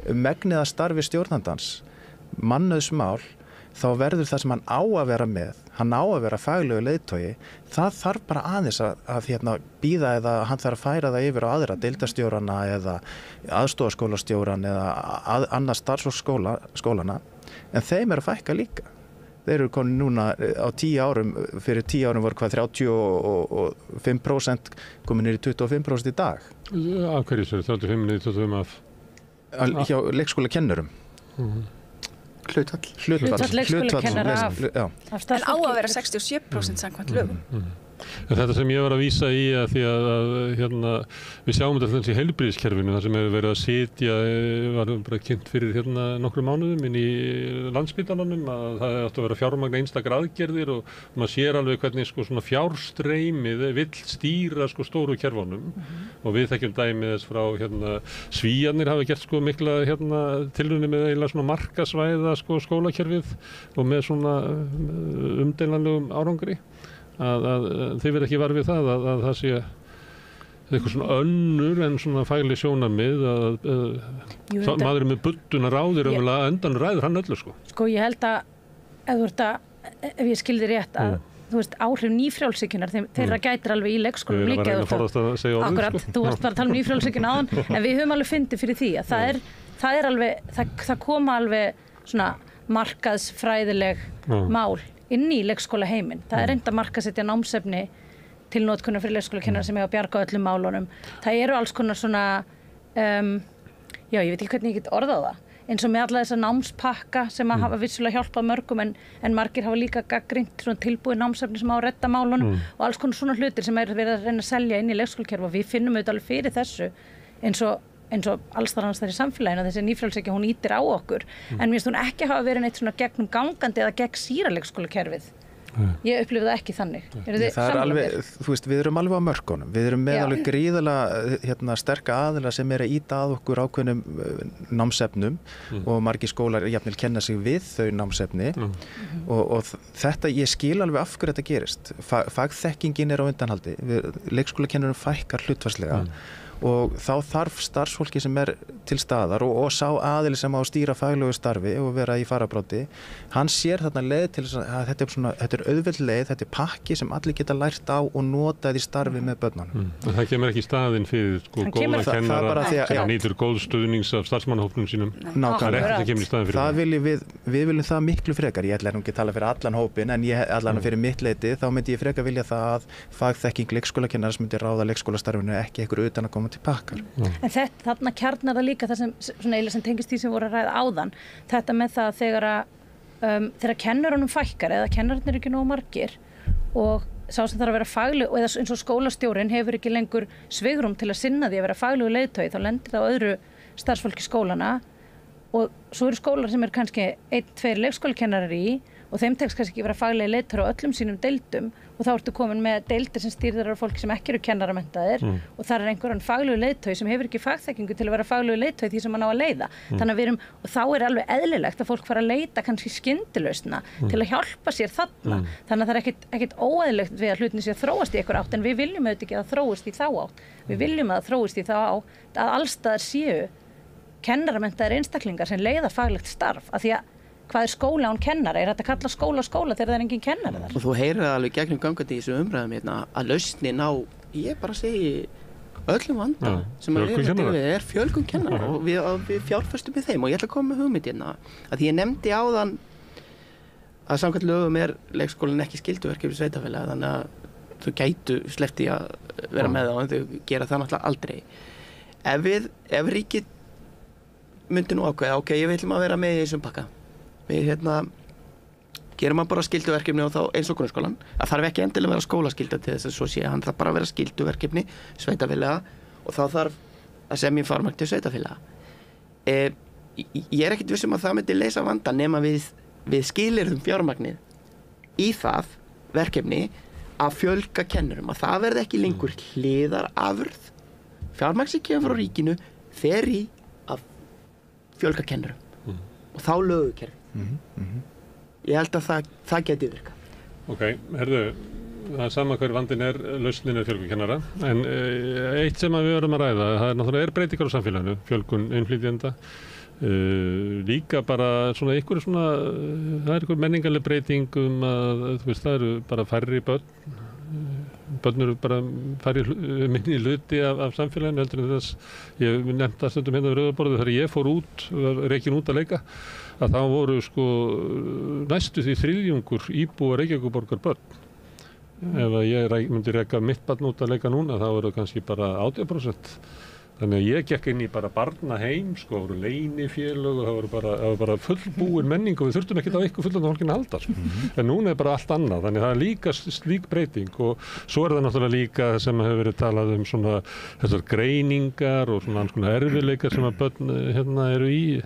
megniða starfi stjórnandans, mannauðsmál, þá verður það sem hann á að vera með, hann á að vera faglegu leiðtogi, það þarf bara aðeins að bíða eða hann þarf að færa það yfir á aðra deildarstjórana eða aðstoðarskólastjóran eða annað starfsfólk skólana, en þeim að fækka líka. Þeir eru komin núna á 10 árum, fyrir 10 árum voru hvað 35% komin niður í 25% í dag. Af hverju sér 35 niður í 25 af? Hjá leikskólakennurum. Hlutfall leikskólakennara af starfsfólki. En á að vera 67% samkvæmt lögum. Þetta sem ég var að vísa í að því að við sjáum þetta í heilbrigðiskerfinu, þar sem hefur verið að sitja, var bara kynnt fyrir nokkrum mánuðum inn í Landspítalanum að það átti að vera fjármagna einstakar aðgerðir og maður sér alveg hvernig svona fjárstreymið vill stýra stóru kerfunum og við þekkjum dæmið þess frá Svíarnir hafa gert mikla tilraunir með eiginlega svona markasvæða skólakerfið og með svona umdeilanlegum árangri. Að þið verð ekki var við það að það sé eitthvað svona önnur en svona fagleg sjónarmið að maður með budduna ráðir endan ræður hann öllu Sko ég held að ef ég skildi rétt að þú veist áhrif nýfrjálshyggjunar þeirra gætir alveg í leikskólum líka akkurat, þú varst bara að tala nýfrjálshyggjuna áðan en við höfum alveg fundið fyrir því að það er alveg það koma alveg svona markaðsfræðileg mál inn í leikskólaheiminn. Það reynt að markaðsetja námsefni til notkunar fyrir leikskólakennara sem hefur að bjarga öllum málunum. Það eru alls konar svona, ég veit ekki hvernig ég get orðað það, eins og með alla þessa námspakka sem að hafa vissulega hjálpað mörgum en margir hafa líka gagnrýnt svona tilbúið námsefni sem á að redda málunum og alls konar svona hlutir sem verið að reyna að selja inn í leikskólakerfi og við finnum auðvitað alveg fyrir þessu eins og alls þar annars þar í samfélaginu þessi nýfrjálshyggja hún ýtir á okkur en mér finnst hún ekki hafa verið neitt svona gegnum gangandi eða gegn síra leikskólakerfið. Ég upplifi það ekki þannig. Það alveg, þú veist, við erum alveg á mörkunum. Við erum með alveg gríðarlega sterka aðila sem að ýta að okkur ákveðnum námsefnum og margir skólar jafnvel kenna sig við þau námsefni og þetta, ég skil alveg af hverju þetta gerist. Fagþekkingin á undanhaldi. Leikskólakennurum fækkar hlutfallslega og þá þarf starfsfólki sem til staðar og sá aðili sem á að stýra faglegu starfi og vera í fararbroddi, hann sér þarna leið til að þetta er auðveld leið, þetta er pakki sem allir geta lært á og notað í starfi með börnunum. Það kemur ekki í staðinn fyrir góða kennara sem nýtur góð stuðnings af starfsmannahópnum sínum. Nákvæmlega. Það kemur í staðinn fyrir við viljum það miklu frekar. Ég ætla ekki að tala fyrir allan hópin en allan fyrir mitt leyti þá myndi ég frekar vilja það að fagþekking leikskólakennara sem myndi ráða leikskólastarfinu ekki einhver utanaðkomandi mismunandi pakkar. En þarna kjarnar það líka það sem tengist því sem voru að ræða áðan, þetta með það þegar kennurunum fækkar eða kennararnir eru ekki nógu margir og sá sem þarf að vera fagleg, eða eins og skólastjórinn hefur ekki lengur svigrúm til að sinna því að vera faglegu leiðtogi, þá lendir það á öðru starfsfólki skólana og svo eru skólar sem eru kannski 1-2 leikskólakennarar í og þeim tekst kannski ekki vera faglegi leiðtogar á öllum sínum deildum og þá ertu komin með deildir sem stýrðar af fólki sem ekki eru kennaramenntaðir og þar einhverjan faglegu leiðtogi sem hefur ekki fagþekkingu til að vera faglegu leiðtogi því sem hann á að leiða. Þannig að og þá alveg eðlilegt að fólk fara að leita kannski skyndilausna til að hjálpa sér þarna. Þannig að það er ekkert óeðlilegt við að hlutin sé að þróast í einhver átt en við viljum auðvitað ekki að þróist í þá átt. Við viljum að þróist í þá átt að allstaðar séu kennaramenntaðir einstaklingar sem leiða faglegt starf af því að hvað er skóla án kennara? Þetta kalla skóla þegar það er engin kennari þar? Og þú heyrir það alveg gegnum gangandi í þessu umræðum hérna að lausnin á, ég bara segi öllum vanda sem er fjölgun kennara og við fjárfestum í þeim og ég ætla að koma með hugmynd hérna að ég nefndi áðan að samkvæmt lögum er leikskólinn ekki skylduverkefni sveitarfélaga þannig að þau gætu sleppti að vera með það en þau gera það náttúrulega aldrei. Ef ríkið myndi nú ákveða, ég viljum að vera með í þessum pakka. Við gerum bara skylduverkefni og þá eins og grunnskólan. Það þarf ekki endilega að vera skólaskylda til þess að svo sé, hann þarf bara að vera skylduverkefni sveitarfélaga og þá þarf að semja fjármagn til sveitarfélaga. Ég er ekkert viss um að það myndi leysa vanda nema við skilyrðum fjármagnið í það verkefni að fjölga kennurum, að það verði ekki lengur hliðarafurð. Fjármagn sem kemur frá ríkinu fer í að fjölga kennurum og þá lögukerfi. Ég held að það geti virkað. Ok, það er sama hver vandinn er, lausnin er fjölgun kennara en eitt sem við verðum að ræða það er náttúrulega breytingar á samfélaginu, fjölgun innflytjenda líka bara það er einhver menningarleg breyting að það eru bara færri börn eru bara færri minni hluti af samfélaginu heldur en þess, ég nefndi það stundum hérna við rauðaborðið þegar ég fór var rekinn út að leika að þá voru næstu því 3/4 íbúa Reykjavíkurborgar börn. Ef ég myndi reka mitt barn út að leika núna þá eru kannski bara 80%. Þannig að ég gekk inn í bara barnaheim, voru leynifélög og það var bara fullbúin menning og við þurftum ekkert á eitthvað fullorðna fólkinu að halda. En núna er bara allt annað, þannig að það er líka slík breyting og svo er það náttúrulega líka sem hefur verið talað þessar greiningar og svona erfiðleikar sem að börn eru í,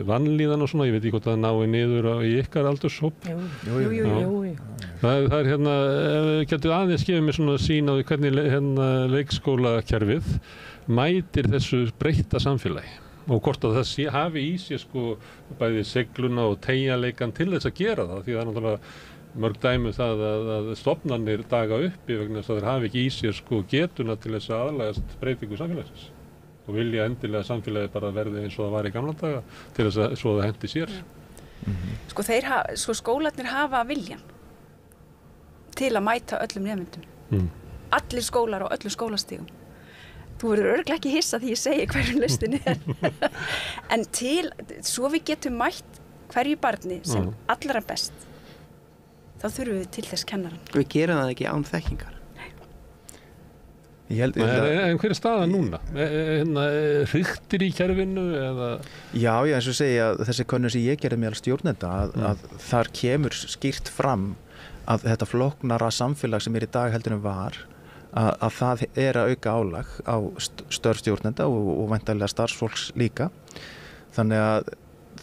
vanlíðan og ég veit ekki hvort það nái niður í ykkar aldurshóp. Jú. Það er getur aðeins gefið mér svona sýn á því hvernig leikskólakerfið mætir þessu breytta samfélagi og hvort að það hafi í sér bæði segluna og teygjanleikann til þess að gera það því það er náttúrulega mörg dæmi það að stofnanir daga uppi vegna þess að þeir hafi ekki í sér getuna til þess að aðlagast breytingu samfélagsins og vilja endilega samfélagi bara verði eins og það var í gamla daga til þess að svo það hendi sér. Skólarnir hafa viljan til að mæta öllum nemendum. Allir skólar og öllum skólastigum. Þú verður örugglega ekki hissa því ég segi hverjum lausnin er. En svo við getum mætt hverju barni sem allra best, þá þurfum við til þess kennaran. Við gerum það ekki án þekkingar. En hver er staðan núna? Hriktir í kerfinu? Já, eins og segja þessi könnun sem ég gerði meðal stjórnenda að þar kemur skýrt fram að þetta flóknara samfélag sem er í dag heldur en var að það er að auka álag á störf stjórnenda og væntanlega starfsfólks líka. Þannig að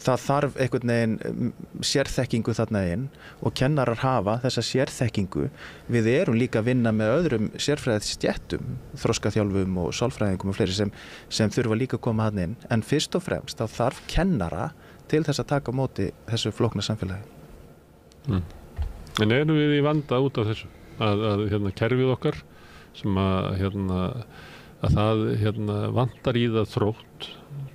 það þarf einhvern veginn sérþekkingu þarna inn og kennarar hafa þessa sérþekkingu. Við erum líka að vinna með öðrum sérfræðisstéttum, þroskaþjálfum og sálfræðingum og fleiri sem þurfa líka að koma þarna inn. En fyrst og fremst þá þarf kennara til þess að taka á móti þessu flókna samfélagi. En erum við í vanda út af þessu? Að kerfið okkar sem að það vantar í það þrótt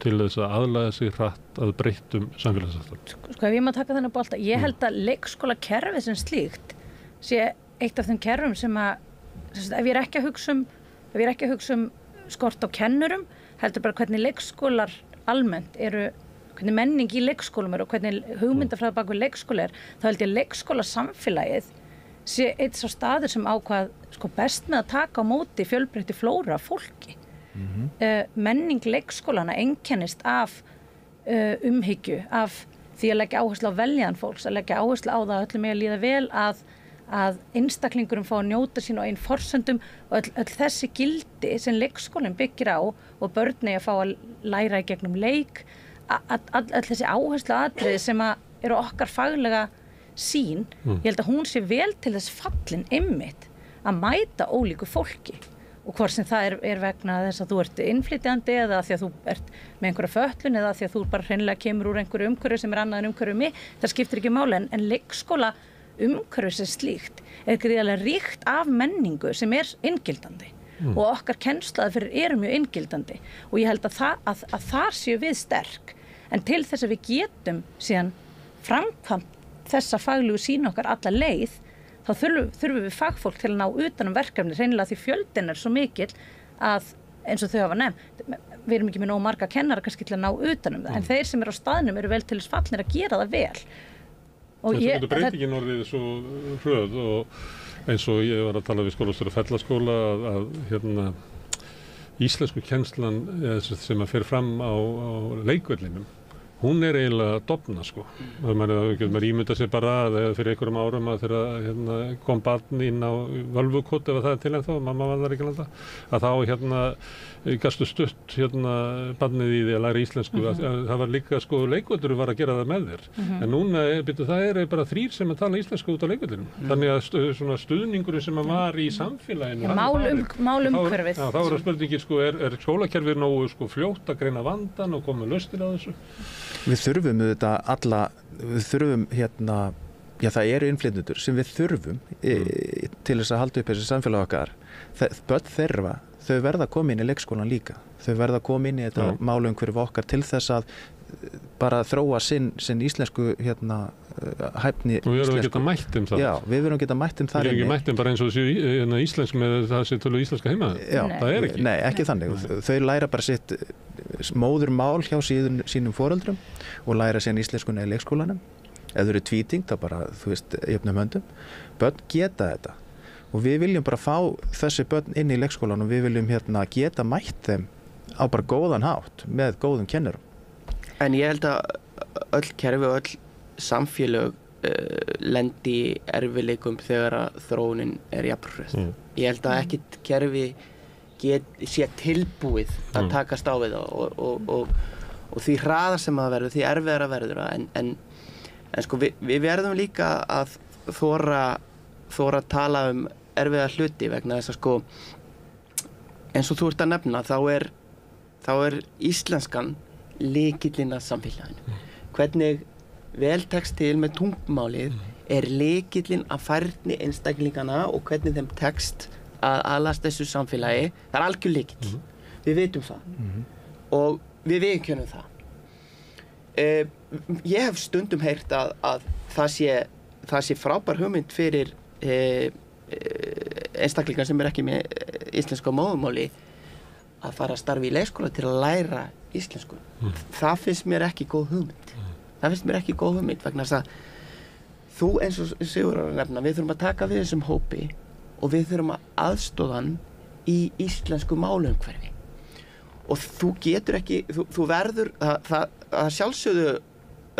til þess að aðlaga sig hratt að breyttum samfélagsaðstæðum. Ef ég maður taka þennan bolta, ég held að leikskólakerfið sem slíkt sé eitt af þeim kerfum sem ef ég er ekki að hugsa um skort á kennurum, heldur bara hvernig leikskólar almennt eru, hvernig menning í leikskólum eru og hvernig hugmyndafræði bak við leikskóla þá held ég leikskólasamfélagið sé eitt sá staður sem ákvað best með að taka á móti fjölbreytti flóra af fólki menning leikskólana einkennist af umhyggju, af því að leggja áherslu á veljan fólks, að leggja áherslu á það öllum að líða vel, að einstaklingurum fá að njóta sín á einn forsendum og öll þessi gildi sem leikskólinn byggir á og börni að fá að læra í gegnum leik, öll þessi áherslu atriði sem eru okkar faglega sín, ég held að hún sé vel til þess fallin einmitt að mæta ólíku fólki og hvort sem það er vegna þess að þú ert innflytjandi eða því að þú ert með einhverja fötlun eða því að þú bara hreinlega kemur úr einhverju umhverfi sem er annað en umhverfi mig, það skiptir ekki máli en leikskóla umhverfi sem slíkt er gríðarlega ríkt af menningu sem er inngildandi og okkar kennslaðaðferðir eru mjög inngildandi og ég held að þar séu við sterk en til þess að við getum síðan framkvæmt þessa faglegu sín okkar alla leið þá þurfum við fagfólk til að ná utanum verkefni hreinlega því fjöldin er svo mikill að eins og þau hafa nefnt við erum ekki með nóg marga kennara kannski til að ná utanum það en þeir sem eru á staðnum eru vel til þess fallnir að gera það vel og þetta breytingin orðið svo hröð og eins og ég var að tala við skólastjóra Fellaskóla að íslensku kennslan sem að fer fram á leikvellinum hún er eiginlega dofna sko. Maður ímynda sér bara að fyrir einhverjum árum að þegar kom barn inn á völvukot ef það er til en þá, mamma var þar ekki landa, að þá gastu stutt barnið í því að læra íslensku. Það var líka sko leikvöldurinn var að gera það með þér. En núna það er bara 3 sem að tala íslensku út á leikvöldunum. Þannig að svona stuðningurinn sem var í samfélaginu. Málumhverfið. Þá er spurningin sko, er skólakerfið nógu sko fljótt að greina vandan og koma lausnir á þessu? Við þurfum það eru innflytjendur sem við þurfum til þess að halda upp þessi samfélag okkar. Börn þeirra, þau verða að koma inn í leikskólan líka. Þau verða að koma inn í þetta málumhverfi okkar til þess að bara þróa sinn íslensku hæfni. Og við verðum að geta mætt það. Já, við verðum að geta mætt þar inni. Við verðum ekki mætt bara eins og þessi íslensk með það sem tölu íslenska heima. Já, það er ekki. Nei, ekki þannig. Þau læra bara sitt móðurmál hjá sínum foreldrum og læra síðan íslenskuna í leikskólanum. Ef þau eru tvíting, þá bara, jöfnum höndum. Börn geta þetta. Og við viljum bara fá þessi börn inn í leikskólan og við viljum geta mætt þeim á bara góðan hátt með góðum kennurum. En ég held að öll kerfi og öll samfélög lendi í erfiðleikum þegar að þróunin er jafnhröð. Ég held að ekkert kerfi sé tilbúið að takast á við það og því hraðar sem það verður, því erfiðara verður það en sko við verðum líka að þora að tala erfiða hluti vegna þess að sko eins og þú ert að nefna þá er íslenskan lykillinn að samfélaginu. Hvernig vel tekst til með tungumálið er lykillinn að færni einstaklingana og hvernig þeim tekst að aðlast þessu samfélagi. Það er algjör lykill. Við vitum það og við viðurkennum það. Ég hef stundum heyrt að það sé frábær hugmynd fyrir einstaklingar sem er ekki með íslensku móðurmáli að fara að starfa í leikskóla til að læra íslensku. Það finnst mér ekki góð hugmynd. Það finnst mér ekki góð hugmynd vegna þess að þú eins og Sigurður að nefna, við þurfum að taka við þessum hópi og við þurfum að aðstoða hann í íslensku málumhverfi. Og þú getur ekki, þú verður, það sjálfsögðu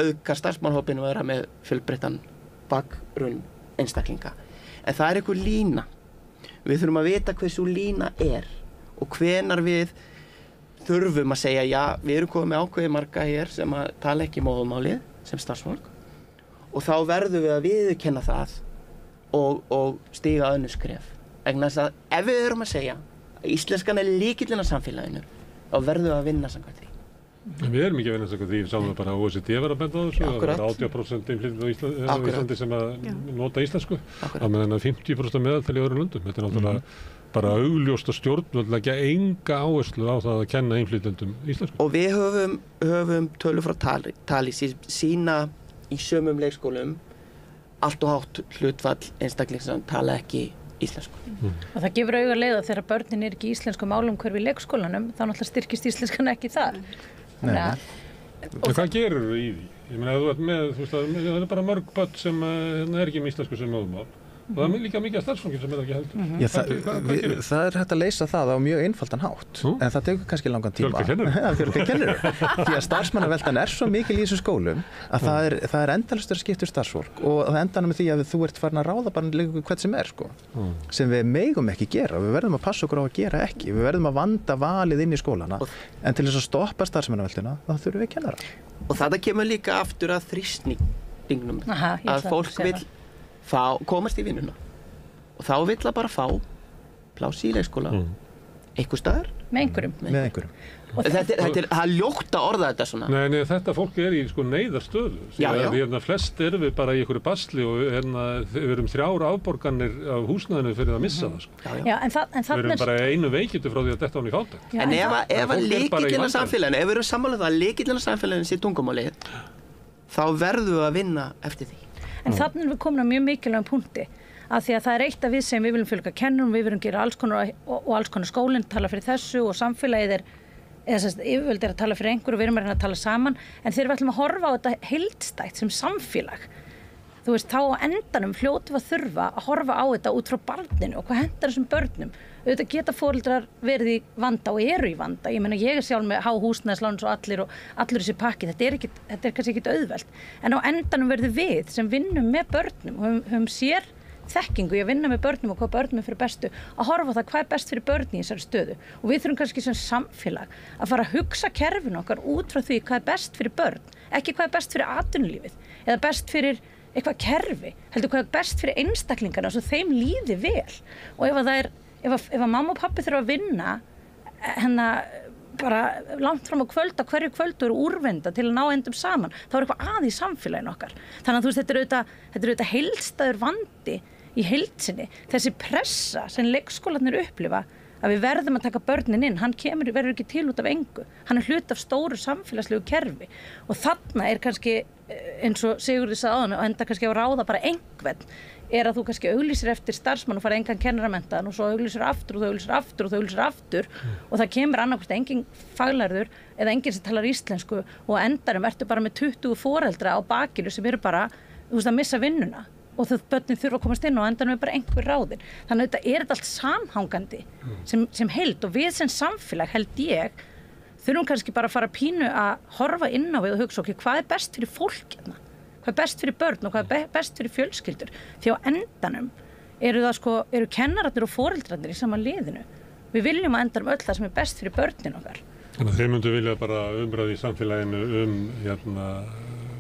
auka starfsmannhópinn að vera með fjölbreyttan bakgrunn einstaklinga. En það er einhver lína. Við þurfum að vita hversu lína er og hvenar við þurfum að segja, já, við erum komið með ákveðið marga hér sem að tala ekki móðurmálið sem starfsfólk og þá verðum við að viðurkenna það og stíga önnur skref. Vegna þess að ef við erum að segja að íslenskan er lykillinn að samfélaginu, þá verðum við að vinna samkvæmt því. Við erum ekki að vinna samkvæmt því, við sáum það bara að OECD var að benda á þessu, það er 80% innflytjendur á Íslandi sem að nota íslensku, á meðan að 50% meðaltali í öðrum löndum. Þetta er náttúrulega bara augljóst að stjórnvöld leggja enga áherslu á það að kenna innflytjendum íslensku. Og við höfum tölur frá tali sína í sömum leikskólum allt og hátt hlutfall einstaklingar sem tala ekki íslensku. Og það gefur auga leið að þegar börnin er ekki í íslensku málumhverfi í leikskólanum, þá náttúrulega styrkist íslenskan ekki þar. Hvað gerir þú í því? Ég meina, þú ert með, það er bara mörg börn sem er ekki með íslensku sem móðurmál og það er líka mikið starfsfólki sem ekki heldur. Það er hægt að leysa það á mjög einfaldan hátt, en það tekur kannski langan tíma. Fjölga kennurum. Því að starfsmannaveltan er svo mikil í þessum skólum að það er endalaust að skipta starfsfólk og það endar með því að þú ert farin að ráða bara hvern sem er, sko. Sem við megum ekki gera, við verðum að passa okkur á að gera ekki, við verðum að vanda valið inn í skólana, en til þess að stoppa starfsmannaveltuna, þá þurfum við kennara. Og þetta kemur líka aftur að þrýstingnum, að fólk vill komast í vinnuna og þá vill það bara fá pláss í leikskóla einhver staðar með einhverjum. Þetta er ljótt að orða þetta svona. Nei, þetta fólk í neyðarstöðu. Því flest erum við bara í einhverju basli og við erum 3 afborganir af húsnæðinu fyrir að missa það. Já, en við erum bara einu veikindu frá því að detta ofan í fátækt. En ef að lykillinn af samfélaginu, ef við erum sammála það að lykillinn af samfélaginu sé tungumáli, þá verðum við að vinna eftir því. En þannig erum við komin á mjög mikilvægum punkti af því að það er eitt að við sem við viljum fjölga kennurum, við viljum gera alls konar og alls konar skólinn tala fyrir þessu og samfélagið yfirvöld að tala fyrir einhverju og við erum að tala saman, en þegar við ætlum að horfa á þetta heildstætt sem samfélag, þú veist, þá á endanum hljótum við að þurfa að horfa á þetta út frá barninu og hvað hentar þessum börnum. Auðvitað geta foreldrar verið í vanda og eru í vanda. Ég meina, ég er sjálf með húsnæðislán og allir þessi pakki, þetta er kannski ekkit auðvelt. En á endanum verður við sem vinnum með börnum og höfum sér þekkingu í að vinna með börnum og hvað börnum er fyrir bestu, að horfa á það hvað er best fyrir börn í þessari stöðu. Og við þurfum kannski sem samfélag að fara að hugsa kerfinu okkar út frá því hvað er best fyrir börn, ekki hvað er best fyrir atvinnulífið eða best fyrir eitthvað kerfi, heldur hvað er best fyrir einstaklingarna svo þeim líði vel. Og ef að mamma og pappi þurfa að vinna bara langt fram á kvöld á hverju kvöldu eru úrvinda til að ná endum saman, þá er eitthvað að í samfélaginu okkar. Þannig að þú veist, þetta er auðvitað heildstæður vandi í heildsinni, þessi pressa sem leikskólarnir upplifa að við verðum að taka börnin inn, hann verður ekki til út af engu, hann er hluti af stóru samfélagslegu kerfi og þarna er kannski eins og Sigurður sagði áðan og enda kannski að ráða bara einhvern er að þú kannski auglýsir eftir starfsmann og fara engan kennaramenntaðan og svo auglýsir aftur og þú auglýsir aftur og þú auglýsir aftur og það kemur annarkvæmst engin faglærður eða engin sem talar íslensku og endarum ertu bara með 20 foreldra á bakinu sem eru bara, þú veist, að missa vinnuna og þau börnin þurfa að komast inn og endanum er bara einhver ráðin. Þannig að þetta er allt samhangandi sem heild og við sem samfélag held ég þurfum kannski bara að fara pínu að horfa inn á við og hugsa okkur hvað er best fyrir fólk hérna? Hvað er best fyrir börn og hvað er best fyrir fjölskyldur? Því á endanum eru kennararnir og foreldrarnir í sama liðinu. Við viljum að endanum öll það sem er best fyrir börnin okkar. Þannig að þeir myndu vilja bara umræða í samfélaginu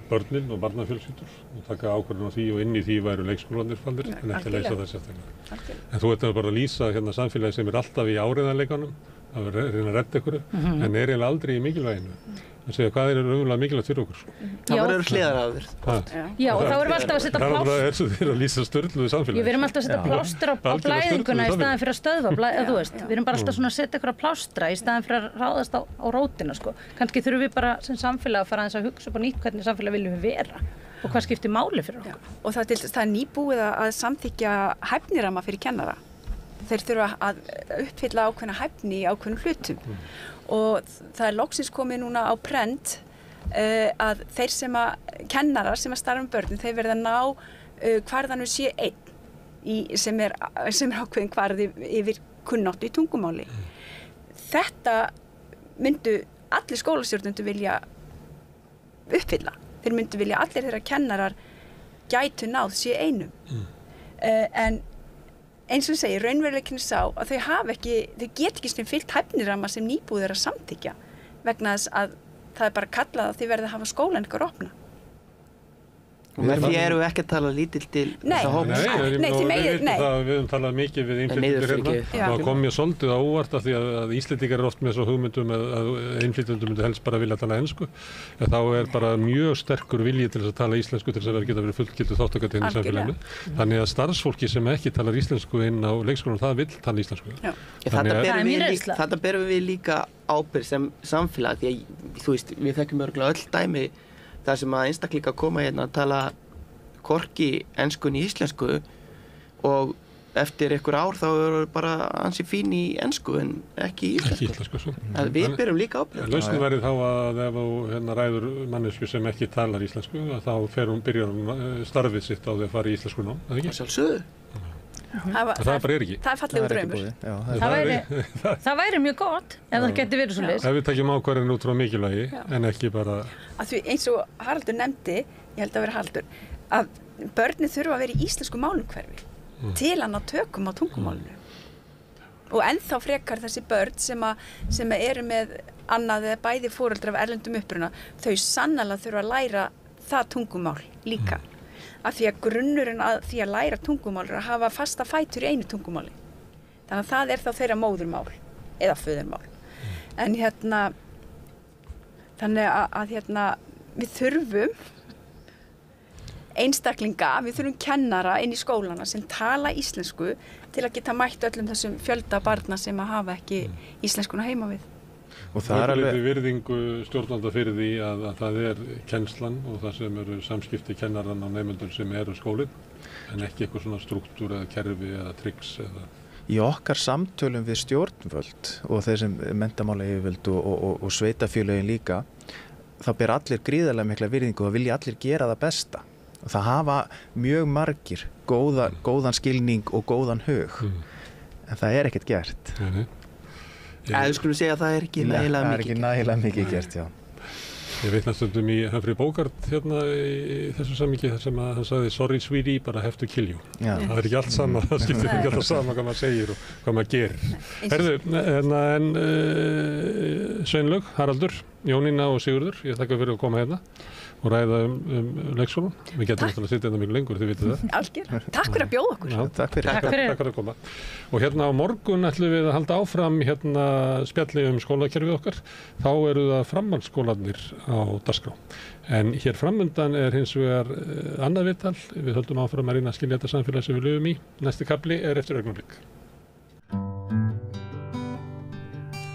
börnin og barnafjölskyldur og taka ákvörðun á því og inn í því væru leikskólanir fallir en ekki leysa það sérstaklega. En þú ert bara að lýsa samfélagi sem er alltaf í áreiðanleikanum að reyna að redda ykkur en er eiginlega aldrei í mikilvæginu. Að segja hvað er raunverulega mikilvægt fyrir okkur. Það verður hliðaraðir. Já, og þá erum við alltaf að setja plástur. Það er svo þeir að lýsa störluðu samfélagi. Við erum alltaf að setja plástur á blæðinguna í staðin fyrir að stöðva, þú veist. Við erum bara alltaf svona að setja ykkur að plástra í staðin fyrir að ráðast á rótina, sko. Kannski þurfum við bara sem samfélag að fara aðeins að hugsa upp á nýtt hvernig samfélag viljum við vera og hvað skiptir máli fyrir okkur. Og það er nýbúið að samþykkja hæfniramma fyrir kennara. Þeir þurfa að uppfylla ákveðna hæfni í ákveðnum hlutum. Og það er loksins komið núna á prent að þeir kennarar sem að starfa um börnum, þeir verða að ná kvarðanu sé einn sem er ákveðin kvarði yfir kunnáttu í tungumáli. Þetta myndu allir skólastjórnendur vilja uppfylla. Þeir myndu vilja allir þeirra kennarar gætu náð sé einum. En eins og segir, raunveruleikinn sá að þau get ekki sem fyllt hæfniramma sem nýbúið er að samþykkja vegna þess að það er bara kallað að þið verði að hafa skólan ykkur opna. Og með því erum við ekki að tala lítill til þessa hóps. Nei, við höfum talað mikið við innflytjendur hérna og kom mér svolítið á óvart af því að Íslendingar eru oft með svo hugmyndum að innflytjendur myndu helst bara vilja tala ensku. Þá er bara mjög sterkur vilji til þess að tala íslensku til þess að geta verið fullgildur þátttakandi inn í samfélaginu. Þannig að starfsfólki sem ekki talar íslensku inn á leikskólanum, það vill tala íslensku. Þetta berum við líka ábyrgð sem samfélag því að þú veist, við þekkjum örugglega öll dæmi þar sem að einstaklingar koma hérna að tala hvorki ensku né íslensku og eftir einhver ár þá eru bara ansi fín í ensku en ekki í íslensku. Við berum líka ábyrgð. Lausnin væri þá að ef þú ræður manneskju sem ekki talar íslensku þá byrjar hún starfið sitt á því að fara í íslensku nám, eða ekki? Sjálfsögðu. Það bara ekki. Það fallegur draumur. Það væri mjög gott ef það geti verið svo leys. Ef við takjum ákvarðin út frá mikilvægi en ekki bara... Því eins og Haraldur nefndi, ég held að vera Haraldur, að börnin þurfa að vera í íslensku málumhverfi til að ná tökum á tungumálinu. Og ennþá frekar þessi börn sem eru með annað eða bæði foreldrar af erlendum uppruna, þau sannarlega þurfa að læra það tungumál líka. Af því að grunnurinn að því að læra tungumál er að hafa fasta fætur í einu tungumáli. Þannig að það þá þeirra móðurmál eða föðurmál. En þannig að við þurfum einstaklinga, við þurfum kennara inn í skólana sem tala íslensku til að geta mætt öllum þessum fjölda barna sem að hafa ekki íslenskuna heima við. Og það er alveg virðingu stjórnvalda fyrir því að það kennslan og það sem eru samskipti kennaran á nemendum sem eru skólinn, en ekki eitthvað svona strúktúr eða kerfi eða tricks eða... Í okkar samtölum við stjórnvöld og þeir sem menntamálayfirvöld og sveitafélögin líka, það ber allir gríðarlega mikla virðingu og vilja allir gera það besta. Og það hafa mjög margir góðan skilning og góðan hug, en það er ekkert gert. Þú skulum segja að það er ekki nægilega mikið. Það er ekki nægilega mikið gert, já. Ég vitna stundum í Humphrey Bogart í þessu samhengi þar sem hann sagði sorry sweetie, but I have to kill you. Já. Það er ekki allt sama, það skiptir ekki alltaf sama hvað maður segir og hvað maður gerir. Sveinlaug, Haraldur, Jónína og Sigurður, ég þakka fyrir að koma hérna og ræða leikskólann. Við getum alltaf að sitja hérna miklu lengur, þið vitið það. Algjör. Takk fyrir að bjóða okkur. Já, takk fyrir að koma. Og hérna á morgun ætlum við að halda áfram spjalli skólakerfið okkar. Þá eru það framhaldsskólarnir á dagskrá. En hér framundan hins vegar annað viðtal. Við höldum áfram að reyna að skilja þetta samfélag sem við lifum í. Næsti kafli eftir augnablik.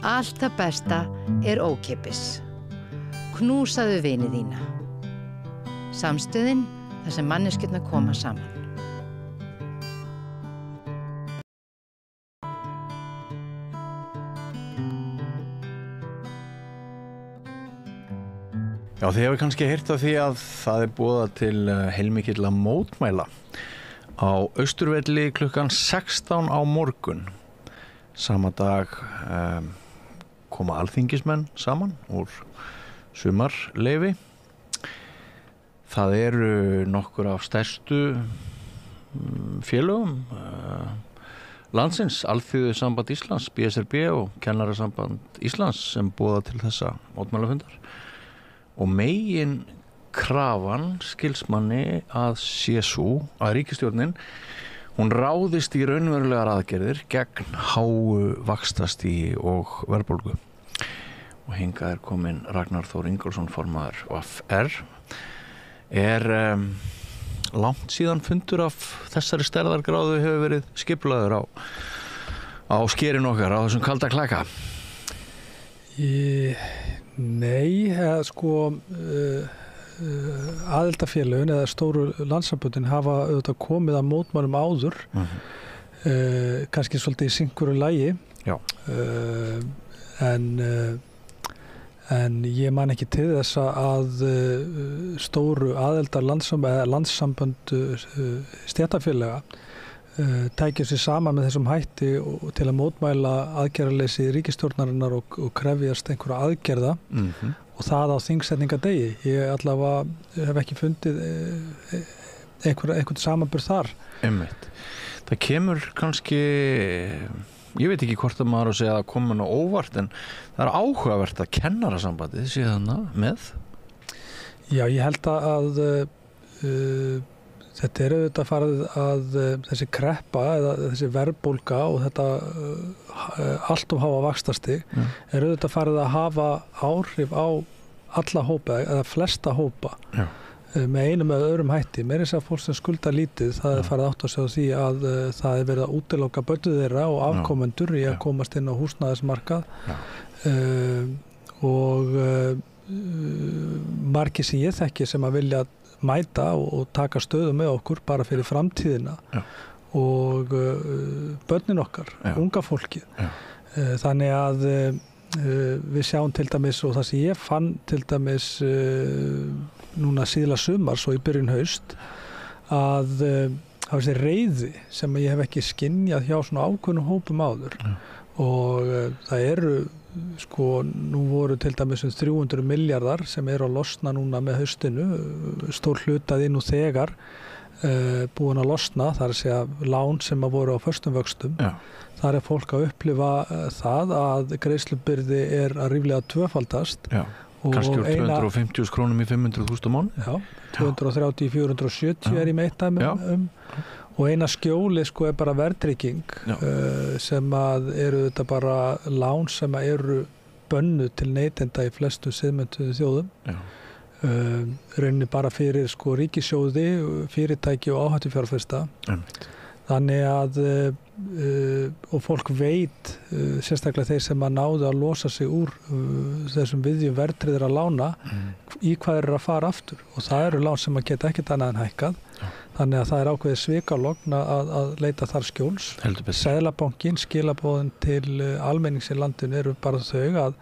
Allt það besta ókeypis. Knúsaðu vini þína. Samstöðin þar sem manneskjurnar koma saman. Já, þið hefur kannski heyrt af því að það boðað til heilmikilla mótmæla á Austurvelli klukkan 16 á morgun. Sama dag koma alþingismenn saman úr sumarleyfi. Það eru nokkur af stærstu félögum landsins, Alþýðusamband Íslands, BSRB og Kennarasamband Íslands sem boða til þessa mótmælafundar. Og megin krafan skilsmanni að sé sú að ríkisstjórnin hún ráðist í raunverulegar aðgerðir gegn háu vaxtastigi og verðbólgu. Og hingað kominn Ragnar Þór Ingólfsson formaður VFR. Langt síðan fundur af þessari stærðargráðu hefur verið skipulagður á skerin okkar á þessum kalda klaka? Nei, aðildafélögin eða stóru landssamböndin hafa auðvitað komið að mótmælum áður, kannski svolítið í synkuru lagi, en ég man ekki til þess að stóru aðildar landssambönd stéttarfélaga tækja sér saman með þessum hætti til að mótmæla aðgerðarleysi ríkisstjórnarinnar og krefjast einhverja aðgerða og það á þingsetningadegi. Ég allavega hef ekki fundið einhvern samanburð þar. Einmitt. Það kemur kannski, ég veit ekki hvort að maður að segja að koma nú óvart, en það er áhugavert að Kennarasambandið sé þarna með. Já, ég held að þetta auðvitað farið að þessi kreppa eða þessi verðbólga og þetta allt of háa vaxtastig auðvitað farið að hafa áhrif á alla hópa eða flesta hópa með einum eða öðrum hætti. Meira þess að fólk sem skulda lítið, það farið átt að sjá því að það verið að útiloka börnin þeirra og afkomendur í að komast inn á húsnæðismarkað og margir sem ég þekki sem að vilja mæta og taka stöðu með okkur bara fyrir framtíðina og börnin okkar, unga fólkið. Þannig að við sjáum til dæmis, og það sem ég fann til dæmis núna síðla sumar, svo í byrjun haust, að þessi reiði sem ég hef ekki skynjað hjá svona ákveðnum hópum áður og það eru sko, nú voru til dæmis 300 milljarðar sem eru að losna núna með haustinu, stór hlutað inn og þegar búin að losna, það er að segja lán sem að voru á föstum vöxtum. Þar er fólk að upplifa það að greiðslubyrði er að ríflega tvöfaldast. Kannski úr 250 krónum í 500.000 món? Já, 230 í 470 er í meitæmi og eina skjóli sko er bara verðtrygging sem að eru þetta bara lán sem að eru bönnuð til neytenda í flestu siðmenntuðu þjóðum. Rauninni bara fyrir sko ríkissjóði, fyrirtæki og áhættufjárfesta. Þannig að og fólk veit sérstaklega þeir sem að náðu að losa sig úr þessum viðjum verðtryggðra lána í hvað eru að fara aftur og það eru lán sem að geta ekkert annað en hækkað. Þannig að það er ákveðið svikalogn að leita þar skjóls. Seðlabankinn, skilaboðin til almennings í landinu eru bara þau að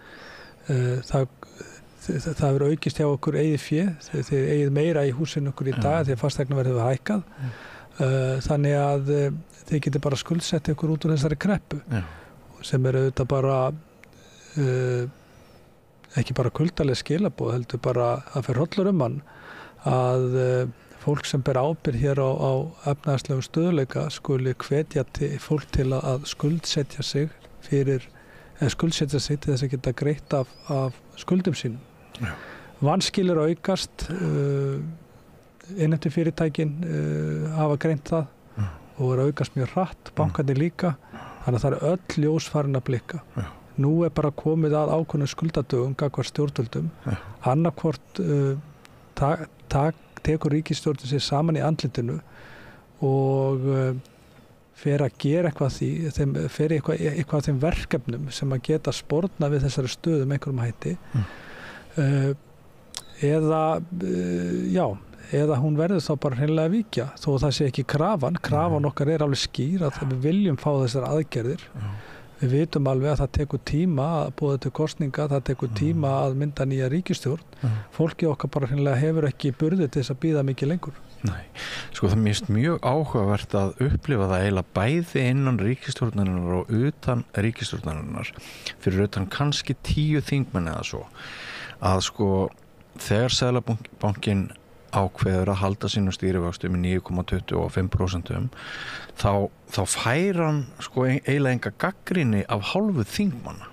það hefur aukist hjá okkur eigið fé, þið eigið meira í húsinu okkur í dag því að fasteignaverðið hefur hækkað. Þannig að þið getur bara skuldsett ykkur út úr þessari kreppu sem eru auðvitað bara ekki bara kuldaleg skilaboð, heldur bara að fer hrollur hann að fólk sem ber ábyrgð hér á efnahagslegum stöðugleika skuli hvetja fólk til að skuldsetja sig til þess að geta greitt af skuldum sínum. Vanskil eru aukast, innheimtufyrirtækin hafa greint það og eru aukast mjög hratt, bankarnir líka, þannig að það er öll ljós farin að blikka. Nú er bara komið að ákveðnum skuldadögum gagnvart stjórnvöldum, annarkvort tekur ríkisstjórnin sig saman í andlitinu og fer að gera eitthvað af þeim verkefnum sem að geta sporna við þessari stöðum einhverjum hætti eða hún verður þá bara hreinlega að víkja þó það sé ekki krafan okkar er alveg skýr að við viljum fá þessar aðgerðir. Við vitum alveg að það tekur tíma að boða til kosninga, það tekur tíma að mynda nýja ríkisstjórn. Fólkið okkar bara hreinlega hefur ekki burði til þess að bíða mikið lengur. Nei, sko það mér finnst mjög áhugavert að upplifa það eiginlega bæði innan ríkisstjórnarinnar og utan ríkisstjórnarinnar fyrir utan kannski 10 þingmenn eða svo að sko þegar Seðlabankinn ákveður að halda sínu stýrivöxtum í 9,25% þá fær hann sko eiginlega enga gagnrýni af hálfu þingmanna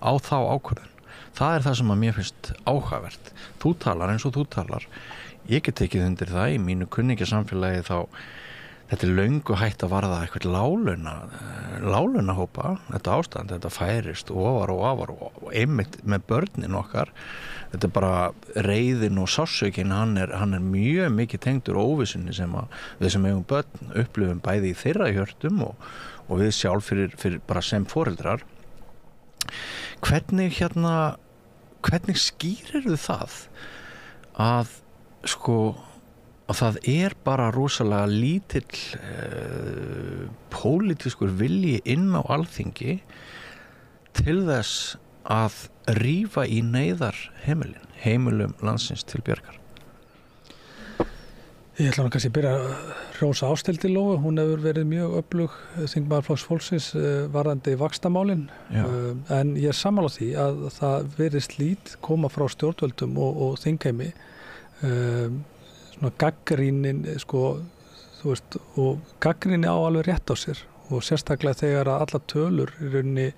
á þá ákvörðun. Það er það sem að mér finnst áhugavert. Þú talar eins og þú talar. Ég get tekið undir það í mínu kunningjasamfélagi þá þetta er löngu hægt að varða eitthvað lálunahópa, þetta ástand, þetta færist ofar og einmitt með börnin okkar. Þetta er bara reiðin og sársaukinn, hann er mjög mikið tengdur óvissunni sem við sem eigum börn upplifum bæði í þeirra hjörtum og við sjálf fyrir bara sem foreldrar. Hvernig skýrirðu það að sko að það er bara rosalega lítill pólitískur vilji inn á Alþingi til þess að rífa í heimilum landsins til bjargar? Ég ætla kannski að byrja að hrósa Ásthildi Lóu, hún hefur verið mjög öflug þingmaður Flokks fólksins varðandi vaxtamálin, en ég er sammála því að það virðist lít koma frá stjórnvöldum og þingheimi svona gagnrýnin sko, þú veist, og gagnrýni á alveg rétt á sér og sérstaklega þegar að alla tölur í rauninni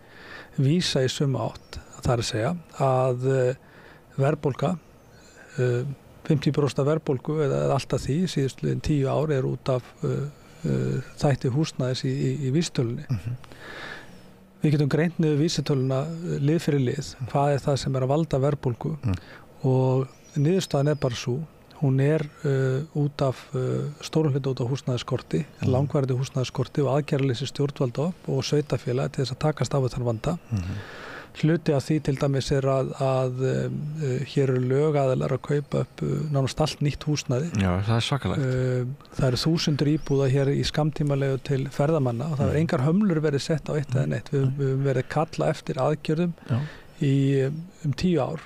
vísa í sömu átt, það er að segja að verðbólga 50% verðbólgu eða alltaf því síðustu 10 ár er út af þætti húsnæðis í vísitölunni. Við getum greint niður vísitöluna lið fyrir lið, hvað er það sem er að valda verðbólgu og niðurstaðan er bara svo. Hún er út af stórum hluta út af húsnæðisskorti, langvarandi húsnæðisskorti og aðgerðaleysi stjórnvalda og sveitarfélaga til þess að takast á við þann vanda. Hluti af því til dæmis er að hér eru lögaðilar að kaupa upp nánast allt nýtt húsnæði. Já, það er svakalegt. Það eru 1000 íbúða hér í skammtímalegu til ferðamanna og það er engar hömlur verið sett á eitt eða neitt. Við höfum verið kalla eftir aðgerðum í 10 ár.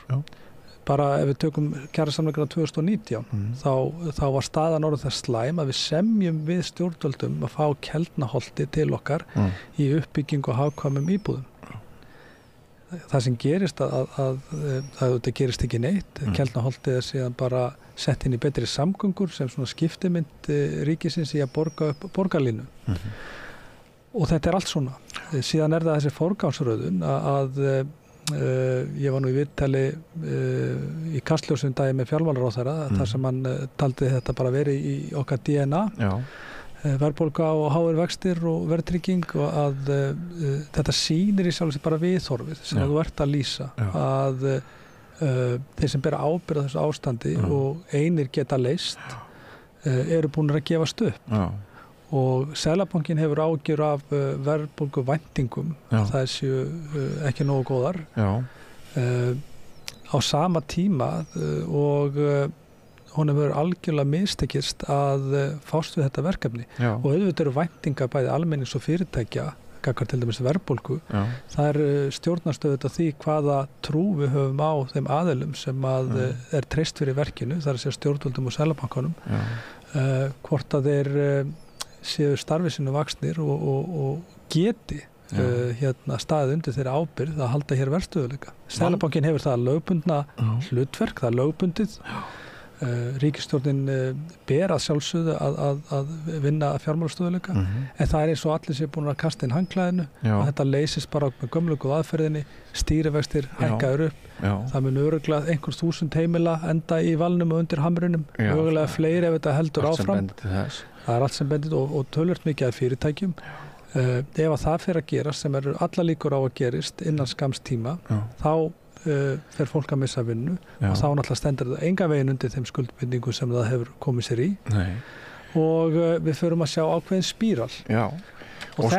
bara ef við tökum kjarasamninga 2019 þá var staðan orðið þess slæm að við semjum við stjórnvöldum að fá Keldnaholti til okkar í uppbyggingu og hagkvæmum íbúðum. Það sem gerist það gerist ekki neitt. Keldnaholtið síðan bara sett inn í betri samgöngur sem svona skiptimynd ríkisins í að borga upp borgarlínu. Og þetta allt svona. Síðan það þessi forgangsröðun að ég var nú í viðtali í Kastljósum daginn með fjármálaráðherra þar sem hann taldi þetta bara verið í okkar DNA. Já. Verðbólga og háir vextir og verðtrygging og að þetta sýnir í sjálf sér bara viðhorfið sem þú ert að lýsa að þeir sem bera ábyrgð á þessu ástandi og einir geta leyst eru búinir að gefast upp og Seðlabankinn hefur ágjör af verðbólgu væntingum það séu ekki nógu góðar á sama tíma og hún hefur algjörlega mistekist að fást við þetta verkefni og auðvitað eru væntingar bæði almennings og fyrirtækja gagnvart til dæmis verðbólgu. Það stjórnast auðvitað því hvaða trú við höfum á þeim aðilum sem að treyst fyrir verkinu, það að segja stjórnvöldum og Seðlabankanum, hvort að þeir séu starfi sínu vaxnir og geti staðið undir þeirra ábyrgð að halda hér verðstöðuleika. Seðlabankinn hefur það lögbundna hlutverk, það lögbundið. Ríkisstjórnin ber að sjálfsögðu að vinna fjármálastöðuleika en það eins og allir séu búin að kasta inn handklæðinu og þetta leysist bara með gömlugu aðferðinni, stýrivextir hækkaður upp, það mun örugglega einhvers 1000 heimila enda í valnum og undir hamrinum, mögulega fleiri ef þetta heldur áfram. Það allt sem bendið og tölvöld mikið af fyrirtækjum. Ef að það fer að gerast sem eru alla líkur á að gerist innan skamms tíma, þá fer fólk að missa vinnu og þá náttúrulega stendur það enga veginn undir þeim skuldbindingu sem það hefur komið sér í og við förum að sjá ákveðin spíral og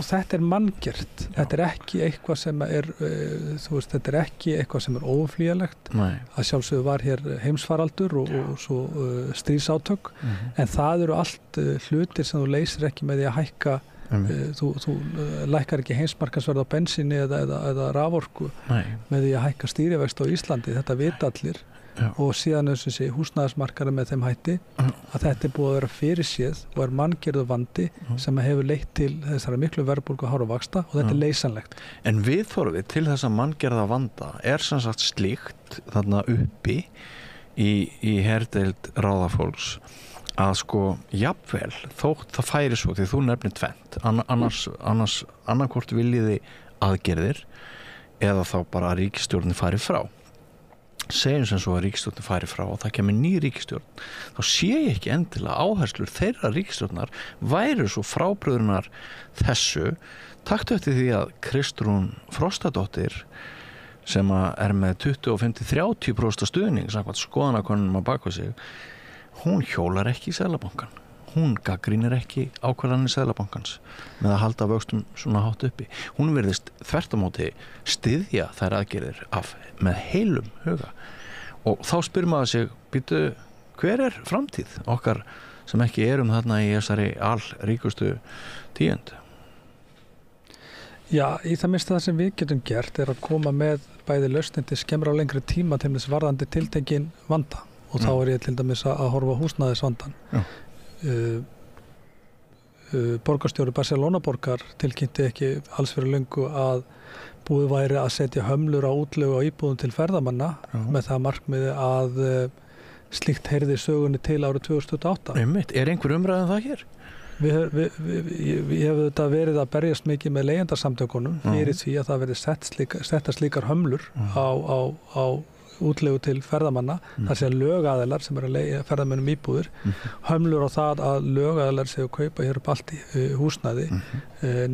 þetta manngert, þetta ekki eitthvað sem þetta ekki eitthvað sem óumflýjanlegt að sjálfsögðu var hér heimsfaraldur og svo stríðsátök en það eru allt hlutir sem þú leysir ekki með því að hækka þú lækkar ekki heimsmarkaðsverð á bensíni eða raforku með því að hækka stýrivexti á Íslandi, þetta vita allir og síðan húsnæðismarkaðar með þeim hætti að þetta búið að vera fyrirséð og manngerðu vandi sem hefur leitt til þessara miklu verðbólgu og hára vaxta og þetta leysanlegt. En viðhorfið til þessa manngerða vanda sem sagt slíkt þarna uppi í herdeild ráðafólks að jafnvel þótt það færi svo því þú nefnir tvennt annarkvort viljiði aðgerðir eða þá bara að ríkisstjórnin fari frá segjum sem svo að ríkisstjórnin fari frá og það kemur ný ríkisstjórn þá sé ég ekki endilega áherslur þeirra ríkisstjórnar væru svo frábrugðnar þessu taktu eftir því að Kristrún Frostadóttir sem með 25-30% stuðning samkvæmt skoðanakönnunum á bak við sig hún hjólar ekki í Seðlabankann. Hún gaggrínir ekki ákvarðanir Seðlabankans með að halda vöxtum svona hátt uppi. Hún virðist þvert á móti styðja þær aðgerðir með heilum huga. Og þá spyr maður sig, býtu, hver framtíð okkar sem ekki þarna í þessari allríkustu tíund? Já, í það minnst það sem við getum gert að koma með bæði lausnir til skemmra á lengri tíma til þess varðandi tiltekin vanda. Og þá ég til dæmis að horfa húsnæðisvandan. Borgarstjóri Barcelona-borgar tilkynnti ekki alls fyrir löngu að búið væri að setja hömlur á útlegu á íbúðum til ferðamanna með það markmiði að slíkt heyrði sögunni til árið 2028. Einhver umræðan það hér? Við hefum þetta verið að berjast mikið með leigjendasamtökunum fyrir því að það verið setta slíkar hömlur á útlegu til ferðamanna, þar sé lögaðilar sem að leigja ferðamönnum íbúðir hömlur á það að lögaðilar séu að kaupa hér upp allt í húsnæði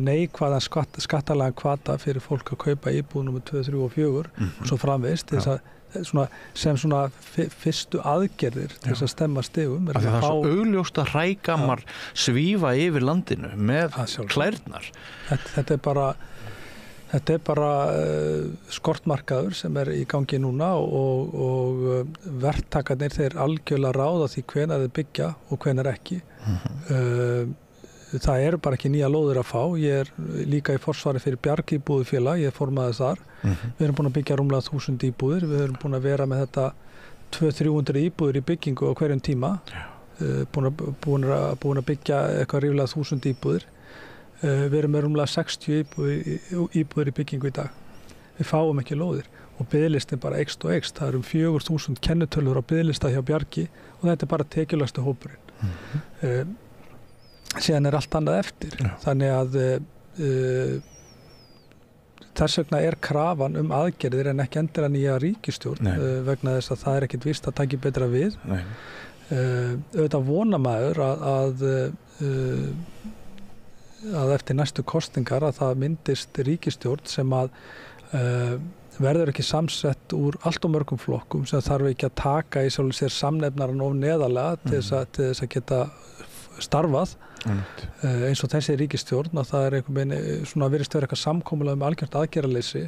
neikvæðan skattalega hvata fyrir fólk að kaupa íbúð nr. 2, 3 og 4 og svo framvegis sem fyrstu aðgerðir til þess að stemma stigum það er svo augljóst að hrægammar svífa yfir landinu með klærnar Þetta bara skortmarkaður sem í gangi núna og verktakarnir þeir algjörlega ráða því hvenær þeir byggja og hvenær ekki. það eru bara ekki nýja lóðir að fá. Ég líka í forsvari fyrir Bjargíbúðufélag, ég formaði þar. Við erum búin að byggja rúmlega 1000 íbúðir, við erum búin að vera með þetta 200-300 íbúðir í byggingu á hverjum tíma. Búin að byggja eitthvað ríflega 1000 íbúðir. Við erum með rúmlega 60 íbúðir í byggingu í dag. Við fáum ekki lóðir og biðlistin bara eykst og eykst. Það eru 4000 kennitölur á biðlista hjá Bjargi og þetta er bara tekjulegasti hópurinn. Síðan er allt annað eftir. Þannig að þess vegna er krafan aðgerðir en ekki endilega nýja ríkisstjórn vegna þess að það er ekkert víst að taki betra við. Auðvitað vona maður að eftir næstu kosningar að það myndist ríkisstjórn sem að verður ekki samsett úr allt og mörgum flokkum sem þarf ekki að taka í sjálfur sér samnefnaran of neðarlega til þess að geta starfað eins og þessi ríkisstjórn að það er einhvern veginn svona virðist vera eitthvað samkomulag algjört aðgerðarleysi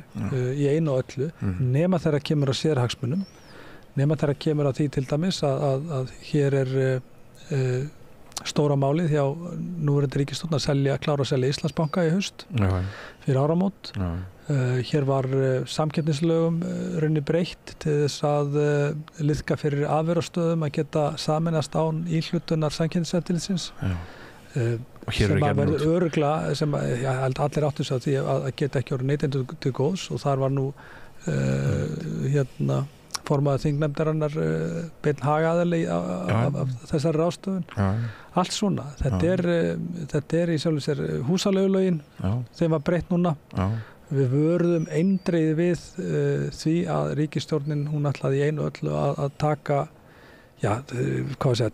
í einu og öllu nema þegar kemur að sérhagsmunum nema þegar kemur að því til dæmis að hér er stóra málið hjá núverandi ríkisstjórn að klára að selja Íslandsbanka í haust fyrir áramót. Hér var samkeppnislögum raunni breytt til þess að liðka fyrir afurðastöðum að geta sameinast án íhlutunar samkeppniseftirlitsins. Sem að verður örugglega sem allir áttu sig á því að geta ekki orðið neytendur til góðs og þar var nú formaður þingnefndarinnar Beinn hagaðili af þessari ráðstöfun. Allt svona. Þetta er í sjálfu sér húsaleigulögin, þeim var breytt núna. Við vörðum eindregið við því að ríkisstjórnin hún ætlaði í einu öllu að taka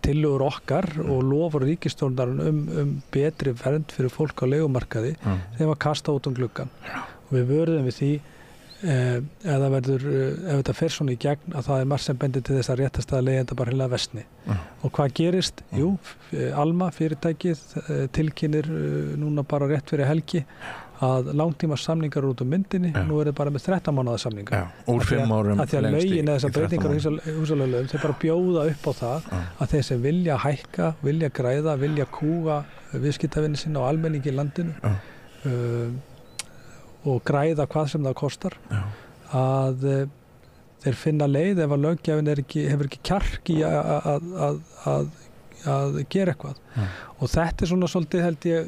tillögur okkar og lofur ríkisstjórnarinn betri vernd fyrir fólk á leigumarkaði þeim var kastað út gluggann. Og við vörðum við því ef þetta fer svona í gegn að það er margt sem bendir til þess að réttastæða leigjenda bara heila vestni. Og hvað gerist? Jú, Alma fyrirtækið tilkynir núna bara rétt fyrir helgi að langtíma samningar út myndinni, nú er það bara með 13 mánaða samningar. Úr 5 árum lengst í 13 mánaða. Að því að lögin eða þessar breytingar á húsaleigulögum, þeir bara bjóða upp á það að þeir sem vilja hækka, vilja græða, vilja kúga viðskiptavinni sinna á almenningi í landinu og græða hvað sem það kostar að þeir finna leið ef að löggjafinn hefur ekki kjark í að gera eitthvað og þetta er svona svolítið held ég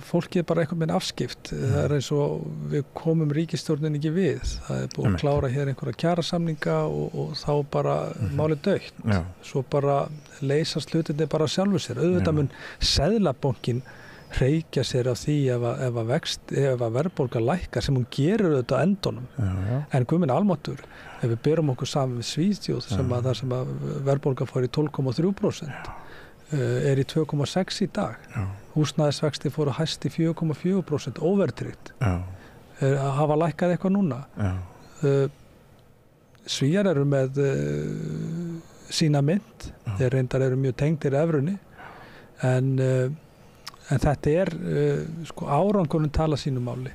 fólki er bara einhvern veginn afskipt. Það er eins og við komum ríkisstjórnin ekki við. Það er búið að klára hér einhverja kjarasamninga og þá bara málið dautt. Svo bara leysast hlutirnir bara sjálfur sér. Auðvitað mun Seðlabankinn hreykja sér af því ef að verðbólga lækkar sem hún gerir auðvitað á endunum. En guð minn almáttur, ef við berum okkur saman við Svíþjóð sem að verðbólga fór í 12,3%. Er í 2,6 í dag. Húsnæðisvexti fóru hæst í 4,4% óverðtryggt. Hafa lækkað eitthvað núna. Svíjar eru með sína mynt. Þeir reyndar eru mjög tengdir evrunni. En þetta er árangurinn tala sínu máli.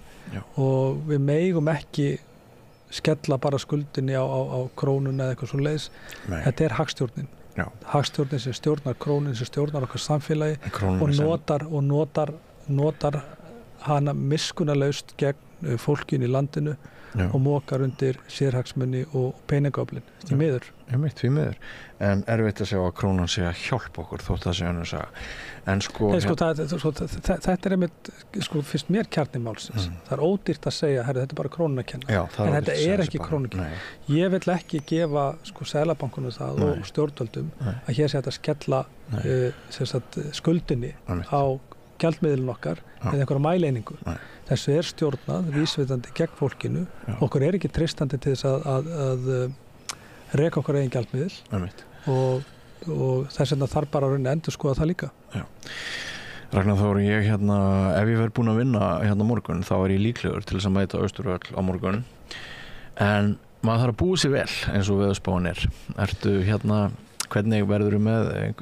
Og við megum ekki skella bara skuldinni á krónuna eða eitthvað svoleiðis. Þetta er hagstjórnin. Hagstjórnin sem stjórnar krónin, sem stjórnar okkar samfélagi og notar hana miskunnarlaust gegn fólkinu í landinu og mokar undir sérhagsmunni og peningaöflin. Því miður. Því miður. En erfitt að sjá að krónan sé að hjálpa okkur þótt það sé önnur saga. En þetta er einmitt, fyrst mér kjarni málsins. Það er ódýrt að segja, þetta er bara krónun að kenna. En þetta er ekki krónun að kenna. Ég vil ekki gefa Seðlabankunum það og stjórnvöldum að hér sé þetta skella skuldinni á gjaldmiðlun okkar eða einhverja mæleiningu. Þessu er stjórnað, vísvitandi gegn fólkinu. Okkur er ekki treystandi til þess að reka okkar eigin gjaldmiðil og þess vegna þarf bara að endurskoða það líka. Ragnar, þá er ég ef ég verð búin að vinna morgun þá er ég líklegur til þess að mæta Austurvöll á morgun en maður þarf að búa sér vel eins og veðurspáin er. Ertu hvernig verður með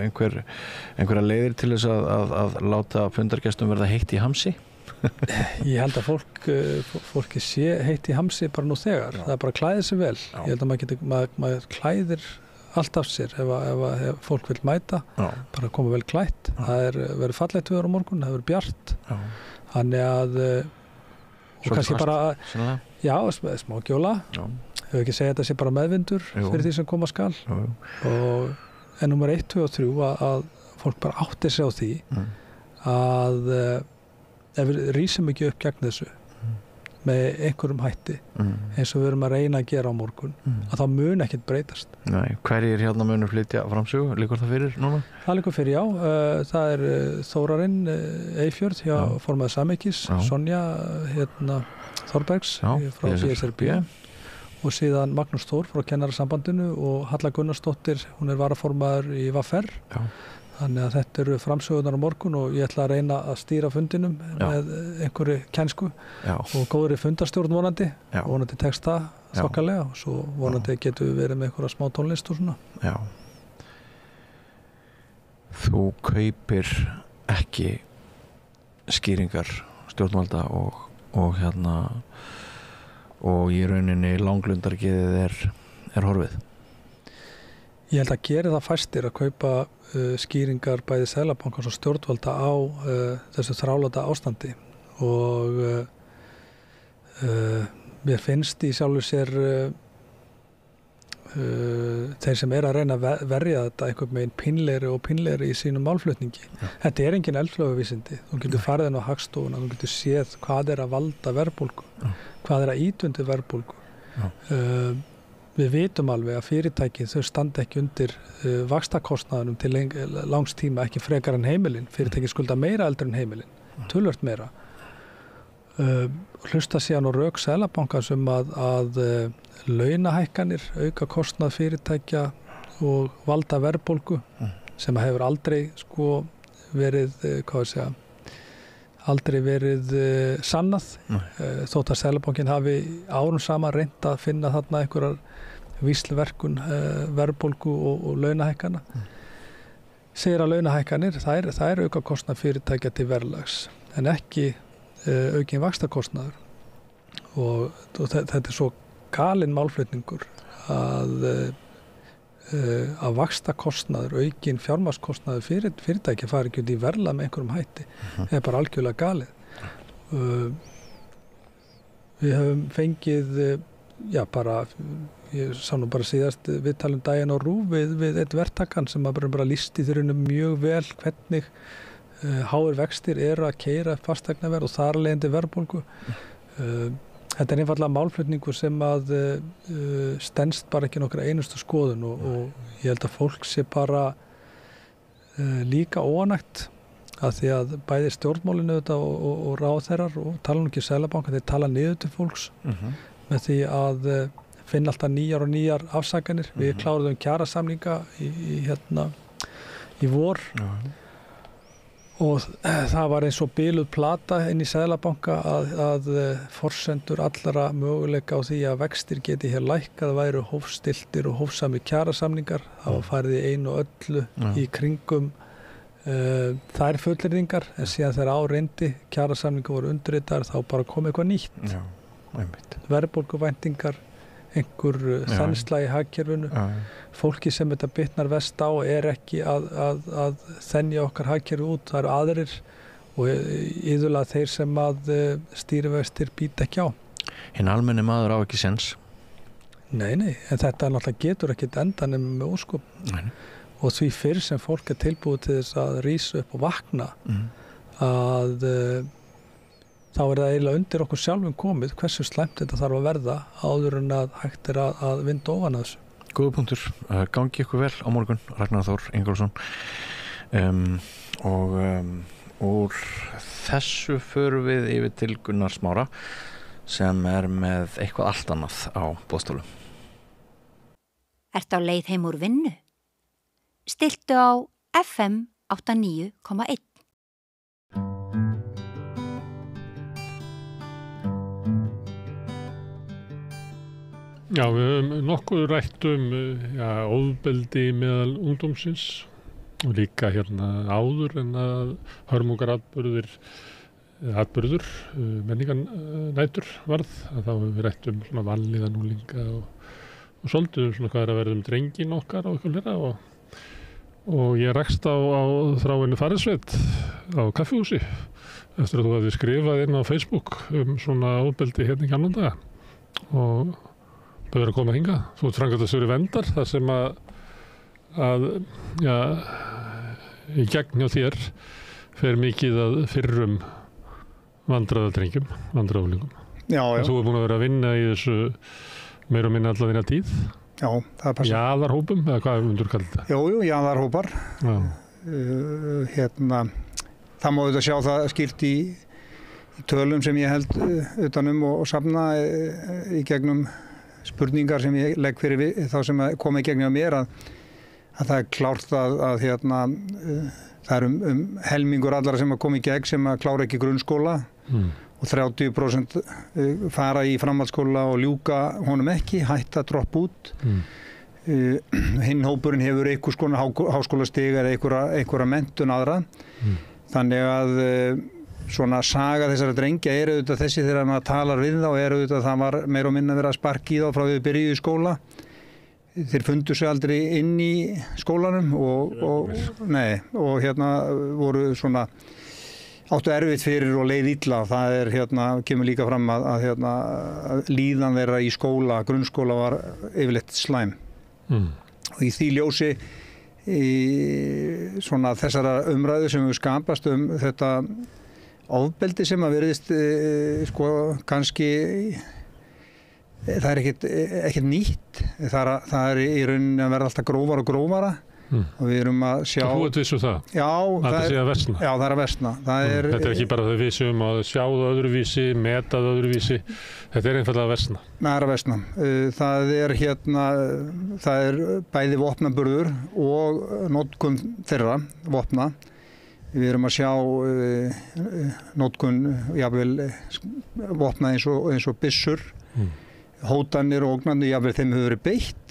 einhverja leiðir til þess að láta fundargestum verða heitt í hamsi? Ég held að fólki sé heitt í hamsi bara nú þegar. Það er bara að klæða sig vel. Ég held að maður klæðir allt af sér ef fólk vil mæta, bara koma vel klætt. Það verður fallegt veður á morgun, það verður bjart. Þannig að, og kannski bara, smá gjóla. Hefur ekki segja að þetta sé bara meðvindur fyrir því sem koma skal. En númer 1, 2 og 3 að fólk bara átti sig á því að ef við rísum ekki upp gegn þessu með einhverjum hætti eins og við erum að reyna að gera á morgun að það mun ekkert breytast. Nei, hverjir hérna munu flytja framsögu? Liggur það fyrir núna? Það liggur fyrir, já. Það Þórarinn Eyfjörð hjá formaður Samekis, Sonja Þorbergs frá BSRB og síðan Magnús Þór frá Kennarasambandinu og Halla Gunnarsdóttir, hún varaformaður í VFR. Þannig að þetta eru framsögunar á morgun og ég ætla að reyna að stýra fundinum með einhverju kænsku og góðri fundarstjórn vonandi tekst það þokkalega og svo vonandi getum við verið með einhverja smá tónlist og svona. Já. Þú kaupir ekki skýringar stjórnvalda og í rauninni langlundargeðið er horfið. Ég held að gera það fæstir að kaupa skýringar bæði Seðlabankans og stjórnvalda á þessu þráláta ástandi og mér finnst í sjálfu sér þeir sem að reyna að verja þetta einhvern veginn pínlegri í sínum málflutningi. Þetta engin eldflöguvísindi. Þú getur farið inn á Hagstofuna, þú getur séð hvað að valda verðbólgu, hvað að ídundi verðbólgu. Við vitum alveg að fyrirtæki þau standa ekki undir vaxtakostnaðunum til langs tíma, ekki frekar en heimilin. Fyrirtæki skulda meira eldur en heimilin, töluvert meira. Hlusta síðan á rök Seðlabankans að launahækkanir auka kostnað fyrirtækja og valda verðbólgu sem hefur aldrei verið sannað. Þótt að Seðlabankinn hafi árum saman reynt að finna þarna einhverjar víslverkun verðbólgu og launahækkana. Segir að launahækkanir, það auka kostnað fyrirtækja til verðlags en ekki aukin vaxtakostnaður og þetta svo galinn málflutningur að vaxtakostnaður, aukin fjármagnskostnaður fyrirtækja fari ekki út í verðlag með einhverjum hætti. Það er bara algjörlega galið. Við höfum fengið, ég sá nú bara síðast viðtalum daginn á RÚV við eitt verktakann sem bara listi þurrinu mjög vel hvernig háir vextir eru að keyra fasteignaverð og þar leiðandi verðbólgu. Þetta er einfaldlega málflutningur sem að stenst bara ekki nokkra einustu skoðun og ég held að fólk sé bara líka óánægt að því að bæði stjórnmálinu og ráðherrar og tala nú ekki Seðlabanka, þeir tala niður til fólks með því að finna alltaf nýjar afsakanir. Við kláruðum kjarasamninga í vor og það var eins og biluð plata inn í Seðlabanka að forsendur allra möguleika á því að vextir geti hér lækkað væru hófstiltir og hófsami kjarasamningar. Það var farið í einu og öllu í kringum þær fullyrðingar en síðan þegar á reyndi kjarasamningar voru undirritaðir þá bara kom eitthvað nýtt. Verðbólguvæntingar, einhver þensla í hagkerfinu. Fólki sem þetta bitnar verst á er ekki að þenja okkar hagkerfi út. Það eru aðrir og iðulega þeir sem að stýrivextir býta ekki á. Hinn almenni maður á ekki sens? Nei, en þetta náttúrulega getur ekkert enda nema með ósköp. Og því fyrr sem fólk er tilbúið til þess að rísa upp og vakna að þá er það eiginlega undir okkur sjálfum komið hversu slæmt þetta þarf að verða áður en að hægt er að vinda ofan að þessu. Góða punktur. Gangi ykkur vel á morgun, Ragnar Þór Ingólfsson. Úr þessu förum við yfir til Gunnar Smára sem er með eitthvað allt annað á boðstólu. Ertu á leið heim úr vinnu? Stilltu á FM 89,1. Já, við höfum nokkuð rætt ofbeldi meðal ungdómsins og líka áður en að hörmungaratburður menningarnætur varð, að þá höfum við rætt svona vanlíðan unglinga og svolítið svona hvað að verða drengin okkar og eitthvað lera og ég rekst á Þráinu Farisveit á kaffihúsi eftir að þú hefði skrifað inn á Facebook svona ofbeldi hérna í gamla daga og bauður að koma hingað. Þú ert framkvæmdastjóri Verndar þar sem að í gegn hjá þér fer mikið að fyrrum vandræðadrengjum, vandræðaflingum. Já. Þú búin að vera að vinna í þessu meira og minna alla þína tíð. Já, það passar. Jaðarhópum, eða hvað myndur kalla þetta? Jú, jaðarhópar. Það má auðvitað sjá það skýrt í tölum sem ég held utanum og safna í gegnum spurningar sem ég legg fyrir þá sem koma í gegnum mér að það er klárt að það er helmingur allara sem koma í gegn sem að klára ekki grunnskóla og 30% fara í framhaldsskóla og ljúka honum ekki, hætta að droppa út. Hinn hópurinn hefur einhvers konar háskólastig eða einhverja menntun aðra. Þannig að svona saga þessara drengja er auðvitað þessi þegar maður talar við þá er auðvitað það var meira og minna verið að sparka í þá frá við byrjuðu í skóla. Þeir fundu sig aldrei inn í skólanum og voru svona áttu erfitt fyrir og leið illa. Það kemur líka fram að líðan þeirra í skóla, grunnskóla var yfirleitt slæm. Og í því ljósi í svona þessara umræðu sem við skapast þetta ofbeldi sem að virðist kannski það er ekkert nýtt það er í rauninni að verða alltaf grófara og grófara og við erum að sjá Þú ert viss það? Já, það er að versna? Já, það er að versna Þetta er ekki bara þau vissum að sjá það öðruvísi, meta það öðruvísi þetta er einfallega að versna? Það er að versna það er bæði vopnaburður og notkun þeirra vopna við erum að sjá notkun jafnvel vopna eins og byssur hótanir og ógnandi, jáfnvel þeim hefur verið beitt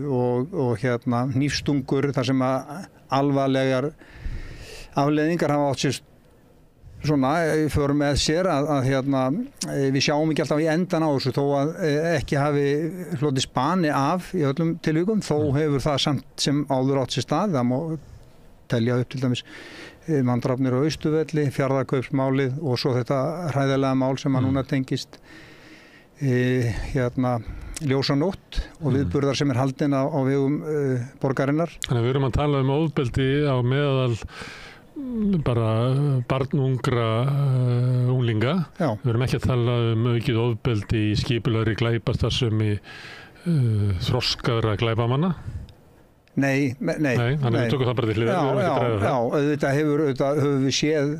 og hnífstungur þar sem að alvarlegar afleiðingar hafa átt sér svona för með sér að við sjáum ekki alltaf í endan á þessu þó að ekki hafi hlotið spani af í öllum tilvikum þó hefur það samt sem áður átt sér stað það má telja upp til dæmis manndrafnir á Austurvelli, Fjarðarkaupsmálið og svo þetta hræðilega mál sem að núna tengist ljósanótt og viðburðar sem er haldin á vegum borgarinnar. Þannig að við erum að tala ofbeldi á meðal bara barnungra unglinga. Já. Við erum ekki að tala aukið ofbeldi í skipulagðri glæpastarfsemi þroskaðra glæpamanna. Nei. Þannig að við tökum það bara til hliðar. Já, auðvitað höfum við séð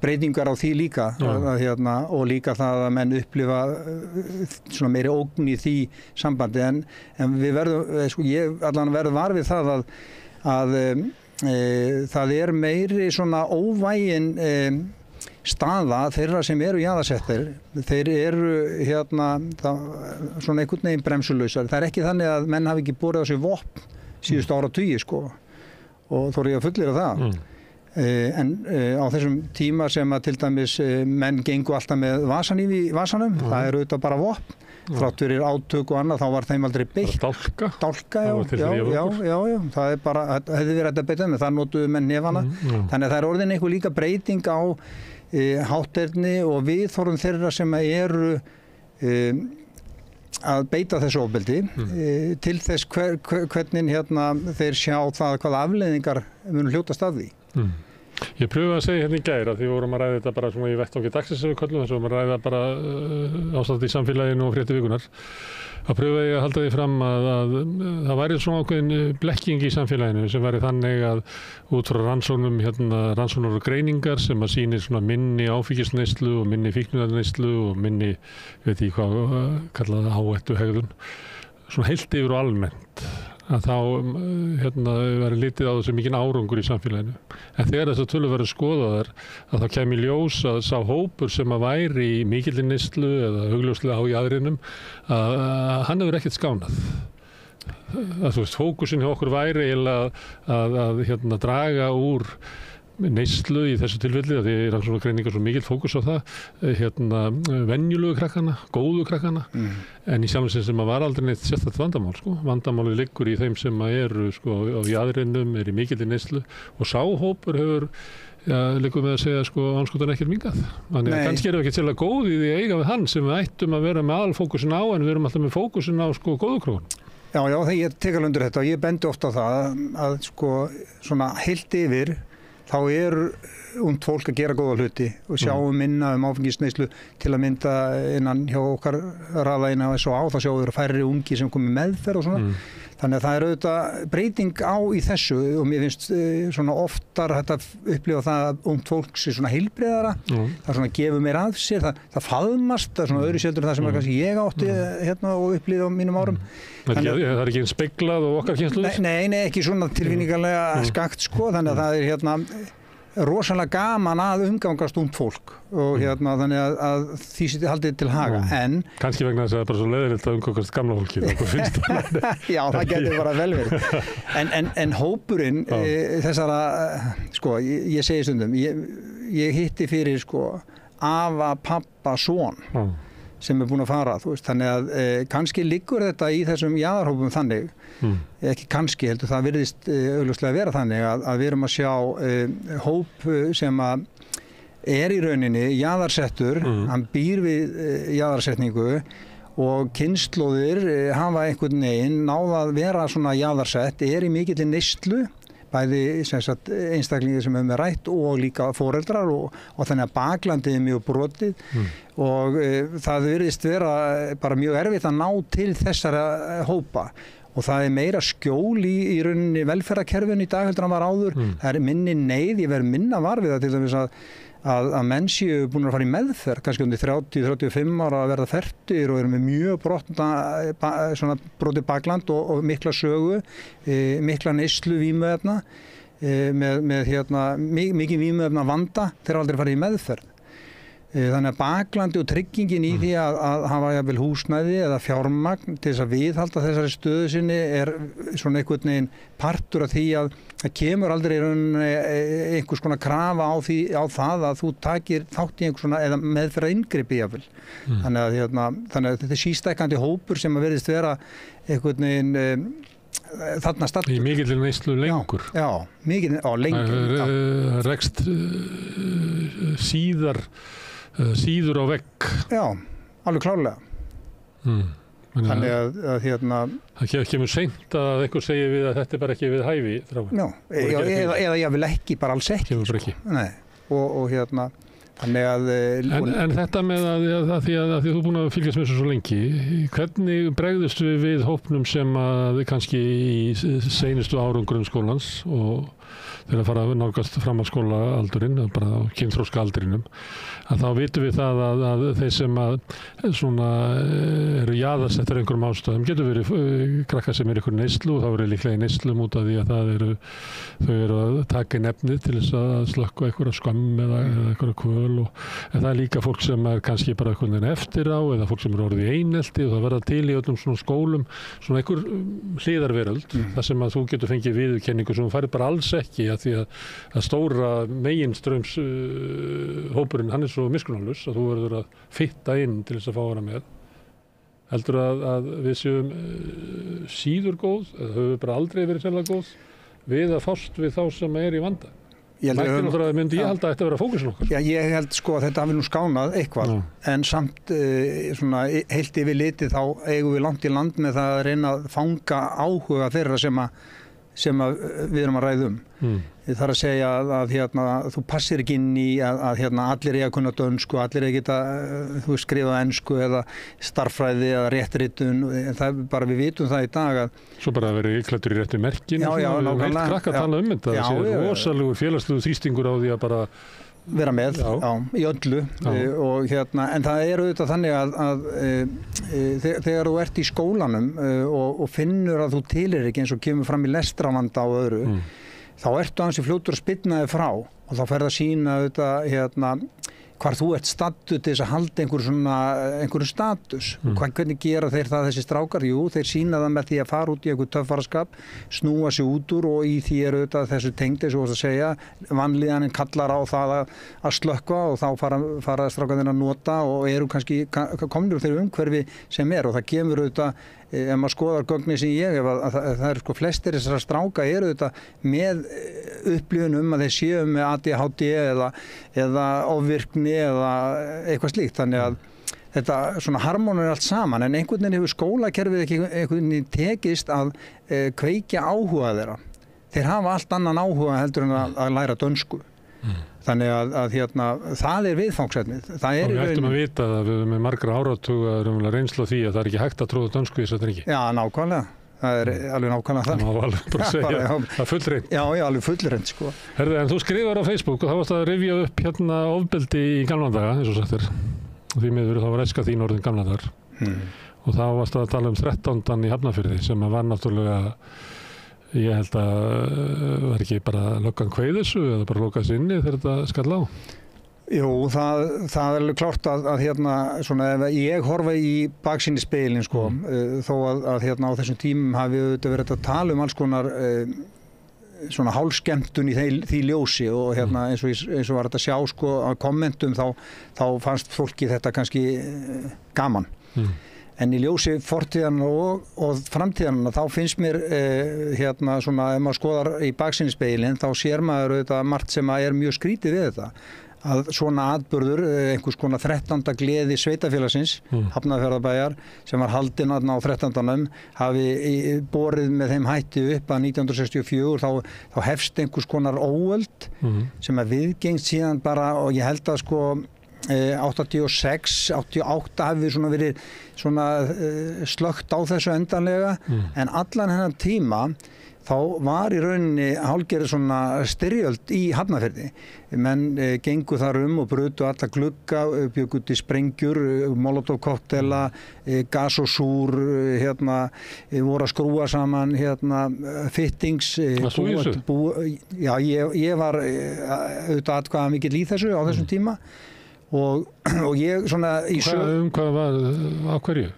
breytingar á því líka og líka það að menn upplifa svona meiri ógn í því sambandi en við verðum ég allan verður var við það að það er meiri svona óvægin staða þeirra sem eru jaðarsettir þeir eru svona einhvern veginn bremsulausar það er ekki þannig að menn hafi ekki borið á sig vopn síðustu áratugi og þó er ég að fullyrða það en á þessum tíma sem að til dæmis menn gengu alltaf með vasaníf í vasanum það er auðvitað bara vopn þrátt fyrir átök og annað þá var þeim aldrei beitt dálka, já það er bara, hefði verið þetta beitað með það notuðu menn nefana þannig að það er orðin einhver líka breyting á hátterni og viðhorfum þeirra sem eru að beita þessu ofbeldi til þess hvernig þeir sjá það hvaða afleiðingar munu hljótast af því Ég pröfaði að segja hérna í gær að því vorum að ræða þetta bara svona í vettvangi dagsins sem við köllum þess að vorum að ræða bara ástand í samfélaginu og fréttir vikunar að pröfaði ég að halda því fram að það væri svona ákveðin blekking í samfélaginu sem væri þannig að út frá rannsóknar og greiningar sem að sýnir svona minni áfengisneyslu og minni fíkniefnaneyslu og minni, veit ég hvað kallaði áhættu hegðun svona heilt yfir og almennt að þá verið litið á þessu mikinn árangur í samfélaginu. En þegar þessar tölur verið skoðaðar að þá kemur ljós að sá hópur sem að væri í mikilli neyslu eða augljóslega á jaðrinum að hann hefur ekkert skánað. Að þú veist, fókusin hjá okkur væri eiginlega að draga úr neyslu í þessu tilfelli, því er svona greiningar svo mikill fókus á það, venjulegu krakkana, góðu krakkana, en í sjálfum sem að var aldrei neitt sérstætt vandamál, sko. Vandamálið liggur í þeim sem eru, sko, á jaðrinum, í mikilli neyslu og sá hópur hefur liggur með að segja, sko, anskotan ekkert mingað. Þannig að kannski erum við ekki sérlega góð í því að eiga við hann sem við ættum að vera með aðalfókusin á, en við erum alltaf með fókusin á, sko, góðu krókun. Já, þegar ég tek alveg undir þetta og ég bendi ofta á það að sko, svona heilt yfir, þá ungt fólk að gera góða hluti og sjáum minna áfengisneyslu til að mynda innan hjá okkar raðaina SOA, þá sjáum við færri ungi sem komið meðferð og svona. Þannig að það auðvitað breyting á í þessu og mér finnst svona oftar þetta upplifa það að ungt fólk sé svona heilbrigðara, það svona gefur meir af sér, það faðmast, það er svona öðru seldur það sem kannski ég átti og upplifði á mínum árum. Það er ekki einn speglað og okkar kynslu? Nei, ekki svona tilfinningarlega skakt, sko, þannig að það er rosalega gaman að umgangast ungt fólk og þannig að því sýtti haldið til haga, en kannski vegna þess að það er bara svo leiðilegt að umgangast gamla fólki. Já, það getur bara vel verið. En hópurinn þessara, sko, ég segi stundum, ég hitti fyrir, sko, afa, pappa, son sem búin að fara, þú veist, þannig að kannski liggur þetta í þessum jaðarhópum þannig, ekki kannski heldur, það virðist augljóslega vera þannig að við erum að sjá hóp sem að í rauninni jaðarsettur, hann býr við jaðarsetningu og kynslóðir hafa einhvern veginn náð að vera svona jaðarsett, í mikilli neyslu, bæði einstaklingi sem hefur með rætt og líka foreldrar og þannig að baklandið mjög brotið og það virðist vera bara mjög erfitt að ná til þessara hópa og það er meira skjól í rauninni velferðarkerfinu í dag heldur en var áður, það minni neyð, ég verð minna var við það til dæmis að menn séu búin að fara í meðferð, kannski undir 30-35 ára að verða fertugir og eru með mjög brotið bakland og mikla sögu, mikla neyslu vímuefna, með mikið vímuefna vanda þegar aldrei farið í meðferð. Þannig að baklandi og tryggingin í því að hafa jafnvel húsnæði eða fjármagn til þess að viðhalda þessari stöðu sinni er svona einhvern veginn partur af því að það kemur aldrei einhvers konar krafa á það að þú takir þátt í einhvers svona eða meðferða inngripi jafnvel. Þannig að þetta er sístækkandi hópur sem að verðist vera einhvern veginn þarna startur. Í mikilli neyslu lengur. Já, mikilli, lengur. Rekst síður á vegg. Já, alveg klárlega. Þannig að það kemur seint að einhver segir við að þetta er bara ekki við hæfi þráin. Já, eða ég vil ekki, bara alls ekki. Kemur bara ekki. Nei, og þannig að en þetta með að því að þú er búin að fylgjast með þessu svo lengi, hvernig bregðust við hópnum sem að kannski í seinustu árum grunnskólans og þegar að fara að nálgast framhaldsskóla aldurinn, bara á kynþroska aldrinum, að þá vitum við það að þeir sem að svona eru jaðarsettir einhverjum ástæðum, getur verið krakkar sem ykkur neyslu og þá eru líklega í neyslum út af því að þau eru að taka inn efnið til þess að slökkva einhverja skömm eða einhverja kvöl en það er líka fólk sem er kannski bara einhvern veginn eftir á eða fólk sem eru orðið í einelti og það verða til í öllum svona skólum svona einhver hliðarveröld þar sem að þú getur fengið viðurkenningu sem þú færir bara alls ekki að því að stóra meginströms hópurinn, hann er svo miskunnarlaus að þú verður að fitta inn til þess að fá hana með. Heldur að við séum síður góð, eða höfum við bara aldrei verið sérlega góð við að fást við þá sem er í vanda? Myndi ég held að þetta vera fókusin okkar? Já, ég held sko að þetta hafi nú skánað eitthvað, en samt svona heilt yfir litið þá eigum við langt í land með það að reyna að fanga áhuga þeirra sem við erum að ræða Það þarf að segja að þú passir ekki inn í að allir eiga að kunna dönsku, allir eiga geta skrifað ensku eða starffræði eða réttritun, en það er bara við vitum það í dag að svo bara að vera klæddur í réttu merkin og heilt krakka að tala þetta, það sé rosalegur félagslegur þrýstingur á því að bara vera með, í öllu en það er auðvitað þannig að þegar þú ert í skólanum og finnur að þú tilir ekki eins og kemur fram í lestravanda og öðru þá ertu ansi fljótur að spinna þig frá og þá fer það að sýna hvar þú ert stattur til þess að halda einhverjum status. Hvernig gera þeir það, þessi strákar? Jú, þeir sýna það með því að fara út í einhver töffaraskap, snúa sig út úr og í því auðvitað þessu tengd, eins og að segja, vanlíðanin kallar á það að slökkva og þá fara strákarnir að nota og eru kannski komnir úr þeirri umhverfi sem og það kemur auðvitað, ef maður skoðar gögnin sem ég hef, að það eru sko flestir þessara stráka eru auðvitað með upplifun að þeir séu með ADHD eða ofvirkni eða eitthvað slíkt, þannig að þetta svona harmonir allt saman, en einhvern veginn hefur skólakerfið ekki einhvern veginn tekist að kveikja áhuga þeirra. Þeir hafa allt annan áhuga heldur en að læra dönsku. Þannig að það viðfangsefnið. Við ættum að vita að við með margra áratuga reynslu á því að það ekki hægt að tróða dönsku í þess að ríki. Já, nákvæmlega. Það alveg nákvæmlega það. Það má alveg bara segja það fullreynt. Já, alveg fullreynt sko. Herðu, en þú skrifar á Facebook og þá varst að rifja upp ofbeldi í gamla daga, eins og sagt því miður þá var æska þín orðin gamla dagar. Og þá varst að tala 13. í Hafnarfirði sem var náttúrulega ég held að var ekki bara löggan kveið þessu eða bara lokað sér inni þegar þetta skall á? Jú, það er alveg klárt að svona ef ég horfa í baksýnisspegilinn sko, þó að á þessum tímum hafi auðvitað verið að tala alls konar svona hálfskemmtun í því ljósi og eins og var þetta að sjá sko á kommentum þá fannst fólki þetta kannski gaman. En í ljósi fortíðan og framtíðan þá finnst mér svona ef maður skoðar í baksýnisspegilinn þá sér maður auðvitað margt sem er mjög skrítið við þetta að svona atburður, einhvers konar 13. gleði sveitafélagsins, Hafnarfjarðarbæjar sem var haldinn á 13. hafi borið með þeim hætti upp að 1964 þá hefst einhvers konar óöld sem viðgengst síðan bara og ég held að sko 86, 88 hafi svona verið svona slökkt á þessu endanlega en allan hennar tíma þá var í rauninni hálfgerð svona styrjöld í Hafnarfirði. Menn gengu þar og brutu alla glugga, bjuggu til sprengjur, molotov-koktela, gas og súr, voru að skrúa saman fittings. Varst þú í þessu? Já, ég var auðvitað atkvæða mikill í þessu á þessum tíma. Og ég svona í hvað var á hverju?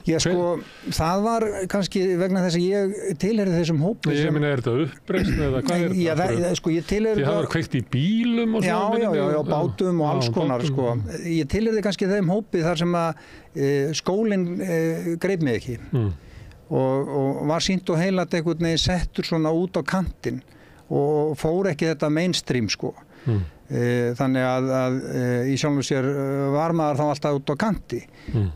Ég sko, það var kannski vegna þess að ég tilheyrði þessum hópi Ég meina, er þetta uppreisn eða hvað er þetta? Sko, ég tilheyrði það var kveikt í bílum og svona? Já, bátum og alls konar sko. Ég tilheyrði kannski þeim hópi þar sem að skólinn greip mig ekki og var sýnt og heilat einhvern veginn settur svona út á kantinn og fór ekki þetta mainstream sko. Þannig að í sjálfum sér var maður þá alltaf út á kanti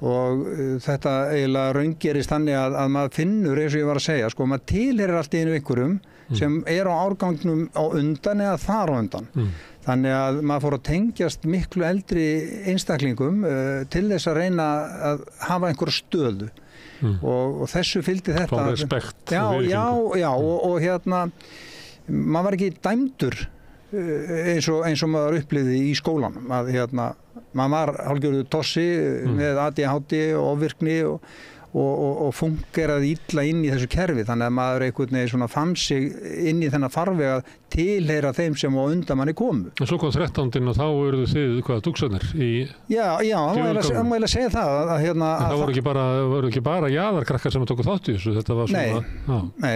og þetta eiginlega raungerist þannig að maður finnur eins og ég var að segja sko, maður tilheyrir allt í einu einhverjum sem er á árgangnum á undan eða þar á undan þannig að maður fór að tengjast miklu eldri einstaklingum til þess að reyna að hafa einhverja stöðu og þessu fylgdi þetta fá respekt já og maður var ekki dæmdur eins og maður upplifði í skólanum að maður var hálfgerður tossi með ADHD og ofvirkni og fungeraði illa inn í þessu kerfi þannig að maður einhvern veginn svona fann sig inn í þennan farveg að tilheyra þeim sem á undan manni komu. En svo kom 13. og þá eruðu þið hvað dúksarnir í Já, það má ég segja það að það voru ekki bara jaðarkrakkar sem tóku þátt í þessu, þetta var svona Nei,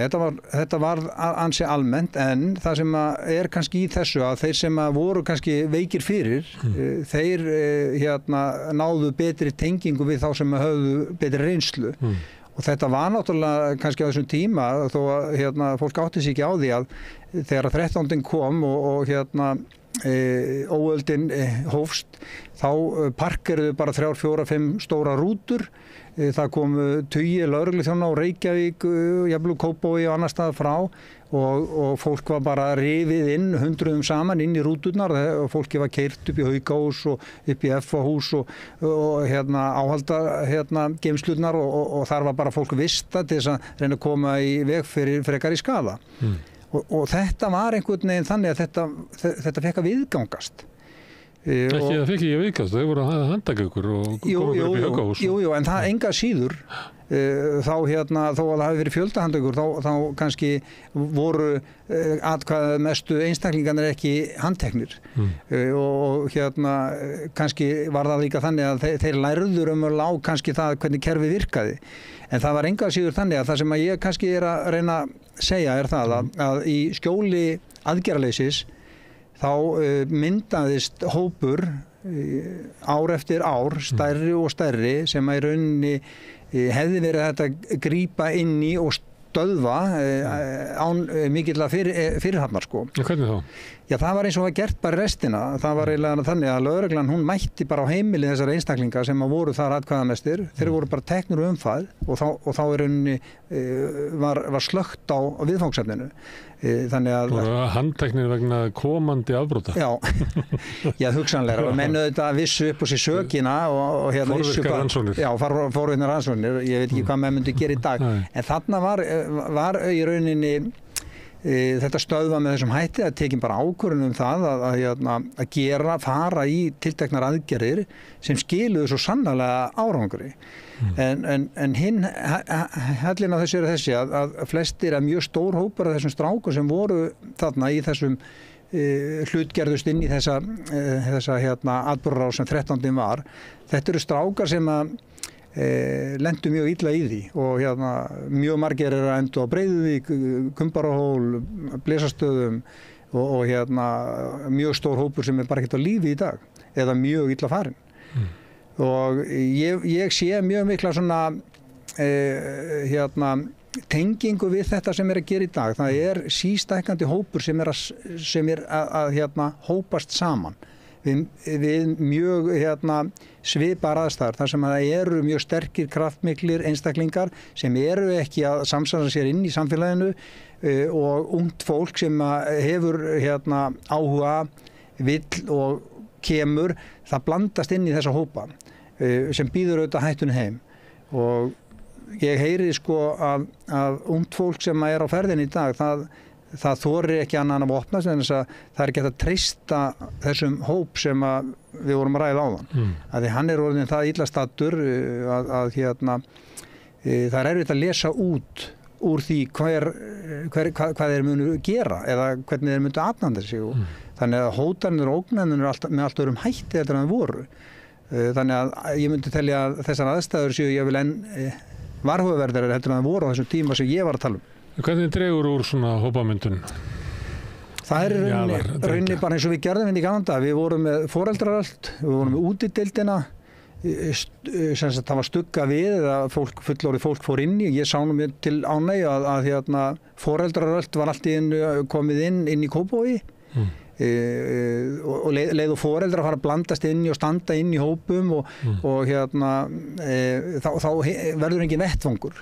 þetta var ansi almennt en það sem er kannski í þessu að þeir sem voru kannski veikir fyrir þeir náðu betri tengingu við þá sem höfðu betri reynslu og þetta var náttúrulega kannski á þessum tíma þó að fólk átti sig ekki á því að þegar 13. kom og óöldin hófst þá parkeruðu bara 3, 4, 5 stóra rútur það komu tugi lögregluþjóna á Reykjavík, jafnvel Kópavogi og annar stað frá og fólk var bara rifið inn hundruðum saman inn í rúturnar og fólki var keyrt upp í Haukahús og upp í FH-hús og áhalda geymslurnar og þar var bara fólk vista til þess að reyna að koma í veg fyrir frekar í skada og þetta var einhvern veginn þannig að þetta fekk að viðgangast Ekki, það fikk ekki viðkast, þau voru að handtaka ykkur og koma ykkur upp í Haukahús. Jú, en það enga síður, þá þó að það hafi verið fjöldahandtökur, þá kannski voru atkvæða mestu einstaklingarnir ekki handteknir. Og kannski var það líka þannig að þeir lærður á kannski það hvernig kerfi virkaði. En það var enga síður þannig að það sem ég kannski er að reyna að segja er það að í skjóli aðgerðarleysis þá myndaðist hópur ár eftir ár, stærri og stærri, sem að í rauninni hefði verið þetta grípa inn í og stöðva án mikilla fyrirhafnar, sko. Hvernig þá? Já, það var eins og það gert bara restina. Það var eiginlega þannig að lögreglan, hún mætti bara á heimili þessar einstaklinga sem að voru þar atkvæðamestir. Þeir voru bara teknir umfæð og þá í rauninni var slökkt á viðfangsefninu. Þannig að handteknir vegna komandi afbrota. Já, hugsanlega. Menn auðvitað vissu upp á sig sökina og forvirkar rannsóknir. Já, forvirkar rannsóknir. Ég veit ekki hvað menn myndi gera í dag. En þarna var í rauninni þetta stöðva með þessum hætti að tekin bara ákvörðun það að fara í tilteknar aðgerðir sem skiluðu svo sannarlega árangri. En hinn hellin á þessu er þessi að flestir mjög stór hópar af þessum strákum sem voru þarna í þessum hlutgerðust inn í þessa atburðarás sem 13. var. Þetta eru strákar sem að lendu mjög illa í því og mjög margir eru að enda á Breiðuvík, Kumbarahól, Blesastöðum og mjög stór hópur sem er bara ekkert á lífi í dag eða mjög illa farin. Og ég sé mjög mikla svona tengingu við þetta sem er að gera í dag. Það er sístækkandi hópur sem er að hópast saman við mjög svipar aðstæður þar sem það eru mjög sterkir, kraftmiklir einstaklingar sem eru ekki að samsæla sér inn í samfélaginu og ungt fólk sem hefur áhuga, vill og kemur, það blandast inn í þessa hópa sem býður auðvitað hættunni heim. Og ég heyri sko að ungt fólk sem er á ferðinni í dag, það þorir ekki annað að opnast en þess að það er ekki hægt að treysta þessum hóp sem við vorum að ræða áðan. Að því hann er orðinn það illa staddur að það er erfitt að lesa út úr því hvað þeir munu gera eða hvernig þeir munu afnanda sig. Þannig að hótanir og ógnanir með allt öðrum hætti heldur en það voru. Þannig að ég myndi telja að þessar aðstæður séu ég vil enn varhugaverðari heldur en það voru á þessum tíma sem ég var að tala um. Hvernig dregur úr svona hópamyndun? Það er rauninni bara eins og við gerðum í gamla daga. Við vorum með foreldraröld, við vorum með útideildina, það var stugga við eða fullorðið fólk fór inn í. Ég sá nú mér til ánægju að foreldraröld var allt í einu komið inn í Kópavogi. Og leið og foreldrar fara að blandast inn í og standa inn í hópum og þá verður engin vettvangur.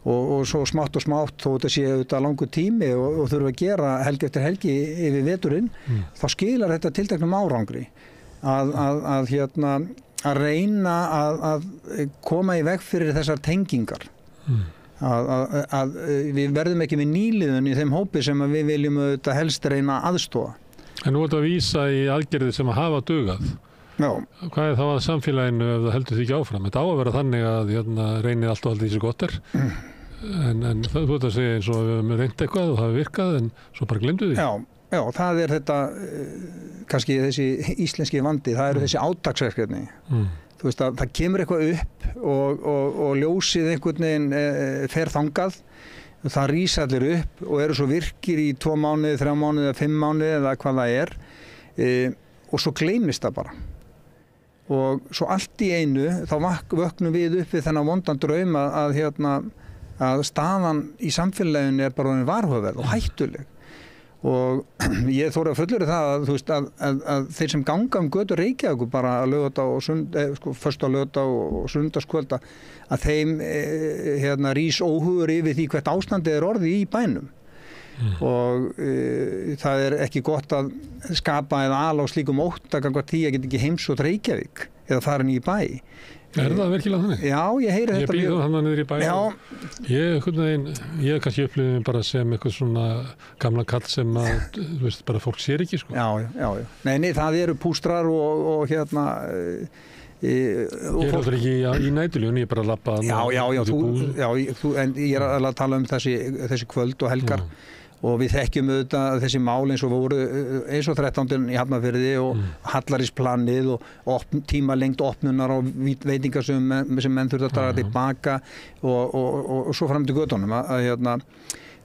Og svo smátt og smátt þó þetta sé auðvitað langur tími og þurfa að gera helgi eftir helgi yfir veturinn, þá skilar þetta tilteknum árangri að reyna að koma í veg fyrir þessar tengingar. Að við verðum ekki með nýliðun í þeim hópi sem við viljum auðvitað helst reyna aðstoða. En nú er þetta að vísa í aðgerðir sem að hafa dugað. Já. Hvað er þá að samfélaginu ef það heldur því ekki áfram? Þetta á að vera þannig að reynir allt og allt því sem gott er. En það er búin að segja eins og við höfum reynt eitthvað og það hefur virkað en svo bara glemdu því. Já, það er þetta kannski þessi íslenski vandi, það eru þessi átaksverkefni. Þú veist að það kemur eitthvað upp og ljósið einhvern veginn fer þangað. Það rís allir upp og eru svo virkir í 2 mánuði, 3 mánuði, 5 mánuði eða hvað það er og svo gleymist það bara. Og svo allt í einu þá vöknum við upp við þennan vondan draum að staðan í samfélaginu er bara orðin varhugaverð og hættuleg. Og ég þori að fullyrða það að, þú veist, að þeir sem ganga götur Reykjavíkur bara að laugardag og föstu að laugardag og sunnudagskvölda að þeim rís óhugur yfir því hvert ástandið er orðið í bænum. Og það er ekki gott að skapa eða ala á slíkum ótta gagnvart því að geta ekki heimsótt Reykjavík eða farin í bæ. það virkilega þannig? Já, ég heyri þetta mjög. Ég býð þannig niður í bæ. Ég kannski upplifði mig bara sem eitthvað svona gamla kall sem að, þú veist, bara fólk sér ekki, sko. Já. Nei, það eru pústrar og hérna... Ég er alltaf ekki í nætuljónu, ég er bara að labba... en ég er að tala um þessi kvöld og helgar. Og við þekkjum auðvitað þessi mál eins og voru eins og 13. í Hafnarfirði og Hallarishplanið og tímalengd opnunar og veitingasum sem menn þurft að draga tilbaka og svo fram til götunum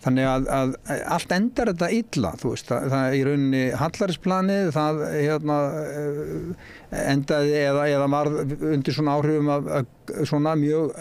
þannig að allt endar þetta illa, þú veist, það í rauninni Hallarishplanið, það endaði eða var undir svona áhrifum af svona mjög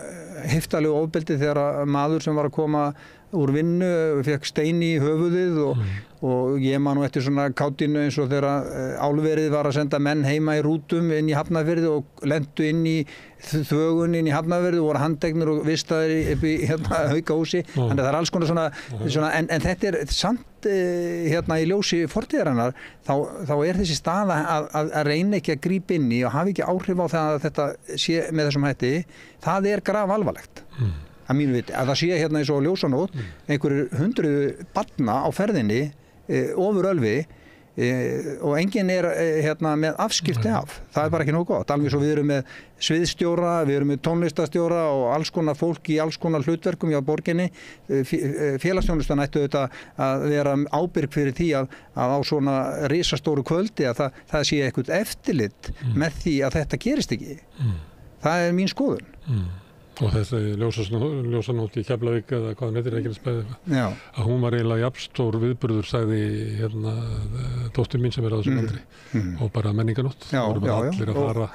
heftalegu ofbeldi þegar maður sem var að koma úr vinnu, fekk stein í höfuðið og ég man nú eftir svona kátínu eins og þegar álverið var að senda menn heima í rútum inn í Hafnarfirði og lentu inn í þvögun inn í Hafnarfirði og voru handteknir og vistaðir upp í Haukahúsi. Þannig að það er alls konar svona en þetta er samt í ljósi fortíðarinnar þá er þessi staða að reyna ekki að grípa inn í og hafa ekki áhrif á það að þetta sé með þessum hætti, það er grafalvarlegt. Að mínu viti, að það sé hérna eins og ljósanótt einhverju 100 barna á ferðinni ofur Ölvi og enginn er með afskipti af. Það er bara ekki nógu gott. Alveg svo við erum með sviðstjóra, við erum með tónlistastjóra og alls konar fólk í alls konar hlutverkum hjá borginni. Félagsþjónustan ættu auðvitað að vera ábyrg fyrir því að á svona risastóru kvöldi að það sé eitthvað eftirlit með því að þetta gerist ekki. Það er mín skoðun. Og þessi ljósanótt í Keflavík eða hvað hann heitir Reykjanesbæði að hún var eiginlega jafnstór viðburður sagði dóttir mín sem er á þessum aldri og bara menninganótt. Það voru bara allir að fara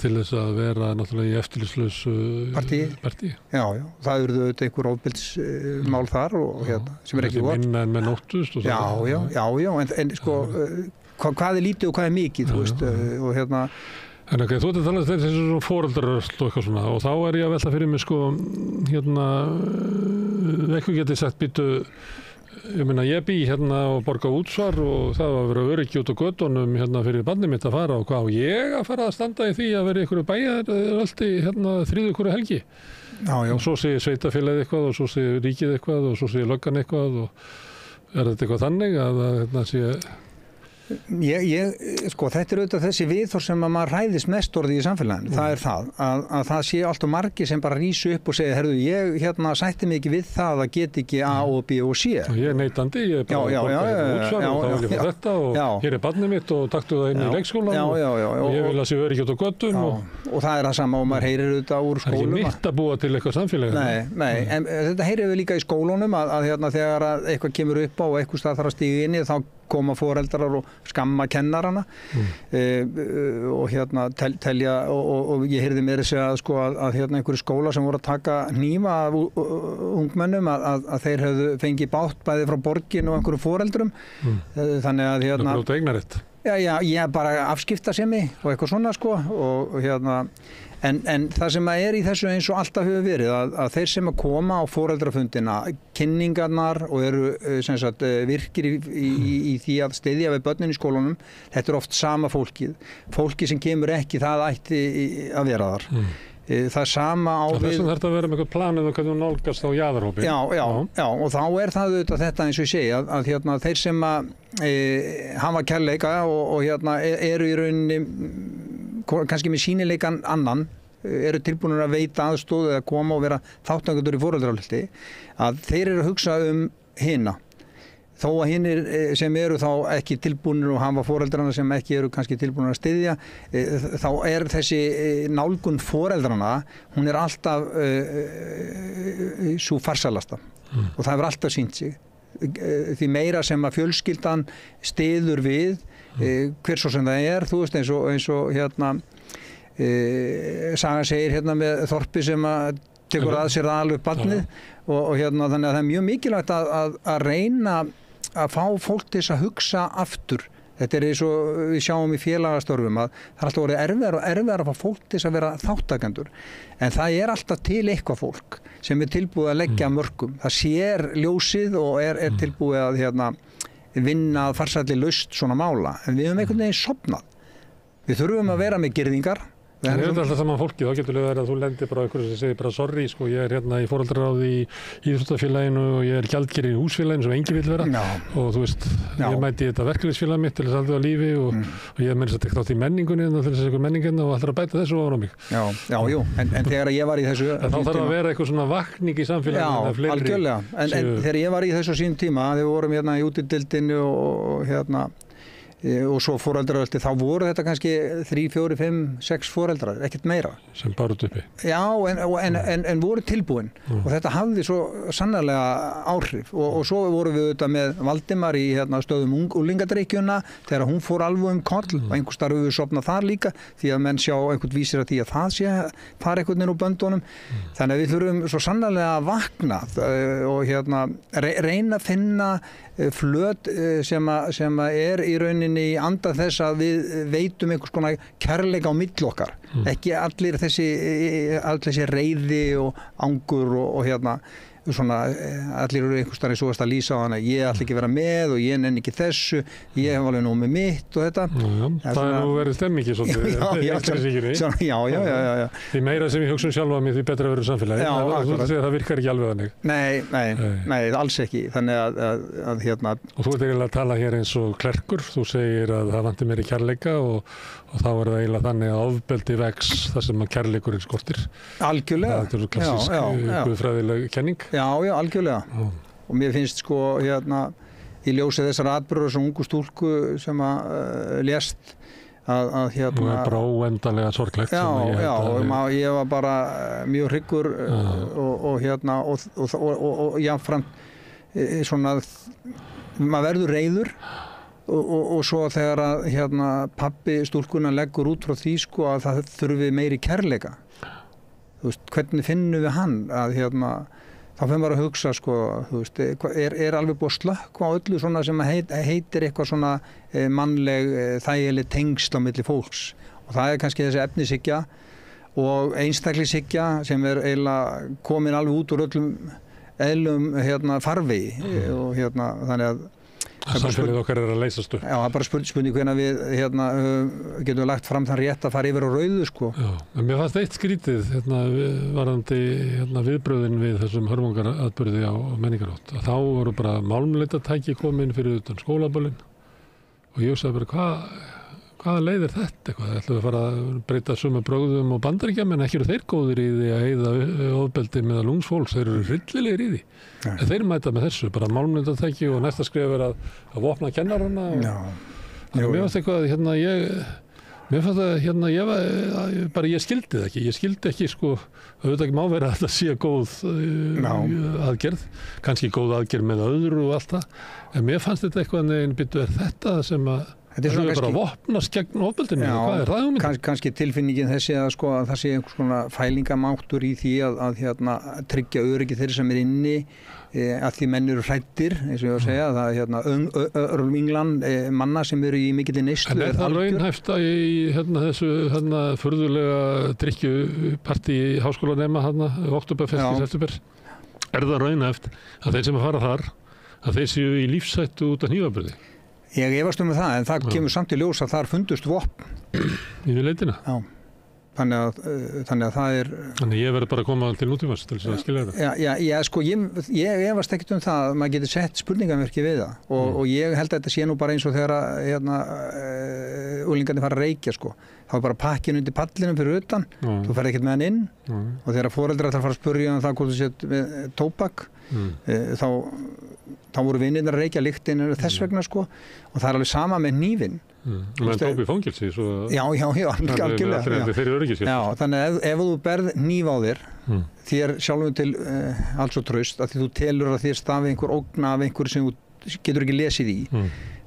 til þess að vera náttúrulega í eftirlitslausu partíi. Já, það eru auðvitað einhver ofbeldismál þar og sem er ekki gott. Minna en með nóttust. Já, en sko hvað er lítið og hvað er mikið, þú veist, og En þú ert að tala um þessi foreldrarösl og eitthvað svona og þá er ég að velta fyrir mig sko eitthvað getið sagt býtu ég meina ég bý og borga útsvar og það var að vera öryggi út á götunum fyrir barnið mitt að fara og hvað og ég að fara að standa í því að vera einhverju bæjaröldi þriðju hverju helgi. Og svo segir sveitafélagið eitthvað og svo segir ríkið eitthvað og svo segir löggan eitthvað og er þetta eitthvað þannig að sé Sko þetta er auðvitað þessi viðhorf sem að maður hræðist mest orðið í samfélaginu. Það er það að það sé alltaf margir sem bara rísu upp og segja herðu ég sætti mig ekki við það að get ekki A og B og C. Ég er neitandi, ég er bara að borga útsvar og þá vil ég fá þetta og hér er barnið mitt og taktu það inn í leikskólan og ég vil að sé öryggi út á göttum og það er það sama og maður heyrir auðvitað úr skólum. Það er ekki mitt að búa til eitthvað samfélag. Nei, en þetta heyrir við líka í skólunum að þegar eitthvað kemur upp á og eitthvað stað þarf að stíga inn í þá koma foreldrar og skamma kennarana og telja og ég heyrði meira segja að einhverju skóla sem voru að taka hnífa af ungmennum að þeir hefðu fengið bátt bæði frá borgin og einhverju foreldrum þannig að það brjóta eignarrétt. Já, bara afskiptasemi og eitthvað svona og En það sem er í þessu eins og alltaf hefur verið að þeir sem að koma á foreldrafundina, kynningarnar og eru virkir í því að styðja við börnin í skólanum, þetta er oft sama fólkið sem kemur ekki, það ætti að vera þar. Það er sama á við... Þessum þarf að vera með eitthvað planið og hvernig þú nálgast á jaðarhópi. Já, og þá er það auðvitað þetta eins og ég segi að þeir sem að hafa kærleika og eru í rauninni kannski með sýnileikan annan eru tilbúinir að veita aðstóð eða koma og vera þátttakendur í foreldrafélagi að þeir eru að hugsa hina þó að hinir sem eru þá ekki tilbúinir og hafa foreldrana sem ekki eru kannski tilbúinir að styðja þá er þessi nálgun foreldrana hún er alltaf svo farsalasta og það hefur alltaf sýnt sig því meira sem að fjölskyldan styður við hver svo sem það er, þú veist eins og Saga segir með þorpi sem að tekur að sér að alveg barnið og þannig að það er mjög mikilvægt að reyna að fá fólk til þess að hugsa aftur. Þetta er eins og við sjáum í félagastörfum að það er alltaf orðið erfiðar og erfiðar að fá fólk til þess að vera þáttakendur en það er alltaf til eitthvað fólk sem er tilbúið að leggja mörkum. Það sér ljósið og er tilbúið að vinna að farsælli laust svona mála en við höfum einhvern veginn sofnað. Við þurfum að vera með girðingar Það er alltaf saman fólki, þá getur verið að þú lendir bara einhverju sem segir bara sorry, sko, ég er hérna í foreldraráði í íþróttafélaginu og ég er gjaldkeri í húsfélaginu sem enginn vill vera og þú veist, ég mæti þetta verkefnisfélag mitt til þess að halda á lífi og ég er með þess að tekta átt í menningunni til þess að eitthvað menningina og ætlar að bæta þessu ofan á mig. Jú, en þegar ég var í þessu... Þá þarf að vera eitthvað svona vakning í samfélaginu. Já, algjörlega, en þegar ég var í þessu sín tíma, þegar við vorum hérna í útidildinni og svo foreldraröldi, þá voru þetta kannski 3, 4, 5, 6 foreldrar, ekkert meira. Sem baruð uppi. Já, en voru tilbúin og þetta hafði svo sannarlega áhrif og svo voru við auðvitað með Valdimar í stöðum unglingadrykkjuna þegar hún fór alveg koll og einhvers staðar við sofnað þar líka því að menn sjá einhvern vísir að því að það sé fara einhvern veginn úr böndunum. Þannig að við þurfum svo sannarlega að vakna og reyna að finna flöt sem er í rauninni í anda þess að við veitum einhvers konar kærleika á milli okkar. Ekki allir þessi reiði og angur og svona, allir eru einhvers staðar svo að lýsa á hana, ég ætla ekki að vera með og ég nenni ekki þessu, ég hef alveg nú með mitt og þetta. Það er nú verið stemmingi svolítið. Já. Því meira sem ég hugsa sjálfa mig, því betra verður samfélagi. Það virkar ekki alveg þannig. Nei, alls ekki. Þannig að Og þú ert eiginlega að tala hér eins og klerkur, þú segir að það vantir meiri kærleika og þá er það eiginlega þannig að ofbeldi vex þar sem að kærleikurinn skortir. Algjörlega. Það er klassísk guðfræðileg kenning. Já, algjörlega. Og mér finnst sko í ljósi þessar atburðar sem ungu stúlku sem lést að Það er bara óendanlega sorglegt. Ég var bara mjög hryggur og jáfnframt svona maður verður reiður og svo þegar að pabbi stúlkuna leggur út frá því sko að það þurfi meiri kærleika. Þú veist, hvernig finnum við hann að þá fyrir maður að hugsa sko, þú veist, er alveg búið að slökkva á öllu svona sem heitir eitthvað svona mannleg þægileg tengsl á milli fólks og það er kannski þessi efnishyggja og einstaklingshyggja sem er eiginlega komin alveg út úr öllum eðlum farvegi og þannig að samfélagið okkar er að leysast upp. Já, það er bara spurning hvenær við getum við lagt fram þann rétt að fara yfir á rauðu sko. Já, en mér fannst eitt skrítið varðandi viðbröðin við þessum hörmungaratburði á menningarhátt. Þá voru bara málmleitatæki komin fyrir utan skólaböllin og ég hugsaði bara hvaða leið er þetta eitthvað? Ætlum við að fara að breyta sömu brögðum og Bandaríkjamenn, en ekki eru þeir góðir í því að heiða ofbeldi meðal ungs fólks, þeir eru hryllilegir í því. En þeir mæta með þessu, bara málmleitatæki og næsta skref er að vopna kennarana. Mér fannst eitthvað, ég skildi það ekki. Ég skildi ekki, sko, auðvitað ekki má vera að þetta sé góð aðgerð, kannski góð aðgerð með öðru og allt það, en mér fannst þetta eitthvað er þetta sem að það er bara að vopnast gegn ofbeldinu, hvað er það hugmyndin? Kannski tilfinningin þessi að það sé einhvers konar fælingamáttur í því að tryggja öryggi þeirri sem er inni að því menn eru hræddir, eins og ég var að segja, það örluminglan manna sem eru í mikilli neyslu. En er það raunhæft í þessu furðulega drykkjupartí í háskólanema októberfest í september? Er það raunhæft að þeir sem fara þar, að þeir séu í lífshættu út af hnífapyrði? Ég efast það, en það kemur samt í ljós að þar fundust vopn. Í við leitina? Já. Þannig að það er... Þannig ég verður bara að koma til nútímans til þess að skilja það? Já, sko, ég efast ekkert það að maður getur sett spurningamerki við það og ég held að þetta sé nú bara eins og þegar unglingarnir fara að reykja, sko. Þá er bara pakkin undir pallinum fyrir utan, þú ferð ekkert með hann inn og þegar foreldrar ætla að fara að spurja um það hvort þú sett með tóbak, þá voru vinirnir að reykja lyktin þess vegna, sko, og það er alveg sama með hnífinn. Menn tók í fangelsi svo... Já, algjörlega. Já, þannig að ef þú berð hníf á þér sjálfum til alls og traust, að því þú telur að þér stafi einhver ógn af einhver sem þú getur ekki lesið í,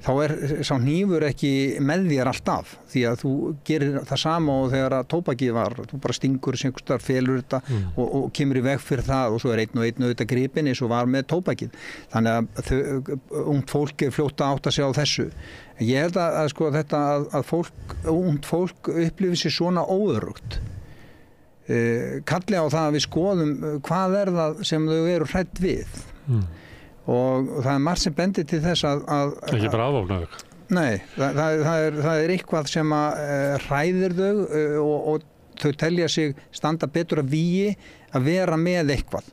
þá er sá hnífur ekki með þér alltaf, því að þú gerir það sama og þegar að tóbakið var, þú bara stingur sem einhvers staðar, felur þetta og kemur í veg fyrir það og svo er einn og auðvitað gripinn eins og var með tóbakið. Þannig að ungt fólk er fljótt að átta sig á þessu. Ég held að sko þetta að ungt fólk upplifir sér svona óöruggt. Kalli á það að við skoðum hvað er það sem þau eru hrædd við. Og það er margt sem bendir til þess að ekki bara afvopnaður. Nei, það er eitthvað sem hræðir þau og þau telja sig standa betur að vígi að vera með eitthvað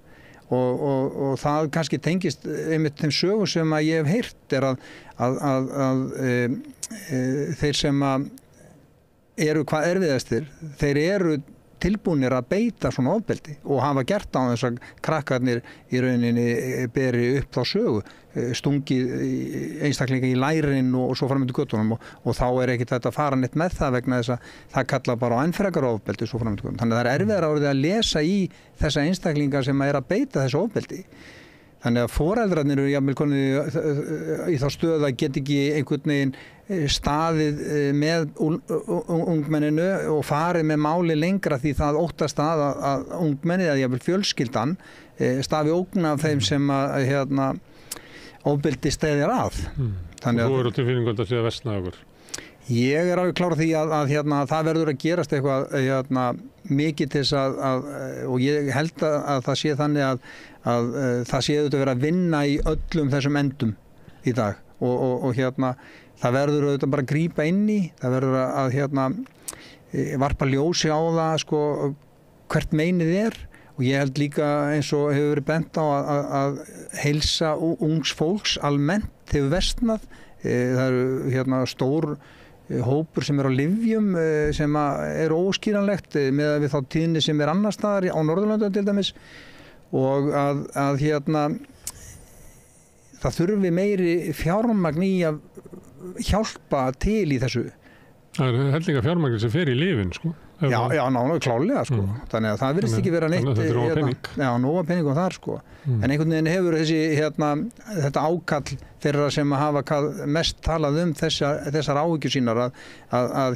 og það kannski tengist einmitt þeim sögum sem að ég hef heyrt að þeir sem að eru hvað erfiðastir, þeir eru tilbúnir að beita svona ofbeldi og hafa gert á þess að krakkarnir í rauninni beri upp þá sögu, stungið einstaklinga í lærin og svo fram undir göttunum og þá ekkert þetta að fara neitt með það vegna þess að það kalla bara á enn frekar ofbeldi svo fram undir göttunum. Þannig að það erfiðara orðið að lesa í þessa einstaklinga sem að að beita þessu ofbeldi. Þannig að foreldrarnir eru jafnvel konið í þá stöðu að geta ekki einhvern veginn staðið með ungmenninu og farið með máli lengra því það óttast að ungmennið eða jafnvel fjölskyldan stafi ógn af þeim sem að ofbeldi steðjar að. Þannig að þú eru tilfinningu að sé að versna okkur? Ég alveg klár því að það verður að gerast eitthvað mikið til þess og ég held að það sé þannig að það sé auðvitað verið að vinna í öllum þessum endum í dag og það verður auðvitað bara að grípa inn í, það verður að varpa ljósi á það sko hvert meinið og ég held líka eins og hefur verið bent á að heilsa ungs fólks almennt hefur versnað, það eru stór hópur sem á lyfjum sem er óskýranlegt með við þá tíðni sem annars staðar á Norðurlöndum til dæmis og að það þurfi meiri fjármagn í að hjálpa til í þessu. Það er hellinga fjármagn sem fer í lyfin sko. Já, klálega sko. Þannig að það virðist ekki vera neitt. Þannig að þetta er nóga pening. Já, nóga pening þar sko. En einhvern veginn hefur þessi þetta ákall þeirra sem hafa mest talað þessar áhyggjur sínar að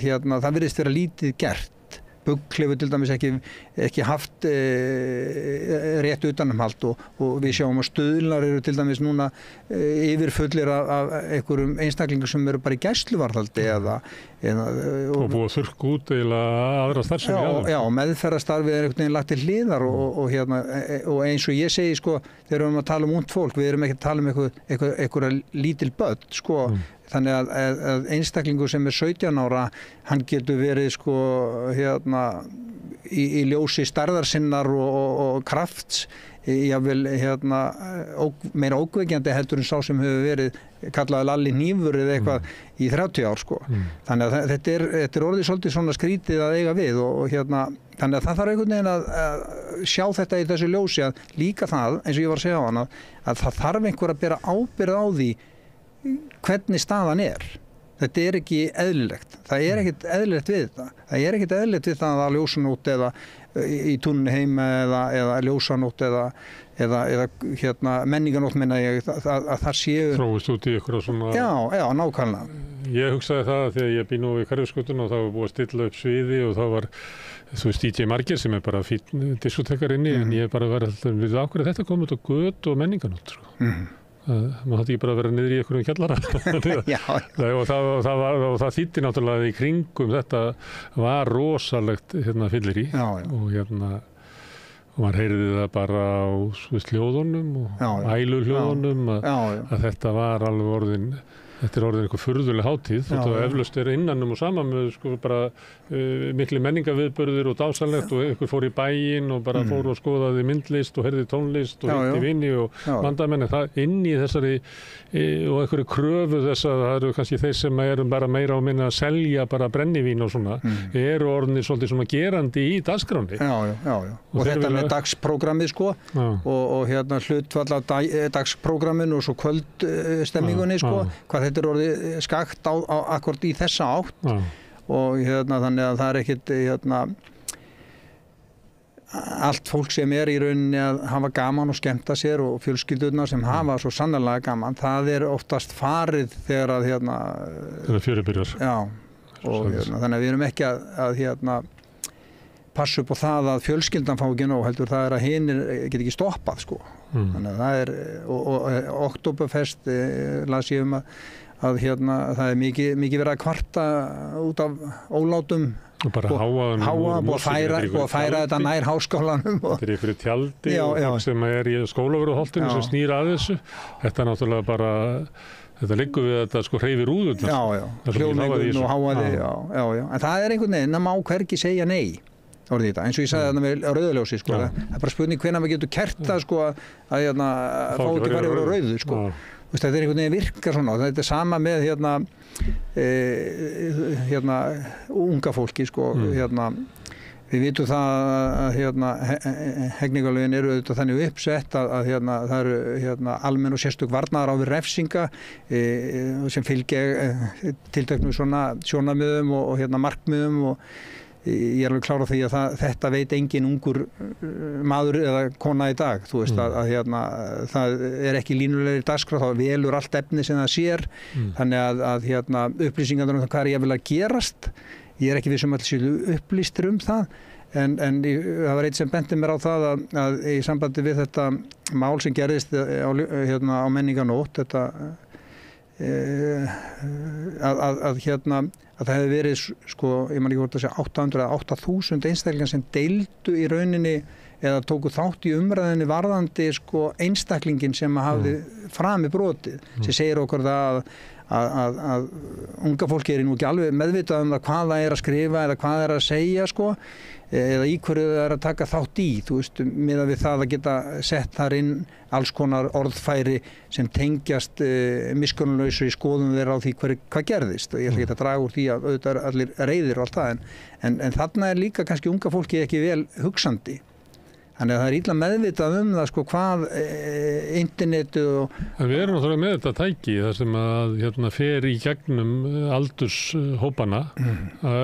það virðist vera lítið gert. Bugl hefur til dæmis ekki haft rétt utanumhald og við sjáum að Stuðlar eru til dæmis núna yfirfullir af einhverjum einstaklingum sem eru bara í gæsluvarðhaldi og búið að þurrka út eiginlega aðra starfsemi. Já, meðferðarstarfið er einhvern veginn lagt til hliðar og eins og ég segi sko, þegar við erum að tala ungt fólk, við erum ekki að tala einhverja lítil börn sko. Þannig að einstaklingur sem 17 ára, hann getur verið sko, í ljósi stærðar sinnar og krafts, jafnvel meira ókveikjandi heldur en sá sem hefur verið kallaði Lalli hnífur eða eitthvað í 30 ár sko. Þannig að þetta er orðið svolítið svona skrítið að eiga við og þannig að það þarf einhvern veginn að sjá þetta í þessu ljósi að líka það, eins og ég var að segja á hana, að það þarf einhver að bera ábyrgð á því hvernig staðan er. Þetta er ekki eðlilegt. Það er ekkert eðlilegt við það. Það er ekkert eðlilegt við það að ljósanótt eða í túnni heima eða ljósanótt eða menninganótt minna ég að það séu... Þróist út í ykkur og svona... Já, nákvæmlega. Ég hugsaði það þegar ég bý nú í Hverfisgötuna og það var búið að stilla upp sviði og það var DJ Margeir sem er bara fínn diskotekar inni en ég bara var alltaf við ákveður þetta komið út á götu og menninganótt sko. Maður hætti ekki bara að vera niður í einhverjum kjallara og það þýddi náttúrulega í kringum þetta var rosalegt fyllirí og maður heyrði það bara á hljóðunum og æluhljóðunum að þetta var alveg orðin einhver furðuleg hátíð þetta eflaust innan og saman með sko bara mikli menningaviðburðir og dásanlegt og einhver fór í bæinn og bara fór og skoðaði myndlist og heyrði tónlist og hitti vini og vandamenni það inn í þessari og einhverju kröfu þess að það eru kannski þeir sem eru bara meira og minna að selja bara brennivín og svona eru orðinni svolítið svona gerandi í dagskráni. Já. Og þetta með dagsprógrammið sko og hlutfall af dagsprógramminu og svo kvöldstemmingunni sko hvað þetta er orðið skakt á akkord í þessa átt og þannig að það er ekkert allt fólk sem er í rauninni að hafa gaman og skemmta sér og fjölskyldurnar sem hafa svo sannarlega gaman, það er oftast farið þegar að þegar fjörið byrjar. Já, og þannig að við erum ekki að passa upp á það að fjölskyldan fá ekki nóg, heldur það er að hinir get ekki stoppað sko. Þannig að það er og Oktoberfest las ég að það er mikið verið að kvarta út af ólátum og bara háa og færa þetta nær háskólanum þetta er ykkur tjaldi og sem er í Skólavörðuholtinu sem snýr að þessu þetta er náttúrulega bara þetta liggur við að þetta sko hreyfir úðurnar hljóðmengun og háaði en það er einhvern veginn að má hvergi segja nei orðið í þetta, eins og ég sagði þarna með rauðaljósi sko, það bara spurning hvenær maður getur kert það sko að fá ekki farið yfir á rauðu sko. Þetta einhvern veginn virkar svona, þetta sama með unga fólki sko, við vitum það að hegningarlögin eru auðvitað þannig uppsett að það eru almenn og sérstök varnaðar á við refsinga sem fylgja tilteknum svona sjónarmiðum og markmiðum og ég er alveg klár á því að þetta veit engin ungur maður eða kona í dag, þú veist að það er ekki línulegri dagskrá, þá velur allt efni sem það sér, þannig að upplýsingarnar um það hvað er jafnvel að gerast, ég er ekki viss alls upplýstir það, en það var eitt sem benti mér á það að í sambandi við þetta mál sem gerðist á menningarnótt, þetta að það hefði verið sko, ég man ekki hvort að segja 800 eða 8.000 einstaklingar sem deildu í rauninni eða tóku þátt í umræðinni varðandi sko einstaklingin sem hafði framið brotið, sem segir okkur það að unga fólki nú ekki alveg meðvitað það hvað það að skrifa eða hvað það að segja sko, eða í hverju það að taka þátt í, þú veist, miðað við það að geta sett þar inn alls konar orðfæri sem tengjast miskunnarlausri skoðun þeirra á því hvað gerðist, og ég ætla ekki að draga úr því að auðvitað allir reiðir og allt það, en þarna er líka kannski unga fólki ekki vel hugsandi. Þannig að það er illa meðvitað það sko hvað internetu og... Við erum náttúrulega með þetta tæki þar sem að fer í gegnum aldurshópana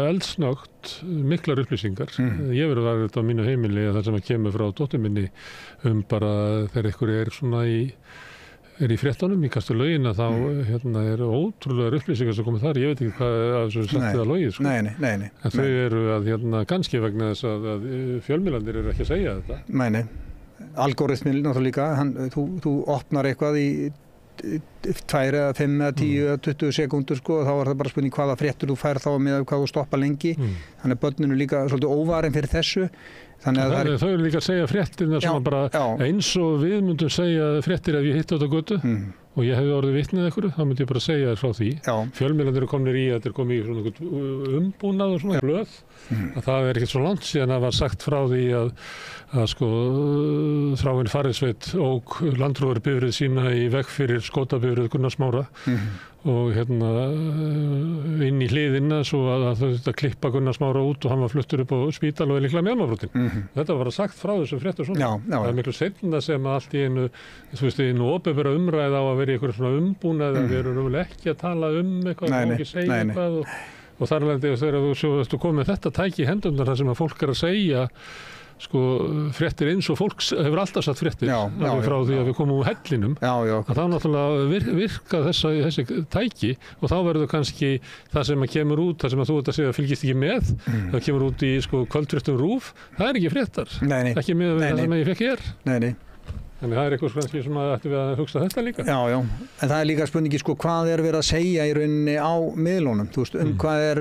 eldsnöggt miklar upplýsingar. Ég verið að vera þetta á mínu heimili þar sem að kemur frá dóttur minni bara þegar ykkur er svona í fréttunum í kastu lögina þá er ótrúlega upplýsingar sem komið þar, ég veit ekki hvað að þessu sagt eða lögið sko. Nei. En þau eru að kannski vegna þess að fjölmiðlarnir eru ekki að segja þetta. Nei. Algoritminn náttúrulega líka, þú opnar eitthvað í 2 eða 5 eða 10 eða 20 sekúndur sko, og þá er það bara spurning hvaða fréttur þú fær þá með hvað þú stoppa lengi, þannig að börninu líka svolítið óvarin fyrir þessu. Þau eru líka að segja fréttirna svona bara eins og við myndum segja fréttir ef ég hitti á þetta götu og ég hefði orðið vitnið eitthvað, þá myndi ég bara segja þér frá því. Fjölmiðlarnir eru komnir í að þetta er komið í svona umbúnað og svona blöð, að það er ekkert svo langt síðan að var sagt frá því að sko Þráinn Farisveit ók landróðarbifrið sína í veg fyrir skótabifrið Gunnar Smára og inn í hliðina svo að þau þurftu að klippa Gunnar Smára út og hann var fluttur upp á spítal og er líklega mjálmabrotin. Þetta var sagt frá þessu fréttu svona. Það er miklu seinna sem að allt í einu, þú veist, einu opinbera umræða á að vera í eitthvað svona umbúnað að við erum ekki að tala eitthvað og ekki segja eitthvað og þar alveg þegar þú komið þetta tæki í hendurnar þar sem að fólk er að segja sko fréttir eins og fólk hefur alltaf satt fréttir frá því að við komum úr hellinum að þá náttúrulega virka þessi tæki og þá verður kannski það sem að kemur út, það sem að þú ert að segja fylgist ekki með, það kemur út í sko kvöldfréttum RÚV, það er ekki fréttar ekki með það sem ég fekk hér. Þannig það er eitthvað kannski sem að ættum við að hugsa þetta líka. Já, en það er líka spurningi sko hvað er verið að segja í rauninni á miðlunum, þú veist, hvað er,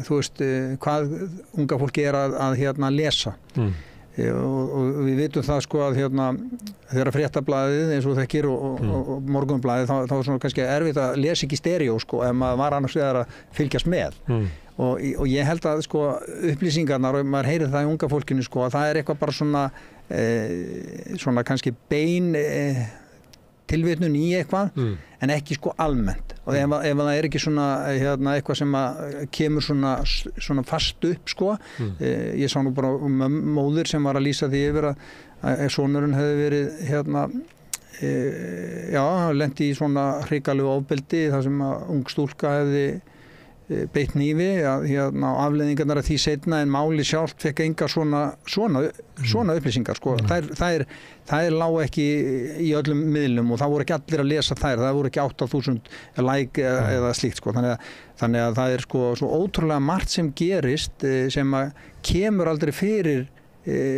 þú veist, hvað unga fólki er að lesa. Og við vitum það sko að þegar Fréttablaðið eins og þekkir og Morgunblaðið þá er svona kannski erfitt að lesa ekki stereó sko ef maður var annars vegar að fylgjast með. Og ég held að sko upplýsingarnar og maður heyrir það í unga fólkinu sko að það er eitthvað bara svona kannski bein tilvitnun í eitthvað en ekki sko almennt og ef það er ekki svona eitthvað sem kemur svona fast upp sko ég sá nú bara móðir sem var að lýsa því yfir að sonurinn hefði verið lenti í svona hrikalegu ofbeldi þar sem að ung stúlka hefði beitt hnífi afleiðingarnar af því seinna en máli sjálft fekk enga svona upplýsingar sko. Það lág ekki í öllum miðlum og það voru ekki allir að lesa það voru ekki 8.000 like eða slíkt sko. Þannig að það er sko svo ótrúlega margt sem gerist sem að kemur aldrei fyrir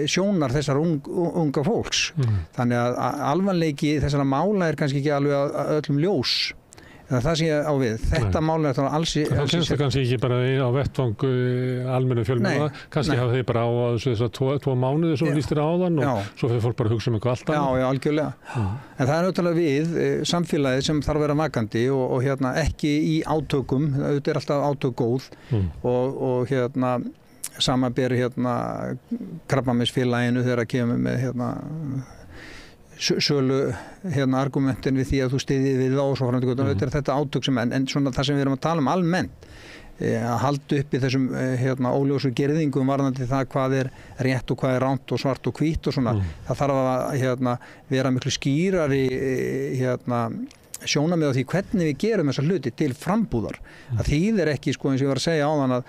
sjónar þessar unga fólks þannig að alvarleiki þessara mála er kannski ekki alveg að öllum ljós. Það sé á við. Þetta mál er þá alls í... Það kemst það kannski ekki bara á vettvang almennu fjölmiðla. Kannski hafa þeir bara á þessar 2 mánuði sem lýstir áðan og svo fyrir fólk bara að hugsa eitthvað allt annað. Já, algjörlega. En það er náttúrulega við samfélagið sem þarf að vera vakandi og ekki í átökum. Auðvitað er alltaf átök góð og samanber krabbameinsfélaginu þegar kemur með sölu argumentin við því að þú styðið við þá og svo framöndu göttunum, þetta er þetta átök sem en svona það sem við erum að tala almennt að halda upp í þessum óljósu gerðingum varðandi það hvað er rétt og hvað er ránt og svart og hvítt og svona það þarf að vera miklu skýrari sjónarmið á því hvernig við gerum þessa hluti til frambúðar að þýðir ekki eins og ég var að segja áðan að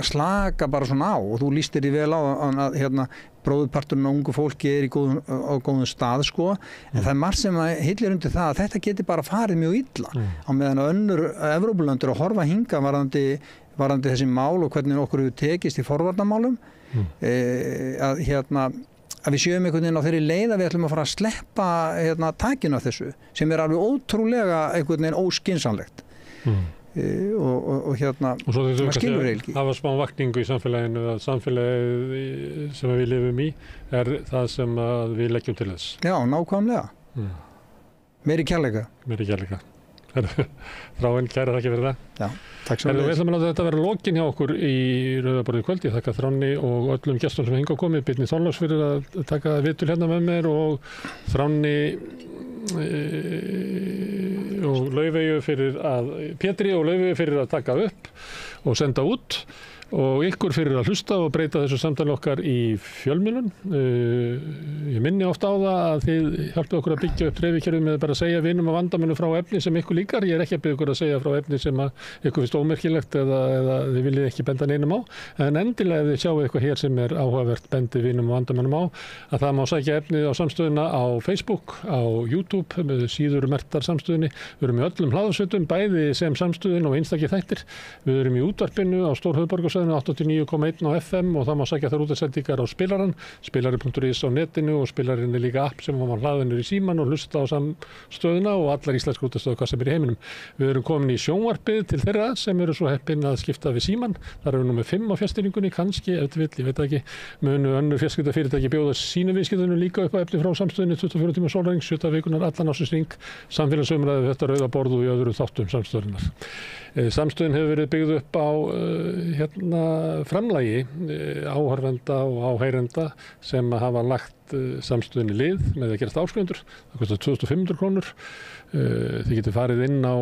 slaka bara svona á og þú lýstir því vel á að bróðurparturinn á ungu fólki er á góðum stað en það er margt sem hillir undir það að þetta geti bara farið mjög illa á meðan önnur Evrópulönd eru að horfa hingað varðandi þessi mál og hvernig okkur hefur tekist í forvarnarmálum að við sjöum einhvern veginn á þeirri leið að við ætlum að fara að sleppa takinu af þessu sem er alveg ótrúlega einhvern veginn óskynsamlegt og maður skilur ekki. Það var smá vakningu í samfélaginu að samfélagið sem við lifum í er það sem við leggjum til þess. Já, nákvæmlega. Meiri kærleika. Þráinn, kæra þakki fyrir það. Já, takk svo. Við ætlum að láta þetta vera lokin hjá okkur í Rauðaborði kvöld. Ég þakka Þráni og öllum gestum sem hingað komið, Birni Þorláks fyrir að taka viðtöl hérna með mér og Þráni og Laufeyju Pétri og Laufeyju fyrir að taka upp og senda út og ykkur fyrir að hlusta og breyta þessu samtali okkar í fjölmiðlun. Ég minni ofta á það að þið hjálpið okkur að byggja upp dreifikerfið með bara að segja vinum og vandamönnum frá efni sem ykkur líkar. Ég er ekki að byggja ykkur að segja frá efni sem ykkur finnst ómerkilegt eða þið viljið ekki benda neinum á. En endilega ef þið sjáu eitthvað hér sem er áhugavert bendið vinum og vandamönnum á, að það má sækja efnið á samstöðuna á Facebook, á YouTube, með síður merktar samstöðunni. Við erum í öllum hlaðarsveitum, bæði sem samstöðun og einstakir þættir. Við erum í útvarpinu á Stórhöfuðborgarsvæðinu 89,1 á FM og það má sækja þar útasendingar á spilaran, spilari.is á netinu og spilarinn er líka app sem má hlaðinur í síman og hlusta á samstöðuna og allar íslenskar útastöðu hvað sem er í heiminum. Við erum komin í sjónvarpið til þeirra sem eru svo heppin að skipta við síman. Það eru númer 5 á fjarstýringunni, kannski, ef þið vill, ég veit ekki, munu önnur fjarskiptafyrirtæki bjóða sínu viðskiptunum líka upp á efni frá samstöðunni 24 tíma sólarhring, 7 vikunar, allan ársins hring, samfélagsumræðu, þetta rauða borð og í öðru þáttum samstöðunnar. Samstöðin hefur verið byggð upp á framlagi áhorfenda og áheyrenda sem hafa lagt samstöðinni lið með að gerast áskrifundur. Það kostar 2.500 krónur. Þið getur farið inn á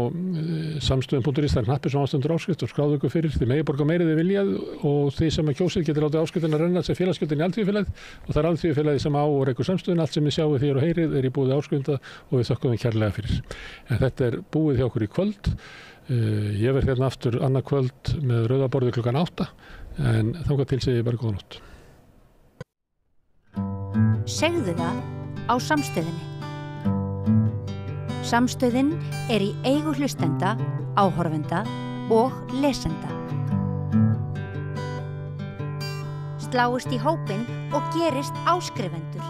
samstöðin.is, það er hnappur sem ástendur áskrift og skráðu ykkur fyrir. Þið megi borga meirið þið viljað og þið sem kjósið getur látið áskriftin að renna sem félagsgjöldin í Alþýðufélagið og það er Alþýðufélagið sem á og rekur samstöðin. Allt sem þið sjáuð hér og heyrið er í búið áskrifenda og við þökkum þeim kærlega fyrir. En þetta er búið hjá okkur í kvöld. Ég verð hérna aftur annað kvöld með Rauðaborði klukkan 8 en þangað til segi ég bara góða nótt. Segðu það á Samstöðinni. Samstöðin er í eigu hlustenda, áhorfenda og lesenda. Sláist í hópinn og gerist áskrifendur.